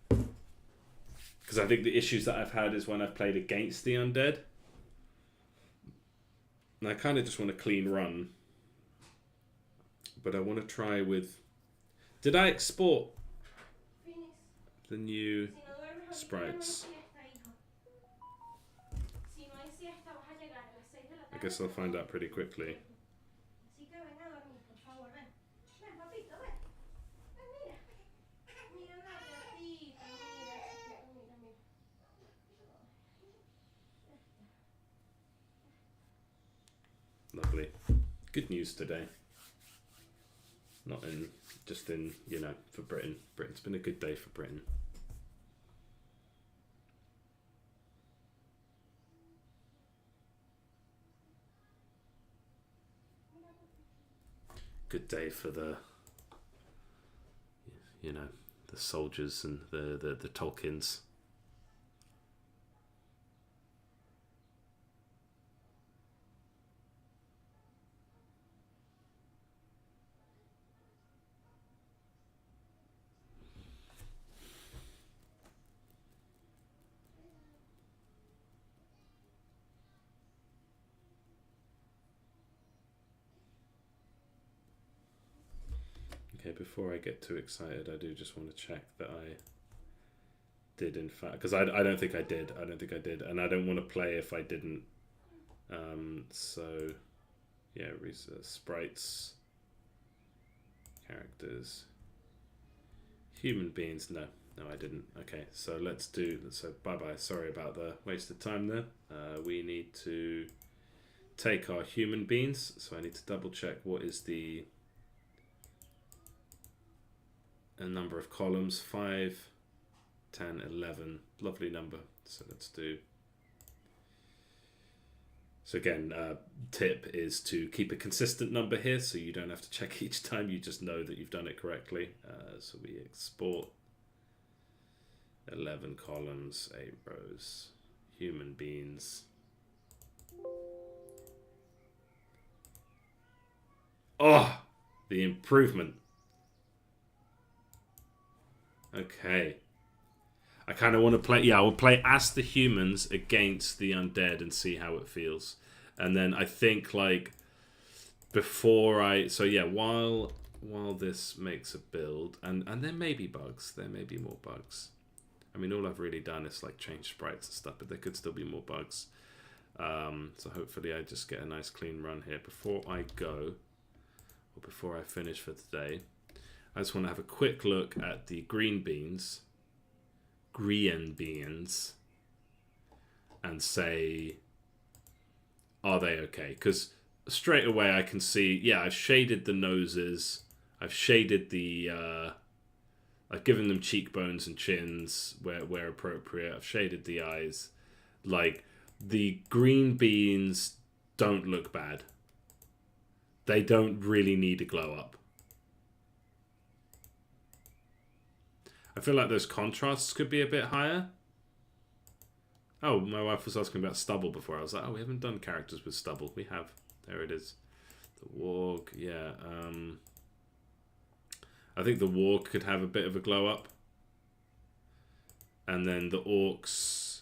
because I think the issues that I've had is when I've played against the undead. And I kind of just want a clean run. But I want to try with Did I export the new sprites? I guess I'll find out pretty quickly. Lovely. Good news today. Not in, just in, you know, for Britain. Britain's been a good day for Britain. Good day for the, you know, the soldiers and the Tolkiens. Okay, before I get too excited, I do just want to check that I did in fact, because I don't think I did. I don't think I did, and I don't want to play if I didn't. So, yeah, sprites, characters, human beings. No, I didn't. Okay, so let's do. So bye. Sorry about the waste of time there. We need to take our human beings. So I need to double check what is the number of columns. 5, 10, 11. Lovely number. So let's do. So again, tip is to keep a consistent number here, so you don't have to check each time. You just know that you've done it correctly. So we export 11 columns, 8 rows, human beings. Oh, the improvement. Okay. I kind of want to play, yeah, I will play as the humans against the undead and see how it feels. And then I think, like, before I, so yeah, while this makes a build, and there may be bugs, there may be more bugs. I mean, all I've really done is, like, change sprites and stuff, but there could still be more bugs. So hopefully I just get a nice clean run here. Before I go, or before I finish for today, I just want to have a quick look at the green beans, and say, are they okay? Because straight away I can see, yeah, I've shaded the noses, I've shaded the, I've given them cheekbones and chins where appropriate, I've shaded the eyes. Like, the green beans don't look bad. They don't really need a glow up. I feel like those contrasts could be a bit higher. Oh, my wife was asking about stubble before. I was like, oh, we haven't done characters with stubble. We have. There it is. The warg, yeah. I think the warg could have a bit of a glow up. And then the orcs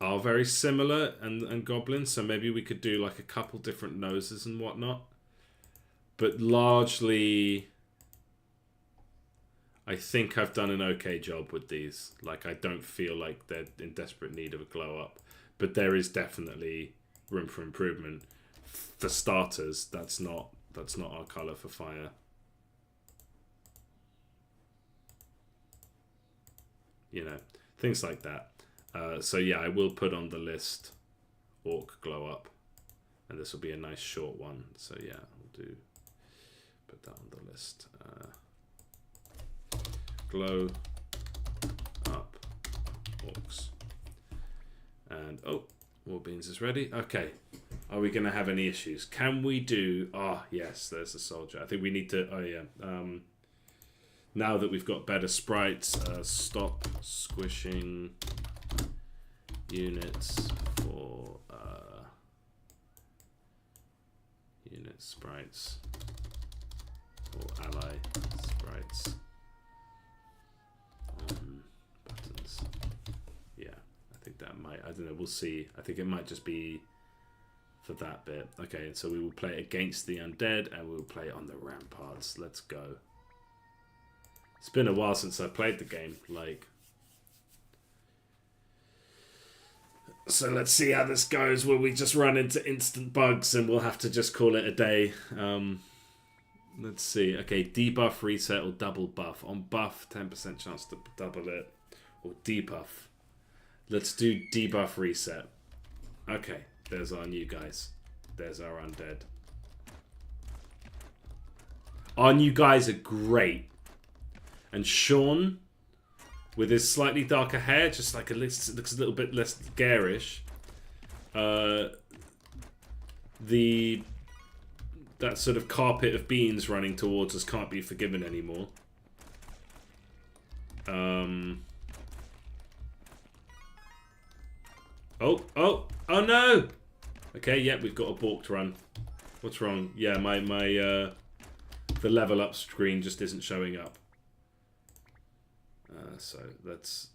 are very similar, and goblins, so maybe we could do like a couple different noses and whatnot. But largely, I think I've done an okay job with these. Like, I don't feel like they're in desperate need of a glow up, but there is definitely room for improvement. For starters, that's not our color for fire. You know, things like that. So yeah, I will put on the list orc glow up, and this will be a nice short one. So yeah, I'll put that on the list. Glow up orcs. And oh, War Beans is ready. Okay. Are we going to have any issues? Can we do... Oh, yes, there's a soldier. I think we need to... Oh, yeah. Now that we've got better sprites, stop squishing units for unit sprites or ally sprites. Buttons. Yeah, I think that might, I don't know, we'll see. I think it might just be for that bit. Okay, so we will play against the undead, and we will play on the ramparts. Let's go. It's been a while since I played the game, like. So let's see how this goes. Will we just run into instant bugs and we'll have to just call it a day? Let's see. Okay, debuff, reset, or double buff. On buff, 10% chance to double it. Or debuff. Let's do debuff, reset. Okay, there's our new guys. There's our undead. Our new guys are great. And Sean, with his slightly darker hair, just like looks a little bit less garish. That sort of carpet of beans running towards us can't be forgiven anymore. Oh no! Okay, yeah, we've got a balked run. What's wrong? Yeah, the level up screen just isn't showing up. So let's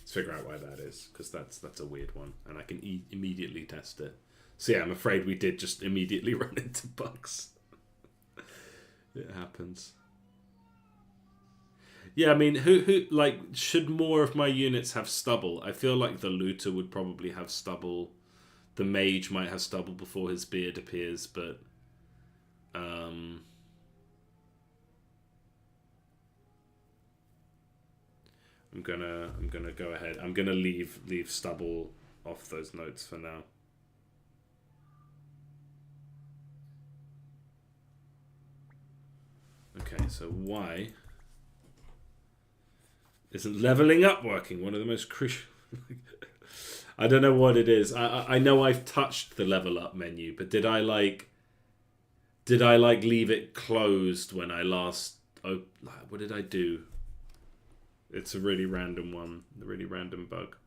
figure out why that is, because that's a weird one, and I can immediately test it. So yeah, I'm afraid we did just immediately run into bugs. It happens. Yeah, I mean, who like, should more of my units have stubble? I feel like the looter would probably have stubble. The mage might have stubble before his beard appears, but I'm gonna go ahead. I'm gonna leave stubble off those notes for now. Okay, so why isn't leveling up working? One of the most crucial. I don't know what it is. I know I've touched the level up menu, but did I leave it closed when I last? Oh, what did I do? It's a really random one, a really random bug.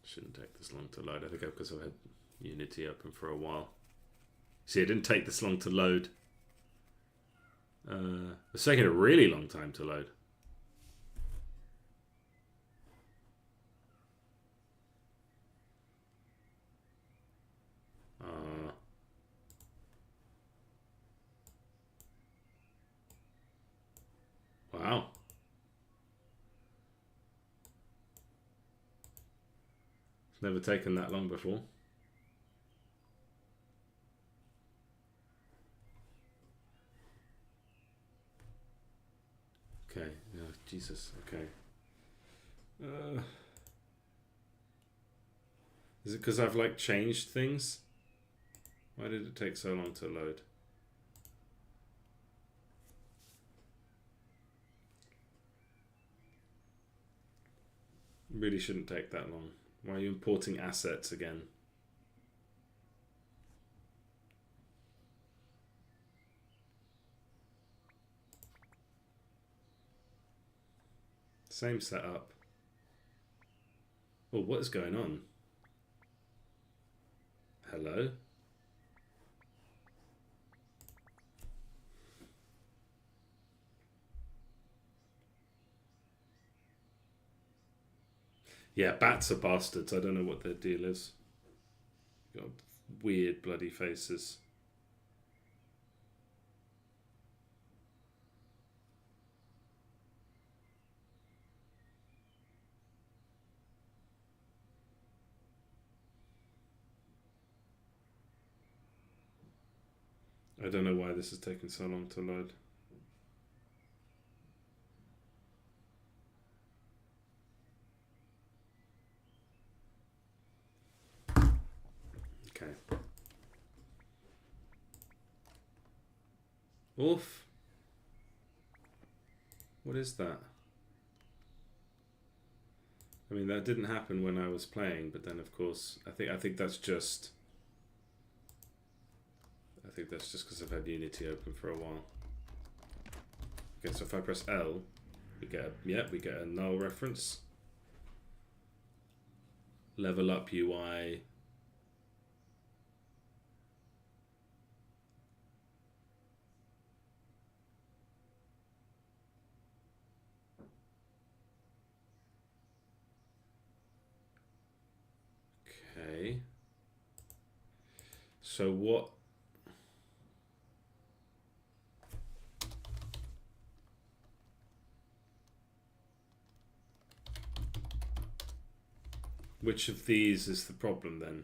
Shouldn't take this long to load. I think because I've had Unity open for a while. See, it didn't take this long to load. It's taking a really long time to load. Wow. It's never taken that long before. Okay. Oh, Jesus. Okay. Is it because I've like changed things? Why did it take so long to load? Really shouldn't take that long. Why are you importing assets again? Same setup. Oh, what is going on? Hello? Yeah, bats are bastards. I don't know what their deal is. Got weird bloody faces. I don't know why this is taking so long to load. Okay. Oof. What is that? I mean, that didn't happen when I was playing, but then of course, I think that's just because I've had Unity open for a while. Okay, so if I press L, we get a null reference. level up UI. Okay. So what? Which of these is the problem then?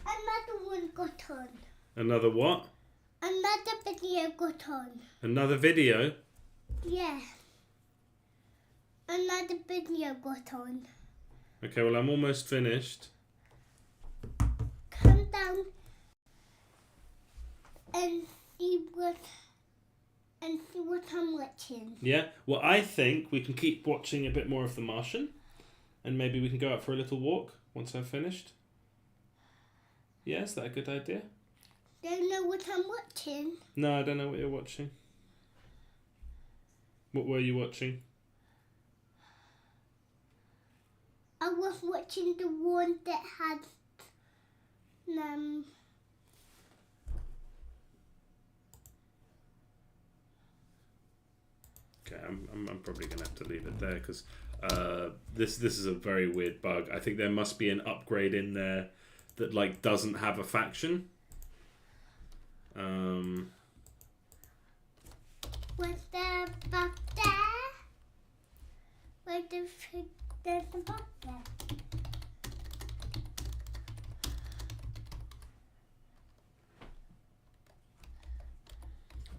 Another one got on. Another what? Another video got on. Another video? Yeah. Another video got on. Okay, well, I'm almost finished. Come down and see what I'm watching. Yeah, well, I think we can keep watching a bit more of The Martian, and maybe we can go out for a little walk once I've finished. Yeah, is that a good idea? Don't know what I'm watching. No, I don't know what you're watching. What were you watching? I was watching the one that had Okay, I'm probably gonna have to leave it there because this is a very weird bug. I think there must be an upgrade in there that like doesn't have a faction. Was there a bug there? There's a bug there.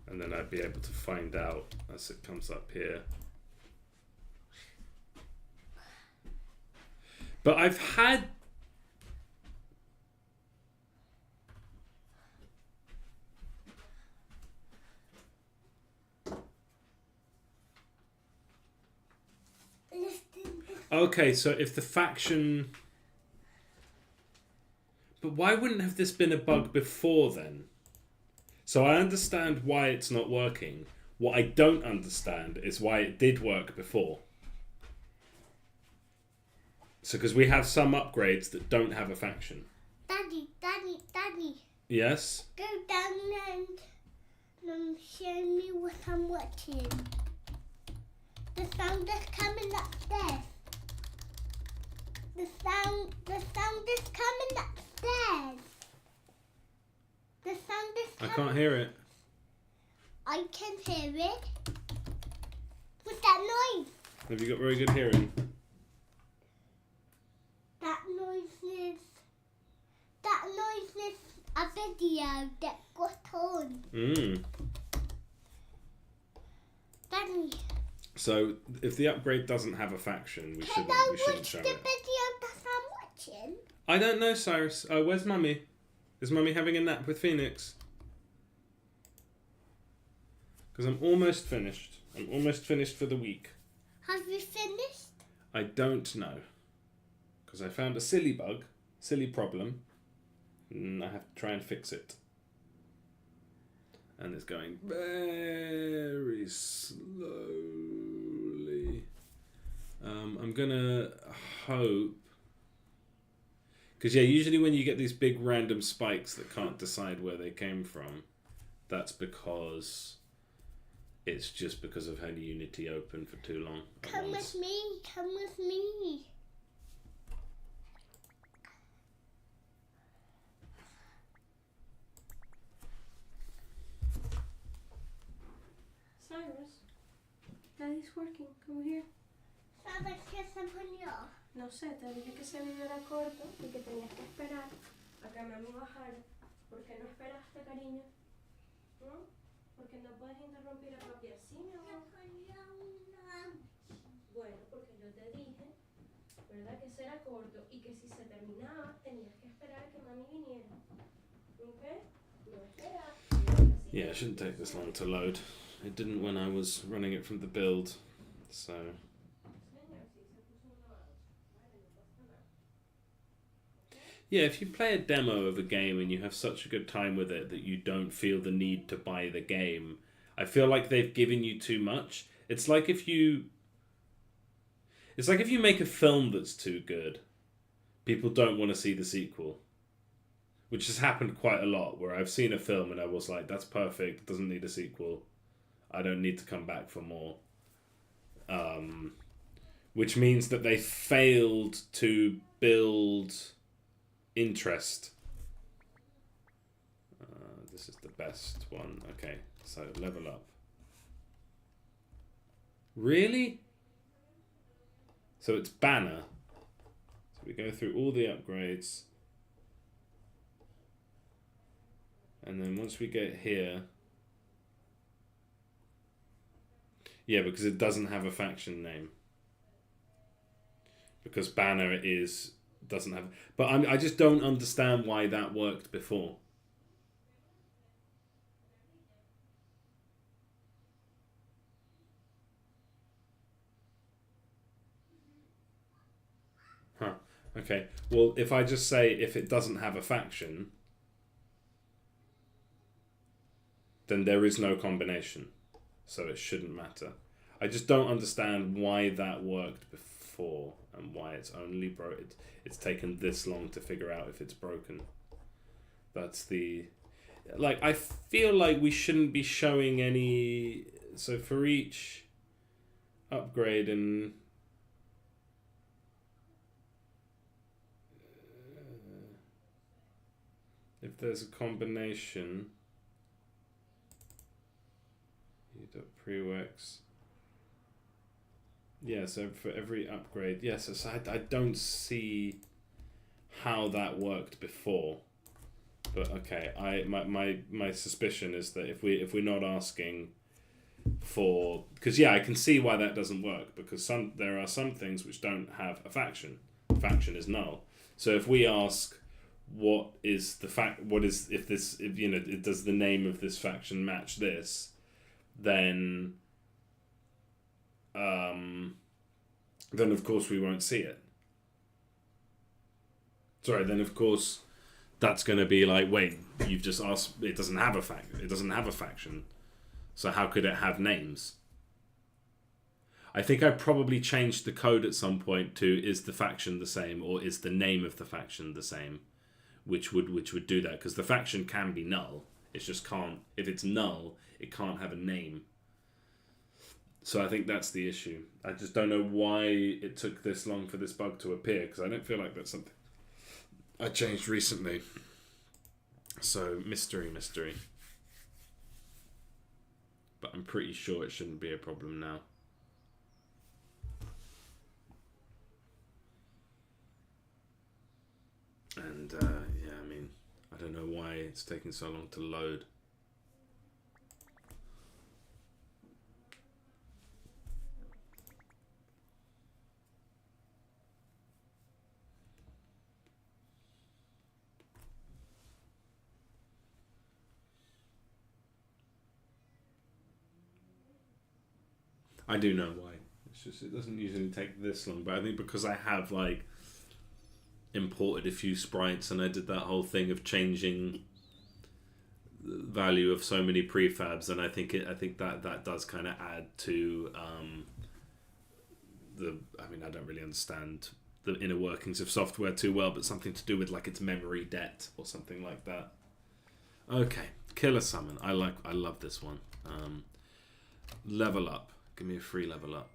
And then I'd be able to find out as it comes up here. But I've had... Okay, so if the faction... But why wouldn't have this been a bug before then? So I understand why it's not working. What I don't understand is why it did work before. So because we have some upgrades that don't have a faction. Daddy. Yes? Go down and show me what I'm watching. The sound is coming upstairs. The sound is coming upstairs. The sound is coming. I can't hear it. I can hear it. What's that noise? Have you got very good hearing? That noise is a video that got on. Daddy. So if the upgrade doesn't have a faction, we shouldn't show the it. video that I'm watching? I don't know, Cyrus. Where's Mummy? Is Mummy having a nap with Phoenix? Because I'm almost finished. I'm almost finished for the week. Have you finished? I don't know. Because I found a silly bug, silly problem, and I have to try and fix it. And it's going very slowly. I'm gonna hope... Because, yeah, usually when you get these big random spikes that can't decide where they came from, that's because it's just because of having Unity open for too long. Come with me. Cyrus, Daddy's working. Come here. ¿Sabes qué se ponió? No sé, te dije que ese video era corto y que tenías que esperar a que mami bajara. ¿Por qué no esperaste, cariño? ¿No? Porque no puedes interrumpir a papi así, mi amor. Bueno, porque yo te dije, ¿verdad? Que ese era corto y que si se terminaba tenías que esperar a que mami viniera. ¿Ok? No esperaste. Yeah, it shouldn't take this long to load. It didn't when I was running it from the build, so... Yeah, if you play a demo of a game and you have such a good time with it that you don't feel the need to buy the game, I feel like they've given you too much. It's like if you make a film that's too good, people don't want to see the sequel. Which has happened quite a lot, where I've seen a film and I was like, that's perfect, it doesn't need a sequel. I don't need to come back for more. Which means that they failed to build interest. This is the best one. Okay, so level up. Really? So it's banner. So we go through all the upgrades. And then once we get here... Yeah, because it doesn't have a faction name. Because banner doesn't have... But I just don't understand why that worked before. Huh. Okay. Well, if I just say if it doesn't have a faction, then there is no combination. So it shouldn't matter. I just don't understand why that worked before and why it's only broken. It's taken this long to figure out if it's broken. That's the... Like, I feel like we shouldn't be showing any... So for each upgrade and... if there's a combination... Prereqs. Yeah, so for every upgrade, yes. Yeah, so I don't see how that worked before, but okay. My suspicion is that if we're not asking for, because yeah, I can see why that doesn't work, because there are some things which don't have a faction. Faction is null. So if we ask, what is the does the name of this faction match this? Then of course we won't see it. Sorry, then of course that's going to be like, wait, you've just asked, it doesn't have a faction. So how could it have names? I think I probably changed the code at some point to is the faction the same or is the name of the faction the same, which would do that, because the faction can be null. It just can't, if it's null, it can't have a name. So I think that's the issue. I just don't know why it took this long for this bug to appear, because I don't feel like that's something I changed recently. So, mystery. But I'm pretty sure it shouldn't be a problem now. And, yeah, I mean, I don't know why it's taking so long to load. I do know why. It's just, it doesn't usually take this long, but I think because I have, like, imported a few sprites and I did that whole thing of changing the value of so many prefabs, and I think that does kind of add to I mean, I don't really understand the inner workings of software too well, but something to do with like its memory debt or something like that. Okay, killer summon. I love this one. Level up. Give me a free level up.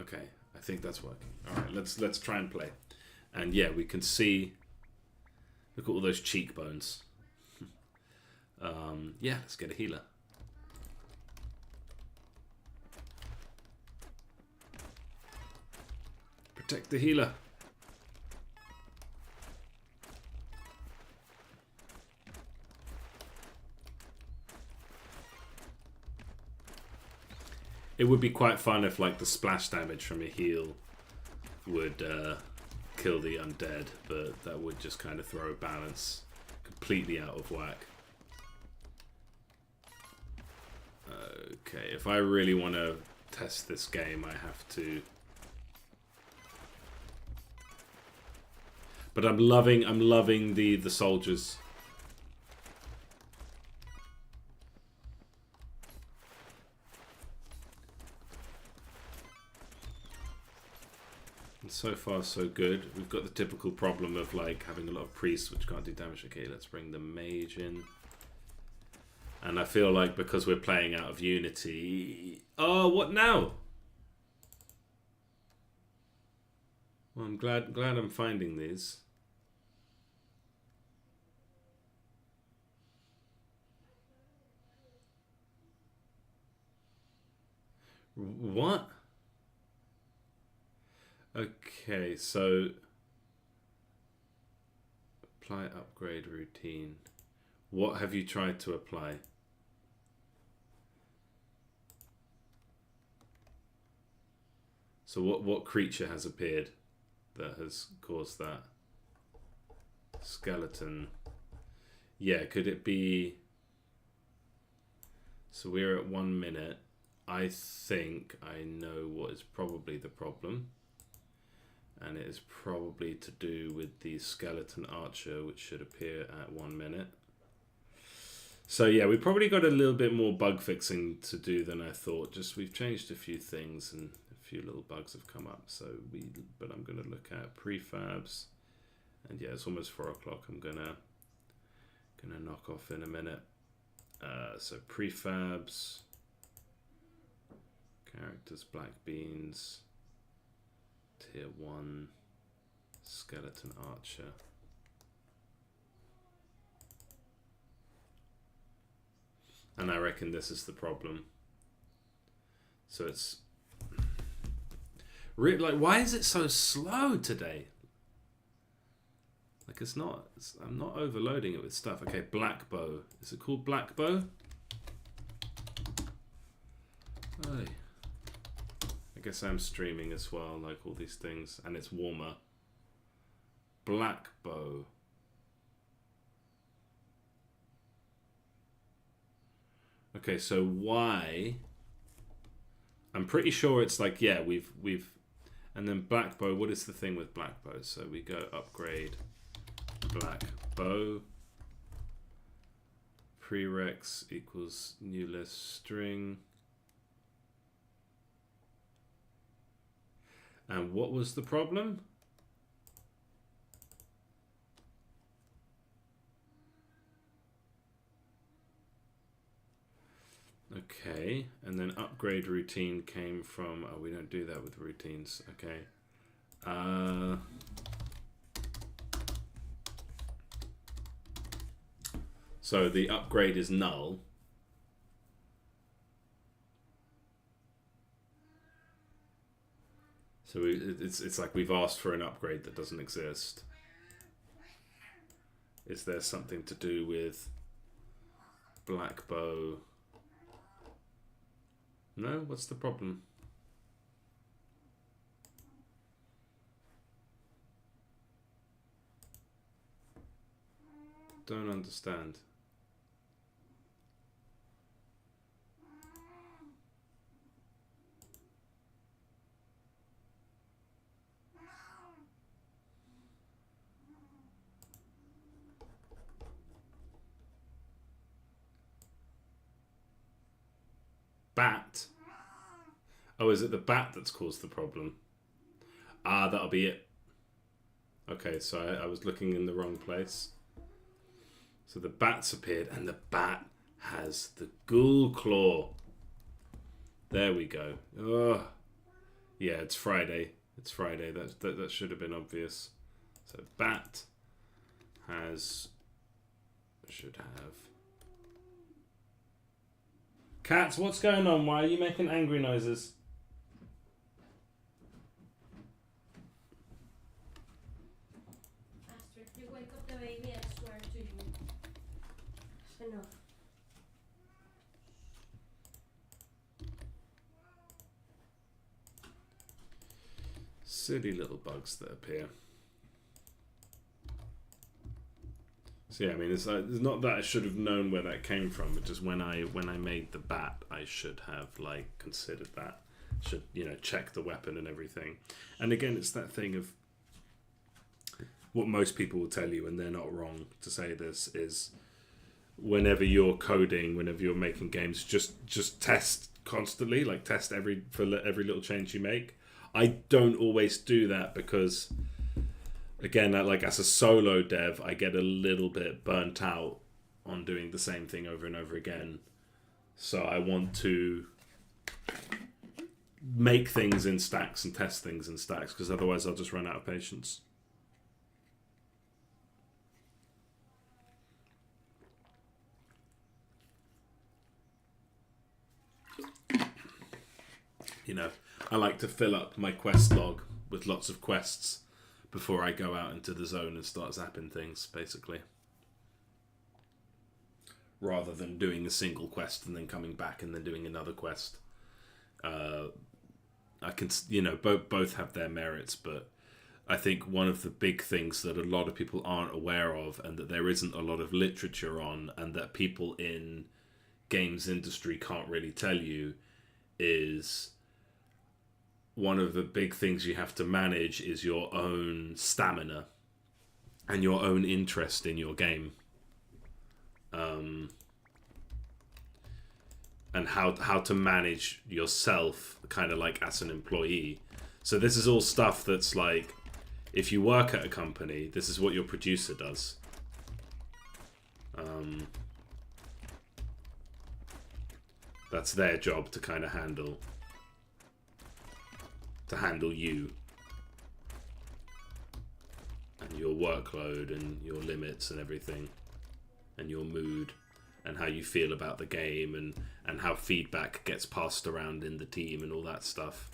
Okay, I think that's working. All right, let's try and play. And yeah, we can see. Look at all those cheekbones. Yeah, let's get a healer. Protect the healer. It would be quite fun if, like, the splash damage from a heal would kill the undead, but that would just kind of throw balance completely out of whack. Okay, if I really want to test this game, I have to. But I'm loving the soldiers. And so far, so good. We've got the typical problem of like having a lot of priests which can't do damage. Okay, let's bring the mage in. And I feel like because we're playing out of Unity... Oh, what now? Well, I'm glad I'm finding these. What? Okay, so... Apply upgrade routine. What have you tried to apply? So what creature has appeared that has caused that? Skeleton. Yeah, could it be... So we're at 1 minute. I think I know what is probably the problem. And it is probably to do with the skeleton archer, which should appear at 1 minute. So yeah, we probably got a little bit more bug fixing to do than I thought. Just we've changed a few things and a few little bugs have come up. But I'm gonna look at prefabs, and yeah, it's almost 4 o'clock. I'm gonna knock off in a minute. So prefabs, characters, black beans, tier 1, skeleton archer. And I reckon this is the problem. So it's... like, why is it so slow today? Like, it's not... I'm not overloading it with stuff. Okay, black bow. Is it called black bow? Hey. I guess I'm streaming as well, like all these things. And it's warmer. Black bow. Okay, so why? I'm pretty sure it's like, yeah, we've and then black bow. What is the thing with black bow? So we go upgrade black bow. Prereqs equals new list string. And what was the problem? Okay, and then upgrade routine came from... Oh, we don't do that with routines. Okay. So the upgrade is null. So it's like we've asked for an upgrade that doesn't exist. Is there something to do with black bow? No? What's the problem? Don't understand. Bat. Oh, is it the bat that's caused the problem? Ah, that'll be it. Okay, so I was looking in the wrong place. So the bat's appeared, and the bat has the ghoul claw. There we go. Oh, yeah, it's Friday. It's Friday. That should have been obvious. So bat should have. Cats, what's going on? Why are you making angry noises? Astrid, if you wake up the baby, I swear to you. It's enough. Silly little bugs that appear. So yeah, I mean, it's not that I should have known where that came from, but just when I made the bat, I should have like considered that. Should, you know, check the weapon and everything. And again, it's that thing of what most people will tell you, and they're not wrong to say this, is whenever you're coding, whenever you're making games, just test constantly, like test every little change you make. I don't always do that because, again, like as a solo dev, I get a little bit burnt out on doing the same thing over and over again. So I want to make things in stacks and test things in stacks, because otherwise I'll just run out of patience. You know, I like to fill up my quest log with lots of quests before I go out into the zone and start zapping things, basically. Rather than doing a single quest and then coming back and then doing another quest. I can, you know, both have their merits, but I think one of the big things that a lot of people aren't aware of, and that there isn't a lot of literature on, and that people in games industry can't really tell you, is one of the big things you have to manage is your own stamina and your own interest in your game. And how to manage yourself kind of like as an employee. So this is all stuff that's like, if you work at a company, this is what your producer does. That's their job to kind of handle you and your workload and your limits and everything, and your mood and how you feel about the game, and how feedback gets passed around in the team and all that stuff.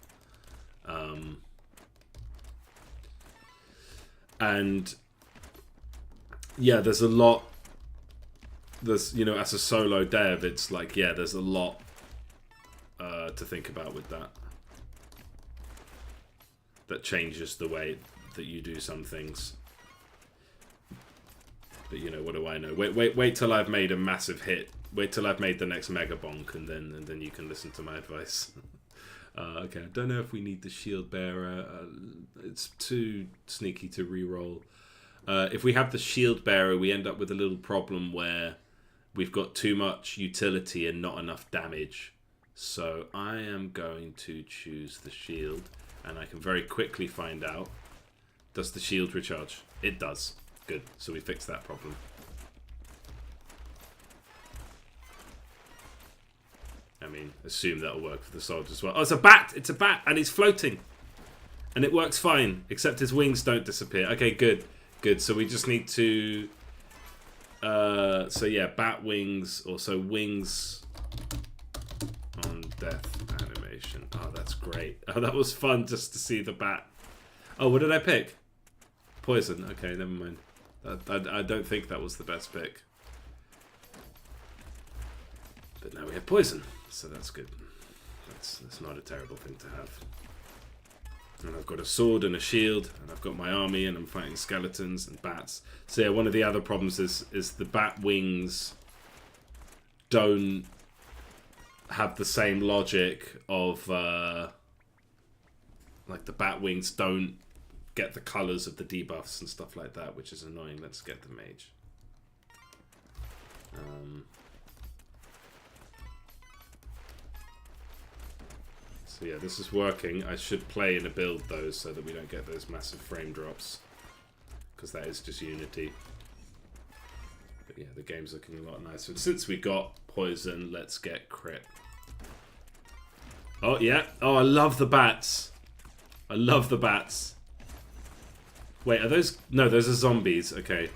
And yeah, there's a lot, you know, as a solo dev, it's like, yeah, there's a lot to think about with that changes the way that you do some things. But, you know, what do I know? Wait till I've made a massive hit. Wait till I've made the next Mega Bonk, and then you can listen to my advice. Okay, I don't know if we need the Shield Bearer. It's too sneaky to reroll. If we have the Shield Bearer, we end up with a little problem where we've got too much utility and not enough damage. So I am going to choose the Shield, and I can very quickly find out, does the Shield recharge? It does. Good, so we fixed that problem. I mean, assume that'll work for the soldiers as well. Oh, it's a bat! It's a bat, and it's floating! And it works fine, except his wings don't disappear. Okay, good. Good, so we just need to... so yeah, bat wings, also wings on death animation. Oh, that's great. Oh, that was fun just to see the bat. Oh, what did I pick? Poison. Okay, never mind. I don't think that was the best pick. But now we have poison, so that's good. That's not a terrible thing to have. And I've got a sword and a shield, and I've got my army, and I'm fighting skeletons and bats. So yeah, one of the other problems is the bat wings don't have the same logic of... like, the bat wings don't get the colours of the debuffs and stuff like that, which is annoying. Let's get the mage. So yeah, this is working. I should play in a build though, so that we don't get those massive frame drops, because that is just Unity. But yeah, the game's looking a lot nicer. And since we got poison, let's get crit. Oh yeah. Oh, I love the bats. I love the bats. Wait, are those... No, those are zombies. Okay.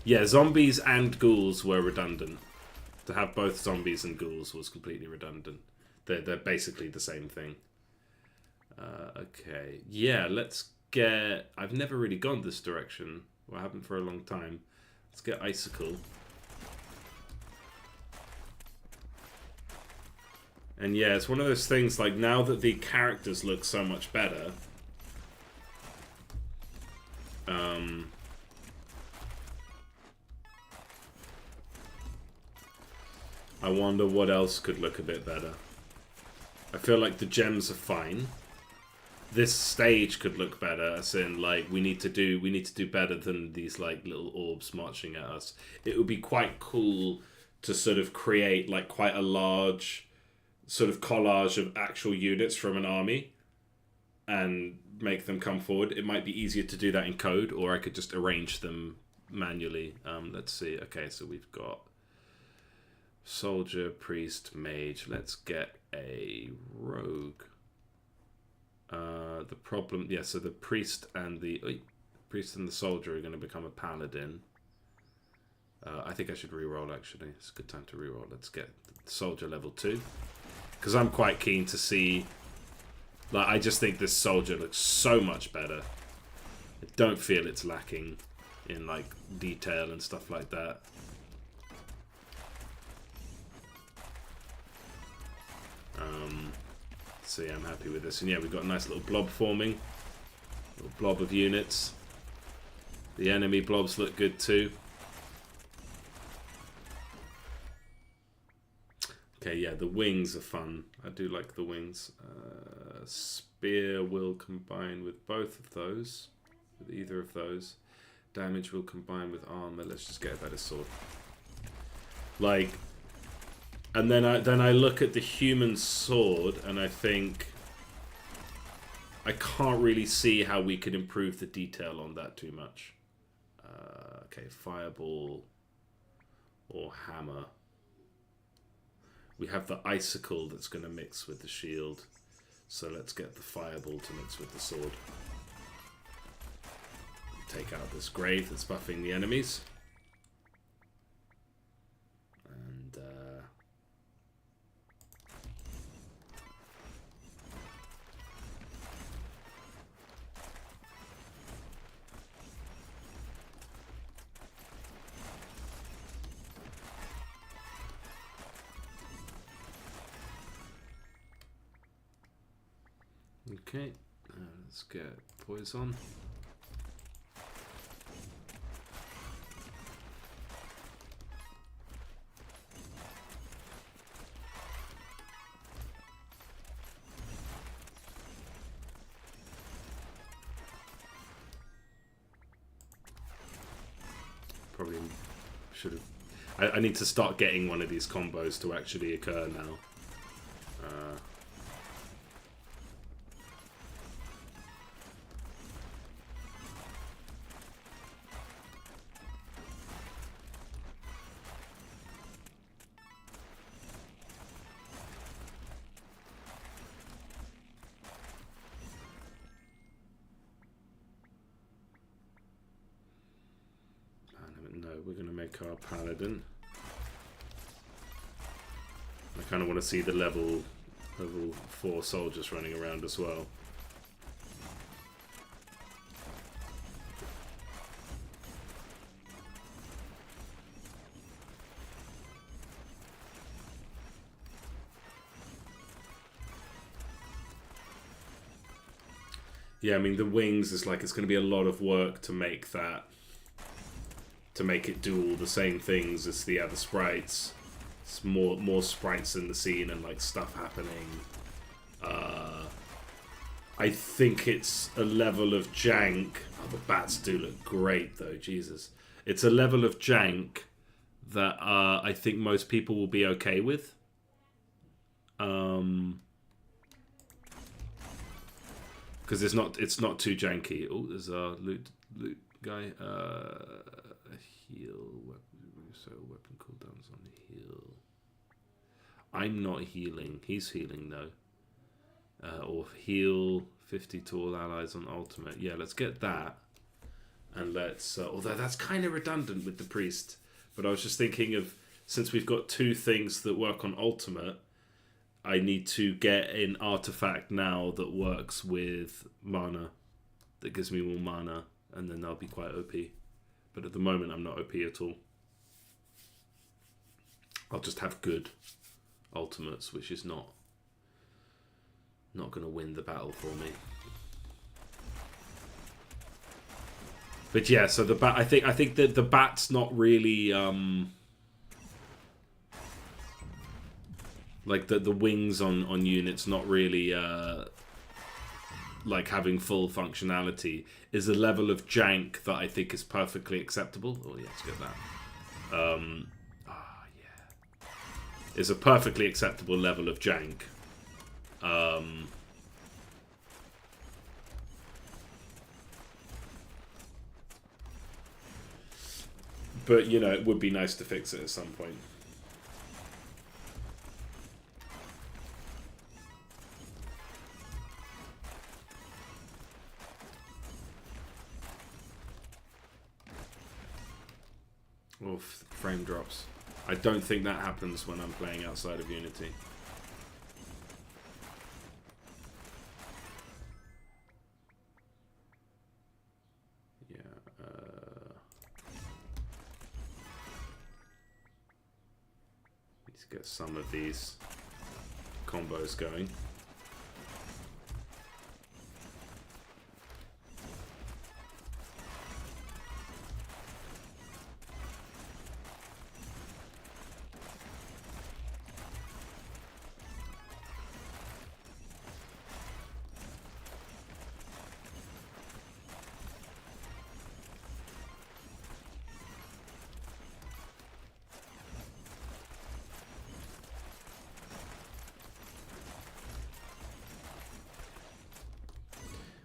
Yeah, zombies and ghouls were redundant. To have both zombies and ghouls was completely redundant. They're basically the same thing. Okay. Yeah, let's get... I've never really gone this direction. Well, I haven't for a long time. Let's get Icicle. And yeah, it's one of those things, like, now that the characters look so much better... I wonder what else could look a bit better. I feel like the gems are fine. This stage could look better, as in, like, we need to do better than these, like, little orbs marching at us. It would be quite cool to sort of create, like, quite a large sort of collage of actual units from an army and make them come forward. It might be easier to do that in code, or I could just arrange them manually. Let's see. Okay, so we've got soldier, priest, mage. Let's get a rogue. The problem, yeah, so the priest and the soldier are going to become a paladin. I think I should reroll, actually. It's a good time to reroll. Let's get soldier level 2. Because I'm quite keen to see... Like, I just think this soldier looks so much better. I don't feel it's lacking in, like, detail and stuff like that. So yeah, I'm happy with this. And yeah, we've got a nice little blob forming. Little blob of units. The enemy blobs look good too. Okay, yeah, the wings are fun. I do like the wings. Spear will combine with both of those. With either of those. Damage will combine with armor. Let's just get a better sword. Like... And then I look at the human sword and I think I can't really see how we could improve the detail on that too much. Okay, fireball or hammer. We have the icicle that's going to mix with the shield. So let's get the fireball to mix with the sword. Take out this grave that's buffing the enemies. Okay, let's get poison. Probably should have... I need to start getting one of these combos to actually occur now. We're going to make our paladin. I kind of want to see the level 4 soldiers running around as well. Yeah, I mean the wings is like it's going to be a lot of work to make that. To make it do all the same things as the other sprites. It's more sprites in the scene and like stuff happening. I think it's a level of jank. Oh, the bats do look great though, Jesus. It's a level of jank that I think most people will be okay with. Because it's not too janky. Oh, there's a loot guy. Heal weapon, so weapon cooldowns on heal. I'm not healing. He's healing though. Or heal 50 to all allies on ultimate. Yeah, let's get that. And let's. Although that's kind of redundant with the priest. But I was just thinking of since we've got 2 things that work on ultimate, I need to get an artifact now that works with mana. That gives me more mana, and then that'll be quite OP. But at the moment, I'm not OP at all. I'll just have good ultimates, which is not going to win the battle for me. But yeah, so the bat. I think that the bat's not really. Like the wings on units not really like having full functionality is a level of jank that I think is perfectly acceptable. Oh yeah, let's get that. Yeah, is a perfectly acceptable level of jank. But you know, it would be nice to fix it at some point. Oh, frame drops. I don't think that happens when I'm playing outside of Unity. Yeah. Need to get some of these combos going.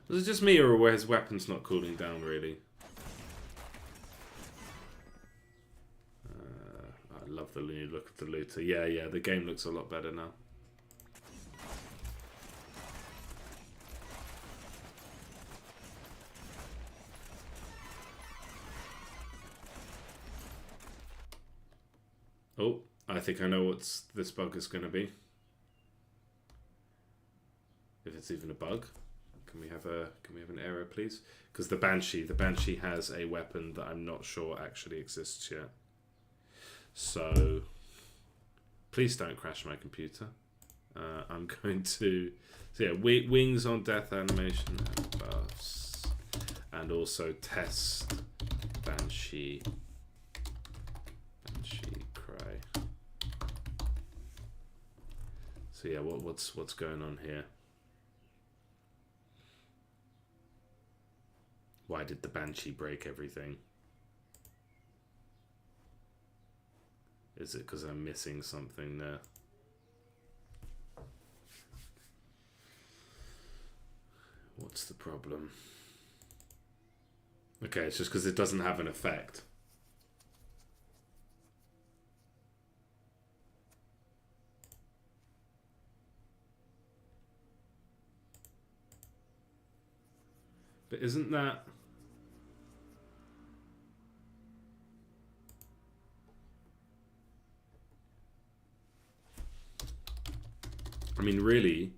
Was it just me, or were his weapons not cooling down, really? I love the new look of the looter. Yeah, the game looks a lot better now. Oh, I think I know what this bug is going to be. If it's even a bug. Can we have an error, please? Because the Banshee has a weapon that I'm not sure actually exists yet. So please don't crash my computer. I'm going to, so yeah, wings on death animation and buffs, and also test Banshee cry. So yeah, what's going on here? Why did the Banshee break everything? Is it because I'm missing something there? What's the problem? Okay, it's just because it doesn't have an effect. But isn't that... I mean, really...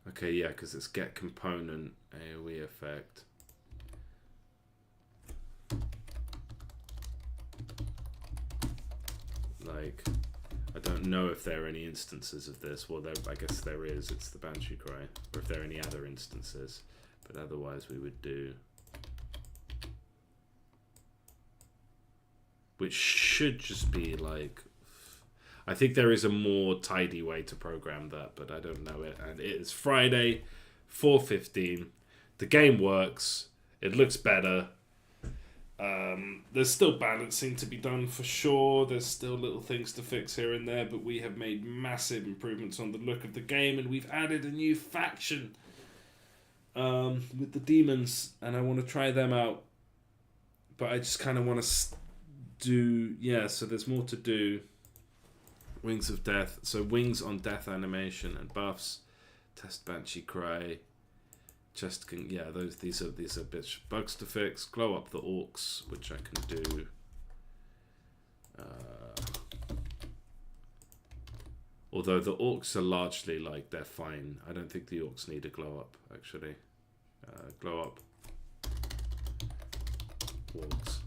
Okay, yeah, because it's get component AoE effect. Like, I don't know if there are any instances of this. Well, I guess there is. It's the Banshee Cry. Or if there are any other instances. But otherwise we would do... Which should just be like... I think there is a more tidy way to program that, but I don't know it. And it is Friday, 4:15. The game works. It looks better. There's still balancing to be done for sure. There's still little things to fix here and there, but we have made massive improvements on the look of the game, and we've added a new faction with the demons, and I want to try them out. But I just kind of want to do... Yeah, so there's more to do. Wings of Death. So wings on death animation and buffs. Test Banshee Cry. Chest can, yeah, these are bitch bugs to fix. Glow up the orcs, which I can do. Although the orcs are largely like, they're fine. I don't think the orcs need a glow up, actually. Glow up orcs.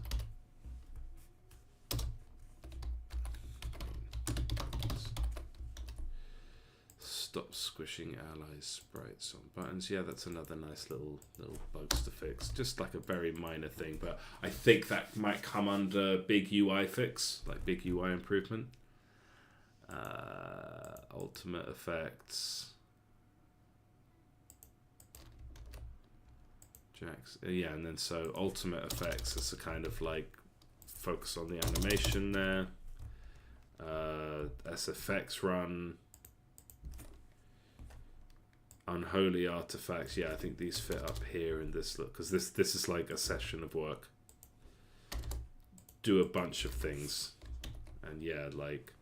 Stop squishing allies sprites on buttons. Yeah, that's another nice little bugs to fix. Just like a very minor thing, but I think that might come under big UI fix, like big UI improvement. Ultimate effects. Jacks. Yeah, and then so ultimate effects is a kind of like focus on the animation there. SFX run. Unholy artifacts. Yeah, I think these fit up here in this look, because this is like a session of work. Do a bunch of things, and yeah, like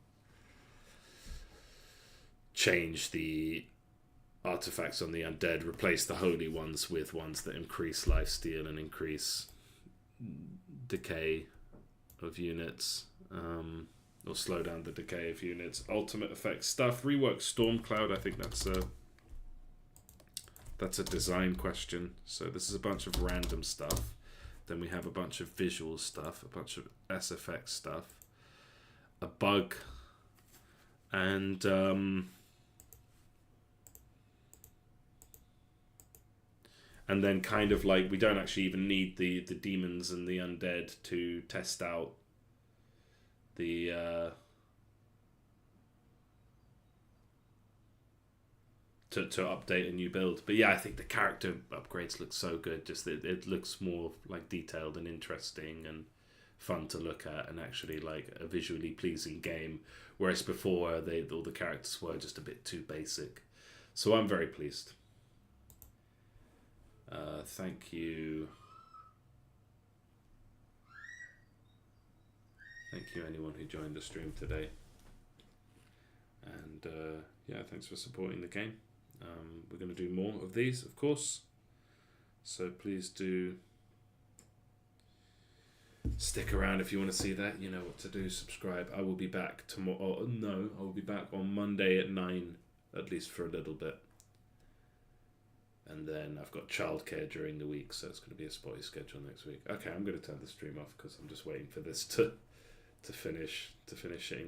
change the artifacts on the undead, replace the holy ones with ones that increase lifesteal and increase decay of units, or slow down the decay of units. Ultimate effects stuff. Rework Stormcloud. I think that's a design question. So this is a bunch of random stuff. Then we have a bunch of visual stuff, a bunch of SFX stuff, a bug, and then kind of like we don't actually even need the demons and the undead to test out the to update a new build. But yeah, I think the character upgrades look so good. Just it looks more like detailed and interesting and fun to look at, and actually like a visually pleasing game. Whereas before all the characters were just a bit too basic. So I'm very pleased. Thank you. Thank you anyone who joined the stream today. And yeah, thanks for supporting the game. We're going to do more of these, of course. So please do stick around if you want to see that. You know what to do. Subscribe. I will be back tomorrow. Oh, no, I will be back on Monday at 9, at least for a little bit. And then I've got childcare during the week, so it's going to be a spotty schedule next week. Okay, I'm going to turn the stream off because I'm just waiting for this to finish hitting the